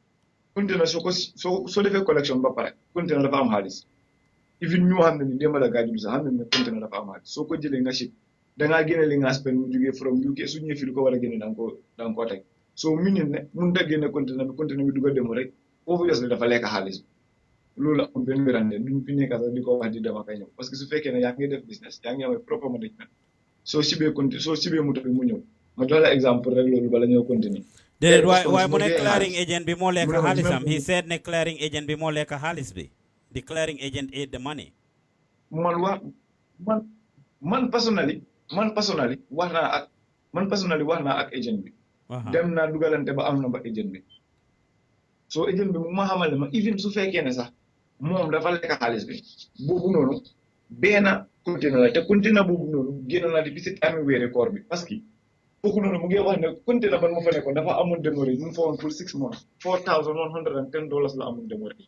soo defee collection ba pare container dafa am xaalis even ñu xam ne ni démb la gaaju bi sax xam ne container dafa am xaalis soo ko jëlee nga ship dangaa génne li nga spend mu jógee from UK su ñëwee fii du ko war a génne danga ko teg soo minute ne mun ta génne container bi du ko demo rek obviously dafa lekk xaalis loolu am benn wérante duñ fi nekk sax di ko wax di dama kay ñëw parce que su fekkee ne yaa ngi def business yaa ngi amee proper management soo sibee moto bi mu ñëw ma jox la exemple rek loolu bala ñëw continuer. déedéet waaye mu ne clearing agent bi moo lekk xaalisam he said ne clearing agent bi moo lekk xaalis bi the clearing agent ate the money. man personally wax naa ak agent bi. dem naa dugalante ba am na ba agent bi. so agent bi mu ma xamal ne ma even su fekkee ne sax moom dafa lekk xaalis bi boobu noonu benn container la te container boobu noonu génn naa di bisit ami weeri koor bi parce que kooku noonu mu ngi wax ne container ban ma fa nekkoon dafa amoon démorage mu ngi fa woon pour 6 months $4,110 la amoon démorage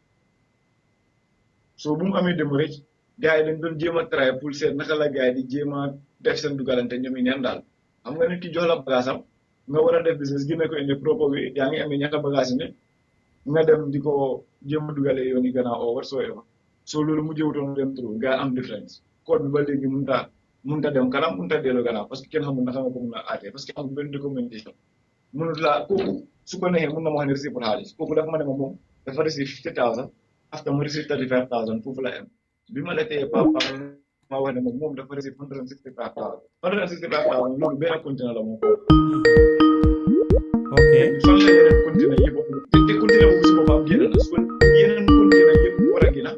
so bu mu amee démorage gars yi dañ doon jéem a try pour seet naka la gars yi di jéem a def seen dugalante ñoom yi neen daal xam nga nit ki jox la bagaasam nga war a def business génne ko indi propre bi yaa ngi amee ñaata bagage ne nga dem di ko jéem a dugale yoon yi gannaaw or whatsoever so loolu mu jëwutoon dem trop gars am différence code bi ba léegi mënut a dem kanam mënut a delloo gannaaw parce que kenn xamul naka nga ko mën a aatee parce que amul benn documentation mënut laa kooku su ko neexee mun na ma wax ne receive pour xaalis kooku dafa ma ne ma moom dafa receive 50,000 after mu receive 35,000 foofu la am bi ma la teye papa ma wax ne moom dafa receive 165,000 loolu benn conteneur la moom ok fan la yeneen conteneur yëpp te conteneur boobu si boppam génn na su ko yeneen conteneur yëpp war a génn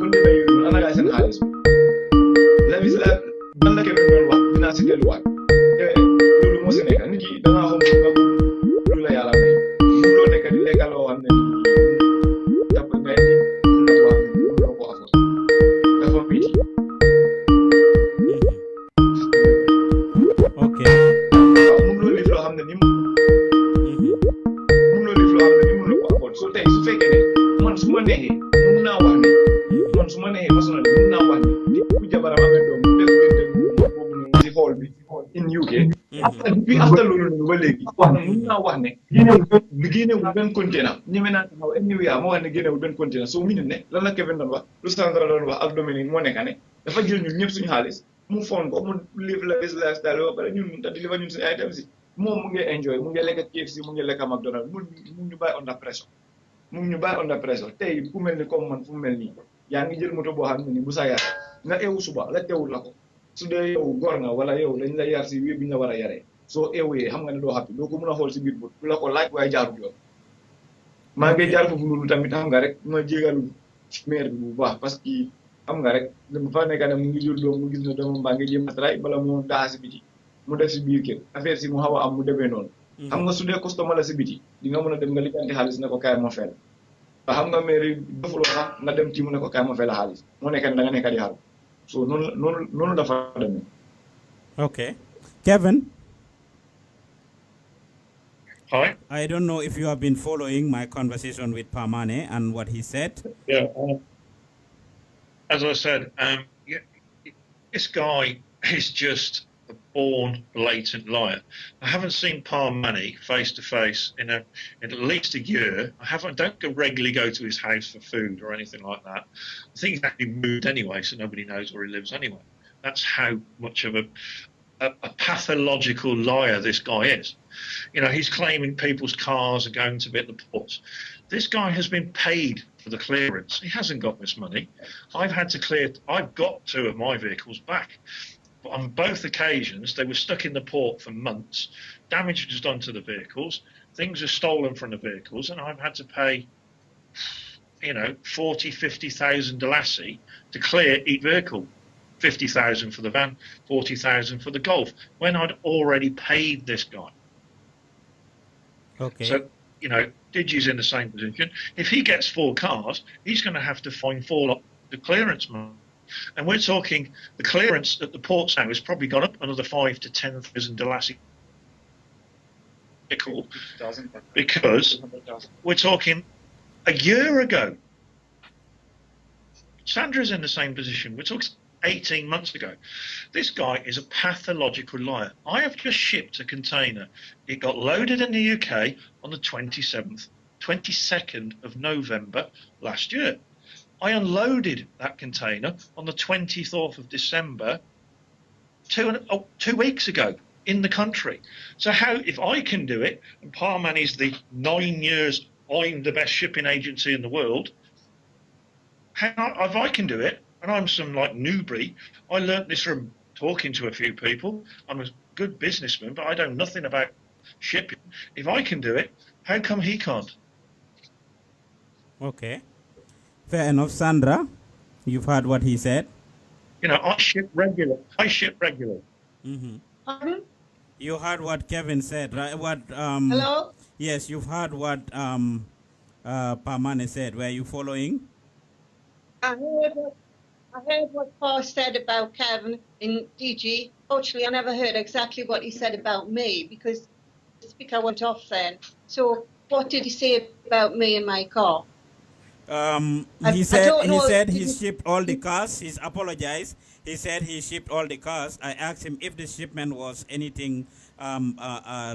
conteneur yooyu noonu ana gaay seen xaalis la bis la dan la kenn doon wax dinaa si delluwaat te loolu moo si nekk nit yi da ngaa xam nga lu la yàlla may loo nekk di lekka loo xam ne jàpp ngay di wax loo ko afford dafa métti ok waaw mun loo lif loo xam ne ni mun loo lif loo xam ne ni mun la ko afford so tey su fekkee ne man su ma neexee mun naa wax ne man su ma neexee façon mun naa wax ne ku jabaram amee doom def ngeen boobu noonu si xool bi in UK after loolu noonu ba léegi mun naa wax ne génnewul benn container ñeme naa taxaw anywhere moo wax ne génnewul benn container soo minute ne lan la Kevin doon wax lu Sandra doon wax ak Dominique moo nekk ne dafa jël ñun ñëpp suñu xaalis mu foon ko mu live la best lifestyle ba pare ñun te deliver ñun suñu items si moom mu ngi enjoy mu ngi lekk KFC mu ngi lekk McDonald mu ñu bàyyi under pressure tey ku mel ni comme man fu mu mel nii yaa ngi jël moto boo xam ne ni bu sa yar nga eewu suba la teewul la ko su dee yow góor nga wala yow dañ la yar si wér bi ñu la war a yaree soo eewee xam nga ne doo xappi doo ko mën a xool si biir bët bu la ko laaj waaye jaarul yoon maa ngi jaar foofu loolu tamit xam nga rek ma jégalu maire bi bu baax parce que xam nga rek dama fa nekk ne mu ngi jur doom mu gis ne doomam baa ngi jéem a tray bala moo daa si biti mu def si biir kër affaire si mu xaw a am mu demee noonu xam nga su dee customer la si biti di nga mën a dem nga lijjanti xaalis ne ko kaay ma fay la ba xam nga maire defuloo sax nga dem ci mu ne ko kaay ma fay la xaalis moo nekk da nga nekk di xaru so noonu dafa demee ok Kevin. Hi. I don't know if you have been following my conversation with Pamane and what he said. Yeah. As I said, this guy is just a born blatant liar. I haven't seen Pamane face to face in at least a year. Don't regularly go to his house for food or anything like that. I think he's actually moved anyway, so nobody knows where he lives anyway. That's how much of a pathological liar this guy is. You know, he's claiming people's cars are going to be at the ports. This guy has been paid for the clearance. He hasn't got this money. I've got 2 of my vehicles back. But on both occasions, they were stuck in the port for months. Damage was done to the vehicles. Things are stolen from the vehicles, and I've had to pay, 40,000-50,000 Dalasi to clear each vehicle. 50,000 for the van, 40,000 for the Golf, when I'd already paid this guy. Okay. So, Digi's in the same position. If he gets 4 cars, he's going to have to find 4 the clearance money. And we're talking, the clearance at the ports now has probably gone up another 5,000 to 10,000 Dalasi because we're talking a year ago. Sandra's in the same position. We're talking 18 months ago. This guy is a pathological liar. I have just shipped a container. It got loaded in the UK on the 22nd of November last year. I unloaded that container on the 24th of December 2 weeks ago in the country. So how, if I can do it, and Parman is the 9 years I'm the best shipping agency in the world, if I can do it, and I'm some like newbie, I learnt this from talking to a few people. I'm a good businessman, but I know nothing about shipping. If I can do it, how come he can't? Okay. Fair enough. Sandra, you've heard what he said. I ship regular. Mm-hmm. Pardon? You heard what Kevin said, right? Hello? Yes, you've heard what Pamane said. Were you following? I heard what Paul said about Kevin in DG. Fortunately, I never heard exactly what he said about me because the speaker went off then. So what did he say about me and my car? He said he shipped all the cars. He's apologized. He said he shipped all the cars. I asked him if the shipment was anything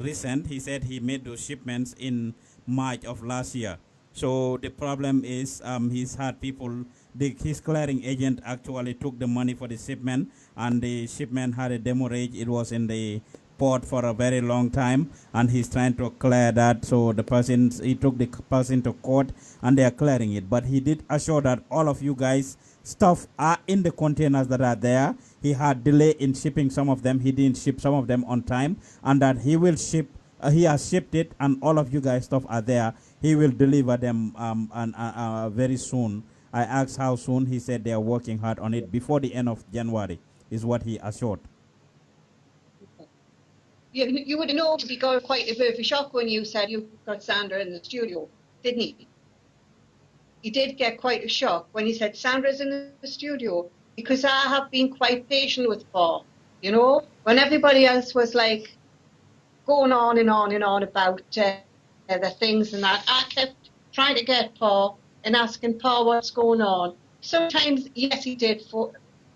recent. He said he made those shipments in March of last year. So the problem is he's had people, his clearing agent actually took the money for the shipment, and the shipment had a demurrage. It was in the port for a very long time, and he's trying to clear that. So he took the person to court, and they are clearing it. But he did assure that all of you guys stuff are in the containers that are there. He had delay in shipping some of them. He didn't ship some of them on time, and that he will ship. He has shipped it, and all of you guys stuff are there. He will deliver them very soon. I asked how soon. He said they are working hard on it before the end of January, is what he assured. You would know he got quite a bit of a shock when you said you got Sandra in the studio, didn't he? He did get quite a shock when he said Sandra's in the studio, because I have been quite patient with Paul. You know, when everybody else was like going on and on and on about the things and that, I kept trying to get Paul and asking Paul what's going on. Sometimes, yes, he did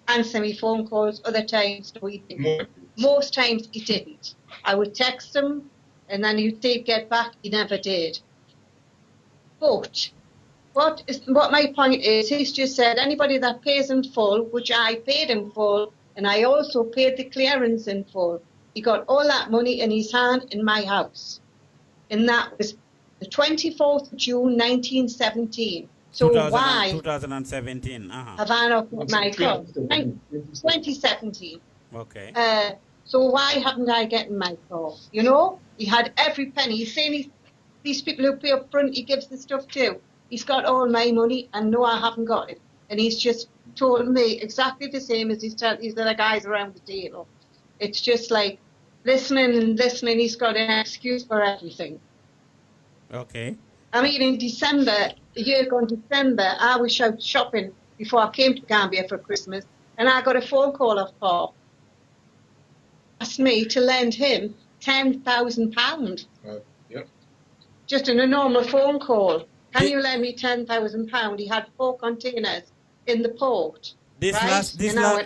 answer me phone calls. Other times, no, he didn't. Most times, he didn't. I would text him, and then he'd say get back. He never did. But what my point is, he's just said anybody that pays in full, which I paid in full, and I also paid the clearance in full. He got all that money in his hand in my house. And that was the 24th of June, 1917. So why 2017 have I not got my car? 2017. Okay. So why haven't I gotten my car? You know, he had every penny. He's saying these people who pay up front, he gives the stuff to. He's got all my money, and no, I haven't got it. And he's just told me exactly the same as he's telling these other guys around the table. It's just like listening and listening. He's got an excuse for everything. Okay. I mean, in December, a year ago in December, I was out shopping before I came to Gambia for Christmas, and I got a phone call off Paul. Asked me to lend him £10,000. Yep. Just in a normal phone call. Can you lend me £10,000? He had 4 containers in the port. This right? last December?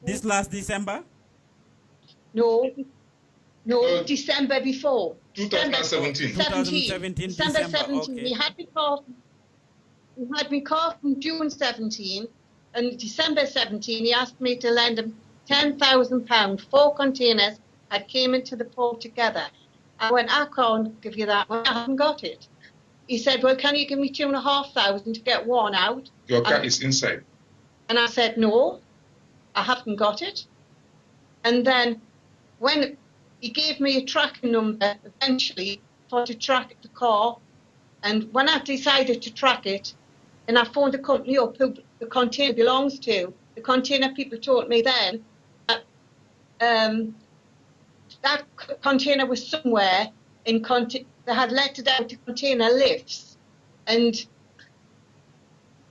This last December? No, December before. 2017. December 17. Okay. He had me call from June 17, and December 17 he asked me to lend him £10,000. 4 containers had came into the port together. I went, I can't give you that one. I haven't got it. He said, well, can you give me 2,500 to get one out? Your car is inside. And I said, no, I haven't got it. And then when he gave me a tracking number eventually to track the car, and when I decided to track it, and I phoned the company up who the container belongs to, the container people told me then that that container was somewhere in they had let it out to container lifts, and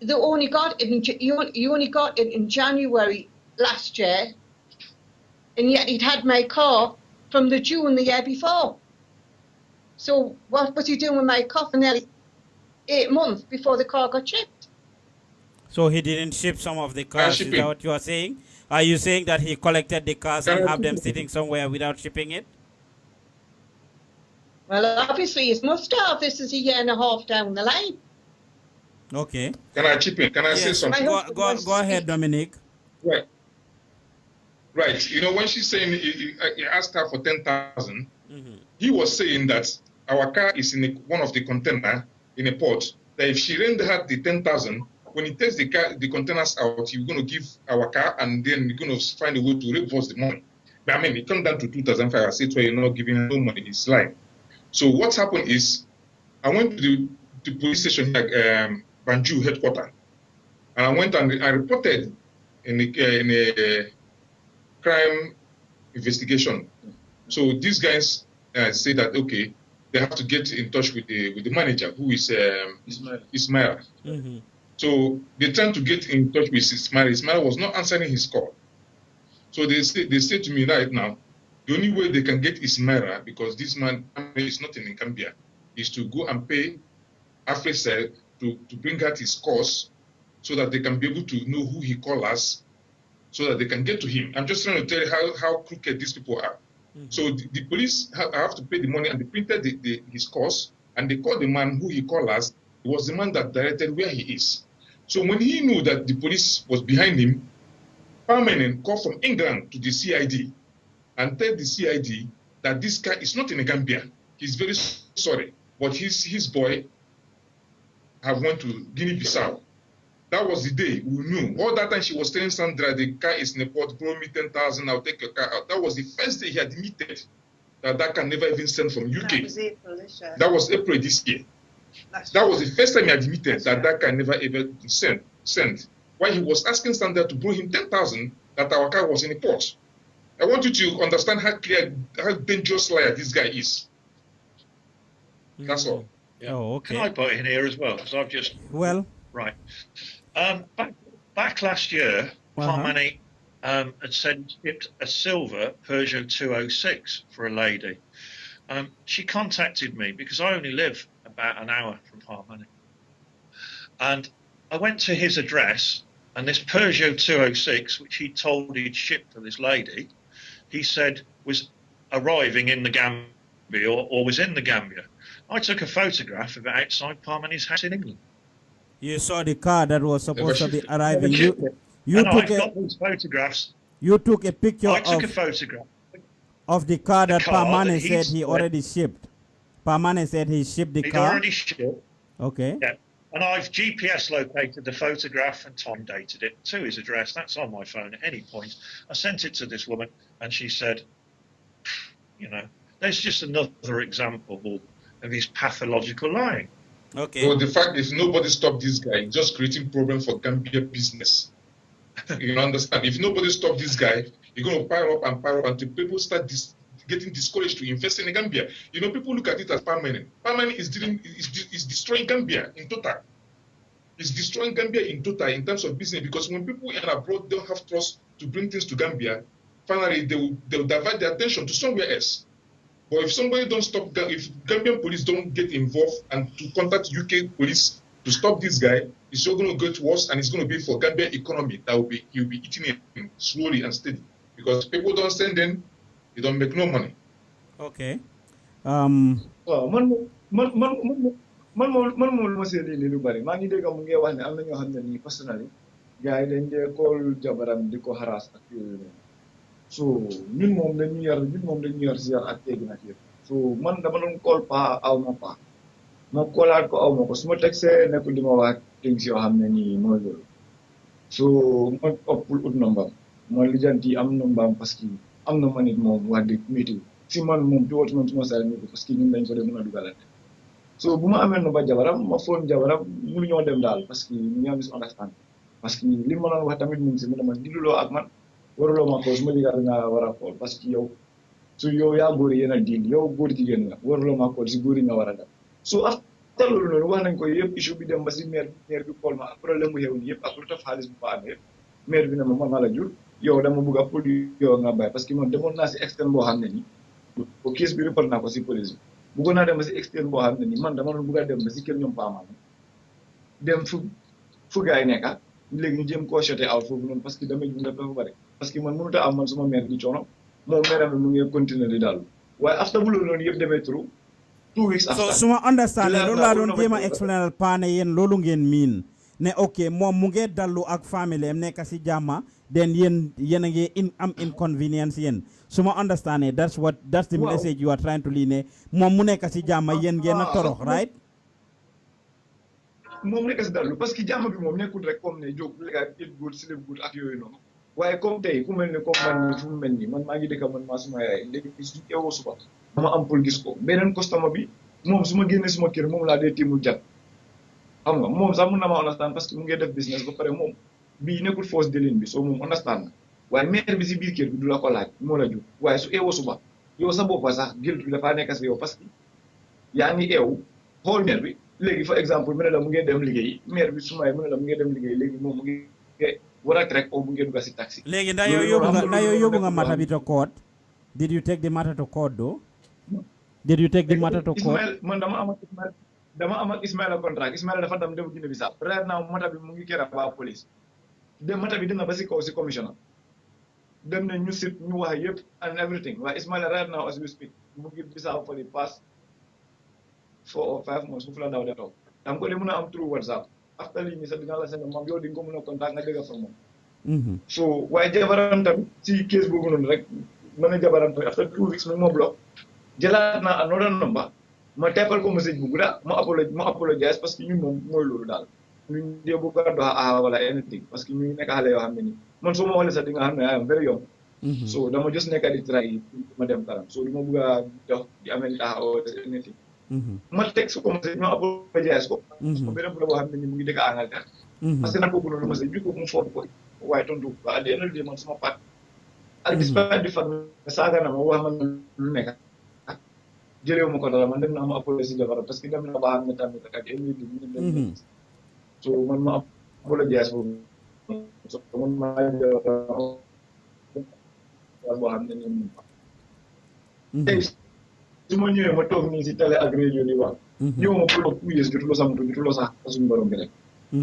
they only got it you only got it in January last year, and yet he'd had my car from the June the year before. So what was he doing with my car for nearly 8 months before the car got shipped? So he didn't ship some of the cars, is that what you are saying? Are you saying that he collected the cars and have them sitting somewhere without shipping it? Well, obviously he must have. This is a year and a half down the line. Okay. Can I chip in? Can I say something? Go ahead, Dominic. Right. Right. You know, when she's saying he asked her for 10,000, he was saying that our car is in one of the container in a port. That if she rendered her the 10,000, when he takes the containers out, he's going to give our car, and then we're going to find a way to reverse the money. But I mean, it comes down to 2,500. I said, well, you're not giving no money. It's lying. So what's happened is, I went to the police station here, Banjul headquarters, and I went and I reported in a crime investigation. So these guys say that okay, they have to get in touch with the manager, who is Ismail. So they tried to get in touch with Ismail. Ismail was not answering his call. So they say to me right now, the only way they can get Ismail, because this man is not in Gambia, is to go and pay Africell to bring out his course, so that they can be able to know who he called us, so that they can get to him. I'm just trying to tell you how crooked these people are. So the police have to pay the money, and they printed his course, and they called the man who he called us. It was the man that directed where he is. So when he knew that the police was behind him, permanent called from England to the CID and tell the CID that this guy is not in the Gambia. He's very sorry, but his boy have went to Guinea-Bissau. That was the day we knew. All that time she was telling Sandra, the car is in the port, borrow me 10,000, I'll take your car out. That was the first day he admitted that can never even send from UK. That was April this year. That was the first time he admitted that can never ever send. While he was asking Sandra to borrow him 10,000, that our car was in the port. I want you to understand how dangerous liar this guy is. That's all. Yeah. Oh, okay. Can I put in here as well? Because I've just... Well... Right. Back last year, Parmani had shipped a silver Peugeot 206 for a lady. She contacted me because I only live about an hour from Parmani. And I went to his address, and this Peugeot 206, which he told he'd shipped to this lady, he said was arriving in the Gambia or was in the Gambia. I took a photograph of it outside Parmani's house in England. You saw the car that was supposed to be arriving. Got these photographs. You took a picture I took a photograph of the car that Parmani said he already shipped. shipped. Parmani said he shipped the car. He'd already shipped. Okay. Yeah. And I've GPS located the photograph and Tom dated it to his address. That's on my phone at any point. I sent it to this woman and she said, you know, there's just another example of his pathological lying. Okay. So the fact is nobody stopped this guy, just creating problem for Gambia business. You understand? If nobody stopped this guy, you're going to pile up until people start getting discouraged to invest in Gambia. You know, people look at it as permanent. Permanent is destroying Gambia in total. It's destroying Gambia in total in terms of business, because when people in abroad don't have trust to bring things to Gambia, finally they'll divert their attention to somewhere else. But if somebody don't stop, if Gambian police don't get involved and to contact UK police to stop this guy, it's still going to get worse, and it's going to be for Gambia economy that he'll be eating it slowly and steady, because people don't send in, they don't make no money. Okay. Well, man mo se li lu bari ma ngi dégg mu ngi wax ne am na ñoo xam ne nii personally gars yi dañ dee call jabaram di ko harass ak yooyu noonu so ñun moom dañu yar si yar ak teegi nag yëpp so man dama doon call pa aw ma pa ma koolaat ko aw ma ko su ma tegsee nekkul di ma wax things yoo xam ne nii mooy loolu so ma ëppul ut nombam ma lijanti am nombam parce que am na ma nit moom wax dëgg météo si man moom ci wootu man suma sal météo parce que ñun dañ ko dee mën a dugalante so bu ma amee no ba jabaram ma phone jabaram mënu ñoo dem daal parce que ñu am misunderstand parce que li ma doon wax tamit mu ngi si mu ne ma diduloo ak man waruloo ma ko su ma liggéey nga war a xool parce que yow su yow yaa góor yéen a diil yow góor jigéen nga waruloo ma xool si góor yi nga war a dem so after loolu noonu wax nañ ko yëpp issue bi dem ba si maire bi xool ma ak problème bu xew ni yëpp ak lu tax xaalis bu fa amee maire bi ne ma maa la jur yow dama bëgg a produit yow nga bàyyi parce que man demoon naa si externe boo xam ne nii ko case bi report naa ko si police bi bëggoon naa dem ba si externe boo xam ne nii man dama doon bëgg a dem ba si kër ñoom paamaan dem fu gars yi nekka léegi ñu jéem koo shoté out foofu noonu parce que damay dund dafa bari parce que man mënut a am man suma mère di coono moom mère bi mu ngi continuer di daal waaye after bu loolu noonu yëpp demee trop 2 weeks after. So suma understand loolu laa doon jéem a explainal paane yéen loolu ngeen miin ne ok moom mu ngi dallu ak famille am nekk si jàmma then yéen a ngi am inconvenience yéen suma understand that's the message you are trying to lii ne moom mu nekk si jàmma yéen ngeen a torox right. moom nekk si dallu parce que jàmm bi moom nekkul rek comme ne jóg léegi it good sleep good ak yooyu noonu waaye comme tey ku mel ne comme man nii fu mu mel nii man maa ngi dëkk man maa suma yaay léegi su eewoo suba dama am pour gis ko beneen customer bi moom su ma génnee suma kër moom laa dee tiimul jat xam nga moom sax mun na ma understand parce que mu ngi def business ba pare moom bii nekkul force dealing bi soo moom understand na waaye maire bi si biir kër bi du la ko laaj moo la jur waaye su eewoo suba yow sa boppa sax guilt bi dafaa nekk si yow parce que yaa ngi eewu xool maire bi léegi par exemple mu ne la mu ngi dem liggéey maire bi su ma mu ne la mu ngi dem liggéey léegi moom mu ngi war a rek bu ngeen dugg si taxi. léegi ndax yow yóbbu nga matter bi to court. Did you take the matter to court though? Did you take the matter to court? Ismail man dama am ak Ismail contract Ismail dafa dem Guinée Bissau right now matter bi mu ngi kera ba police dem matter bi dem na ba si kaw si commissioner dem na ñu sit ñu wax yëpp and everything waaye Ismail right now as we speak mu ngi Bissau for the past 4 or 5 months foofu la daw de toog danga ko de mën a am through WhatsApp after lii nii sax dina la seen moom yow di nga ko mën a contact nga dégg fa moom so waaye jabaram tamit ci case boobu noonu rek ma ne jabaram tamit after 2 weeks mu ma block jëlaat naa another number ma teppal ko message bu gudda ma apologize parce que ñun moom mooy loolu daal ñun dee bu gàddu wala anything parce que ñu ngi nekk xale yoo xam ne nii man soo ma waxee sax di nga xam ne I am very young so dama just nekk di try ma dem kanam so du ma bëgg a dox di amee anything ma teg su ko message ma apologize ko beneen bu la boo xam ne ni mu ngi dëkk Angleterre parce que nag kooku noonu message bi ko mu foog ko waaye tontu ko à the end of the day man suma part ak despite di fan saaga na ma wax man lu nekk jëlewu ma ko dara man dem naa ma apologize si jabaram parce que dem na ba xam ne tamit ak ay nit ñi dem so man ma apologize boobu so man ma boo xam ne nii tey su ma ñëwee ma toog nii si télé ak rajo di wax ñëw ma pour 2 years jotuloo sax mutu jotuloo sax suñu borom bi rek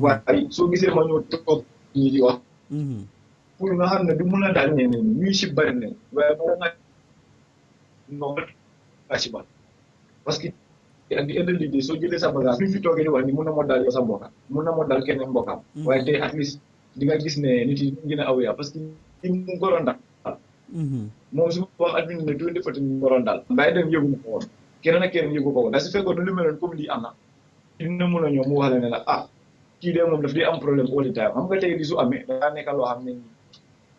waaye soo gisee ma ñëw toog nii di wax pour nga xam ne du mun a daal ñeneen ñuy si bari ne waaye boo nga non si ba parce que ak di indi liggéey soo jëlee sa bagage fi toogee di wax ni mun na moo daal yow sa mbokam mun na moo daal keneen mbokam waaye tey at least di nga gis ne nit yi gën a awee parce que li mu ko doon daal moom su ma wax admin ne du defati mu ko doon daal bàyyi dem yëgu ko woon keneen ak keneen yëgu ko woon da su fekkoon lu mel noonu comme lii am na dina mun a ñëw mu wax la ne la kii de moom daf di am problème all the time xam nga tey di su amee dangaa nekk loo xam ne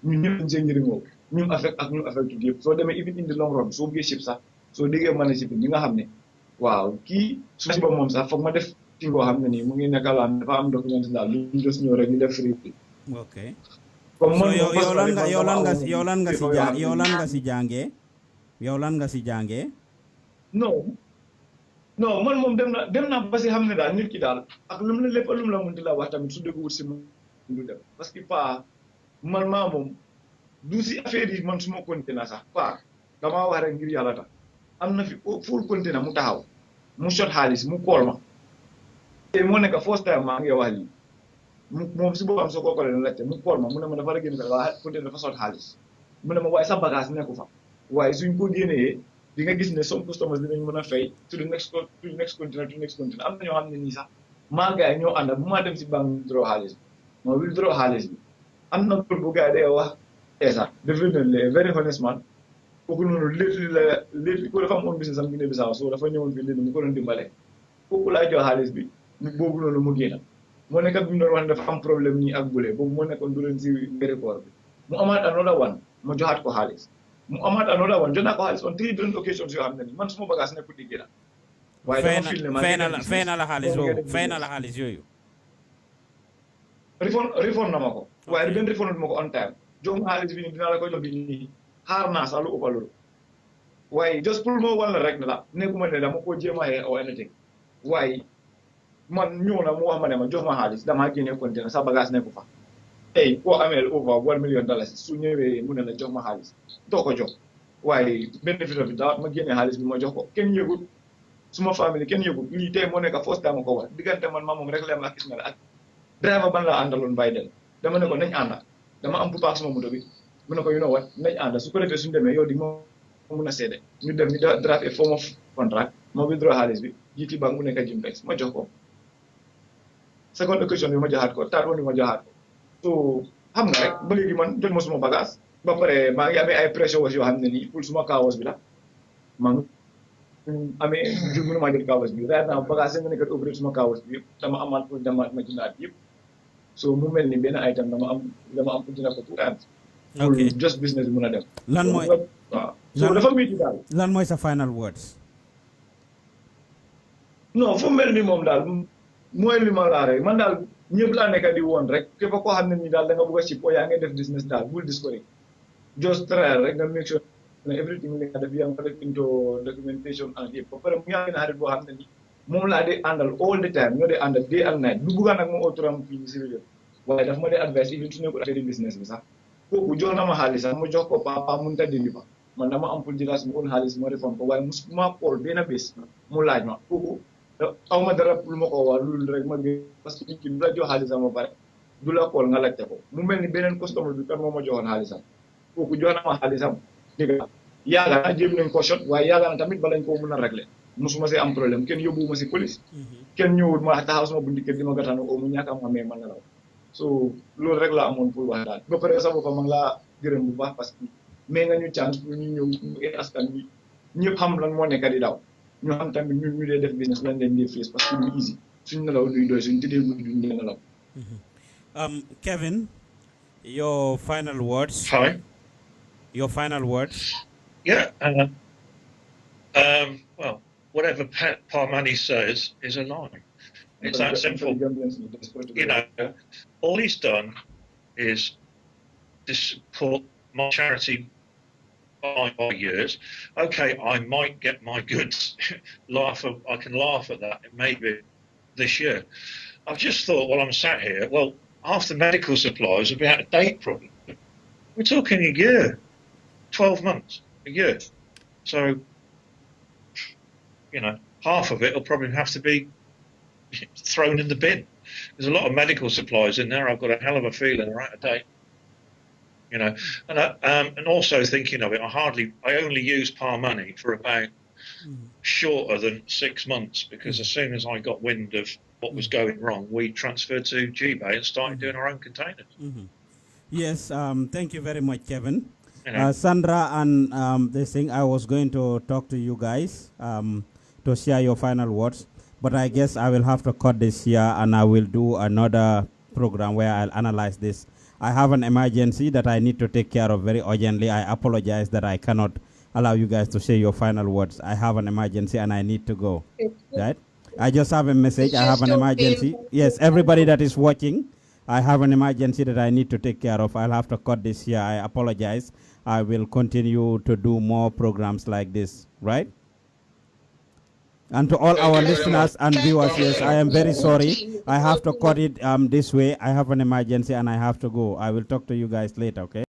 ñun ñëpp dañ see njëriñoo ñun affect ak ñu affect yëpp soo demee even in the long run soo bëggee ship sax soo déggee mën a ship ñi nga xam ne waaw kii su si ba moom sax foog ma def ci ngoo xam ne nii mu ngi nekk loo xam ne dafa am document daal lu ñu des ñëw rek ñu def free ok yow lan nga si jàngee non man moom dem naa parce que xam ne daal nit ki daal ak lu mu la lépp lu mu la mënti la wax tamit su dëgg wut si mu du dem parce que pas man maa moom du si affaire yi man su ma continué sax pas damaa wax rek ngir yàlla tax am na fi full continué mu taxaw mu shot xaalis mu kool ma te moo nekk first time maa ngi wax lii moom si boppam soo ko koolee na laajte mu kool ma mu ne ma dafa la génn waa continué dafa shot xaalis mu ne ma waaye sa bagage nekku fa waaye suñ ko génnee di nga gis ne some customers dinañ mën a fay to the next continent am na ñoo xam ne nii sax maa gars yi ñoo ànd bu maa dem si banque withdraw xaalis bi ma withdraw xaalis bi am na bu gars yi day wax esa definitely very honest man kooku noonu léegi ko dafa am own business am Guinée Bissau so dafa ñëwoon fii léegi mu ko doon dimbale kooku laa jox xaalis bi boobu noonu mu génn moo nekk bi mu doon wax ne dafa am problème nii ak bule boobu moo nekkoon du leen si record bi mu amaat another one ma joxaat ko xaalis mu amaat another one jox naa ko xaalis on 3 different occasions yoo xam ne nii man suma bagage nekkul di génn waaye dama fil ne fay na la xaalis boobu fay na la xaalis yooyu refund na ma ko waaye benn refund ma ko on time jox ma xaalis bi nii dinaa la ko jox bi nii xaar naa sax lu ëpp loolu waaye just pour ma wàll rek ne la nekkuma ne dama ko jéem a xee or anything waaye man ñëw na mu wax ma ne ma jox ma xaalis damaa génne container sa bagage nekku fa tey koo amee over $1 million su ñëwee mu ne la jox ma xaalis doo ko jox waaye benefit bi daal ma génne xaalis bi ma jox ko kenn yëgul suma famille kenn yëgul lii tey moo nekk first time ma ko wax diggante man maa moom rek leen la gis ne la ak driver ban la àndaloon bàyyi del dama ne ko nañ ànda dama am bu baax suma moto bi mu ne ko you know what nañ ànda su ko defee suñu demee yow di ma mun a seede ñu dem ñu draft a form of contract ma withdraw xaalis bi jiiti banque mu nekk Jimbex ma jox ko second occasion bi ma joxaat ko third one bi ma joxaat ko so xam nga rek ba léegi man jot ma suma bagage ba pare maa ngi amee ay pressure was yoo xam ne nii pour suma kawas bi la maa ngi amee jur mënu maa jël kawas bi right now bagage nga nekkat ouvrir suma kawas bi yëpp dama amaat pour dama ma jëndaat yëpp so mu mel ni benn item dama am pour jëndaat ko 2 times pour just business bi mën a dem lan mooy waaw so dafa métti daal lan mooy sa final words non fu mel ni moom daal mooy li ma laa rek man daal ñëpp laa nekk di woon rek képp koo xam ne nii daal da nga bëgg a ship yaa ngi def business daal bul discourage just try rek nga make sure ne everything li nga def yaa ngi ko def into documentation and yëpp ba pare mu ngi am xarit boo xam ne nii moom laa dee àndal all the time ñoo dee àndal day and night du buggaan nag moom autoram fii si réew waaye daf ma dee advice even su nekkul affaire business bi sax kooku jox na ma xaalis sax ma jox ko papa mun ta dindi ba man dama am pour jëlaat mu oon xaalis ma defoon ko waaye musuma xool benn bés mu laaj ma kooku aw ma dara lu ma ko wax loolu rek ma gën parce que nit ki du la jox xaalisam ba pare du la xool nga laajte ko mu mel ni beneen customer bi kan moo ma joxoon xaalisam kooku jox na ma xaalisam dégg nga yàgg na jéem nañ ko shot waaye yàgg na tamit balañ koo mën a régler musuma see am problème kenn yóbbuwuma si police kenn ñëwul ma taxaw sama bunti kër di ma gàttandu oo mu ñàkk a ma mais man la raw so loolu rek la amoon pour wax daal ba pare sa boppam ma ngi laa gërëm bu baax parce que mais nga ñu chance pour ñu ñëw mu askan bi ñëpp xam lan moo nekk di daw ñu xam tamit ñun ñu dee def business lan lañ dee face parce que du easy suñ nelaw duy doy suñ tëddee guddi duñ dee nelaw. Kevin, your final words. Hi. Your final words. Yeah. Well, whatever Parmani says is a lie. It's that simple. You know, all he's done is support my charity by years. Okay, I might get my goods. I can laugh at that. Maybe this year. I've just thought while I'm sat here, well, half the medical supplies will be out of date probably. We're talking a year, 12 months, a year. So, you know, half of it will probably have to be thrown in the bin. There's a lot of medical supplies in there. I've got a hell of a feeling they're out of date. You know, and also thinking of it, I only use Par money for about shorter than 6 months, because as soon as I got wind of what was going wrong, we transferred to G-Bay and started doing our own containers. Yes, thank you very much, Kevin. You know. Sandra and this thing, I was going to talk to you guys to share your final words, but I guess I will have to cut this here and I will do another program where I'll analyze this. I have an emergency that I need to take care of very urgently. I apologize that I cannot allow you guys to say your final words. I have an emergency and I need to go. Right? I just have a message. I have an emergency. Yes, everybody that is watching, I have an emergency that I need to take care of. I'll have to cut this here. I apologize. I will continue to do more programs like this, right? And to all our listeners and viewers, yes, I am very sorry. I have to cut it this way. I have an emergency and I have to go. I will talk to you guys later, okay?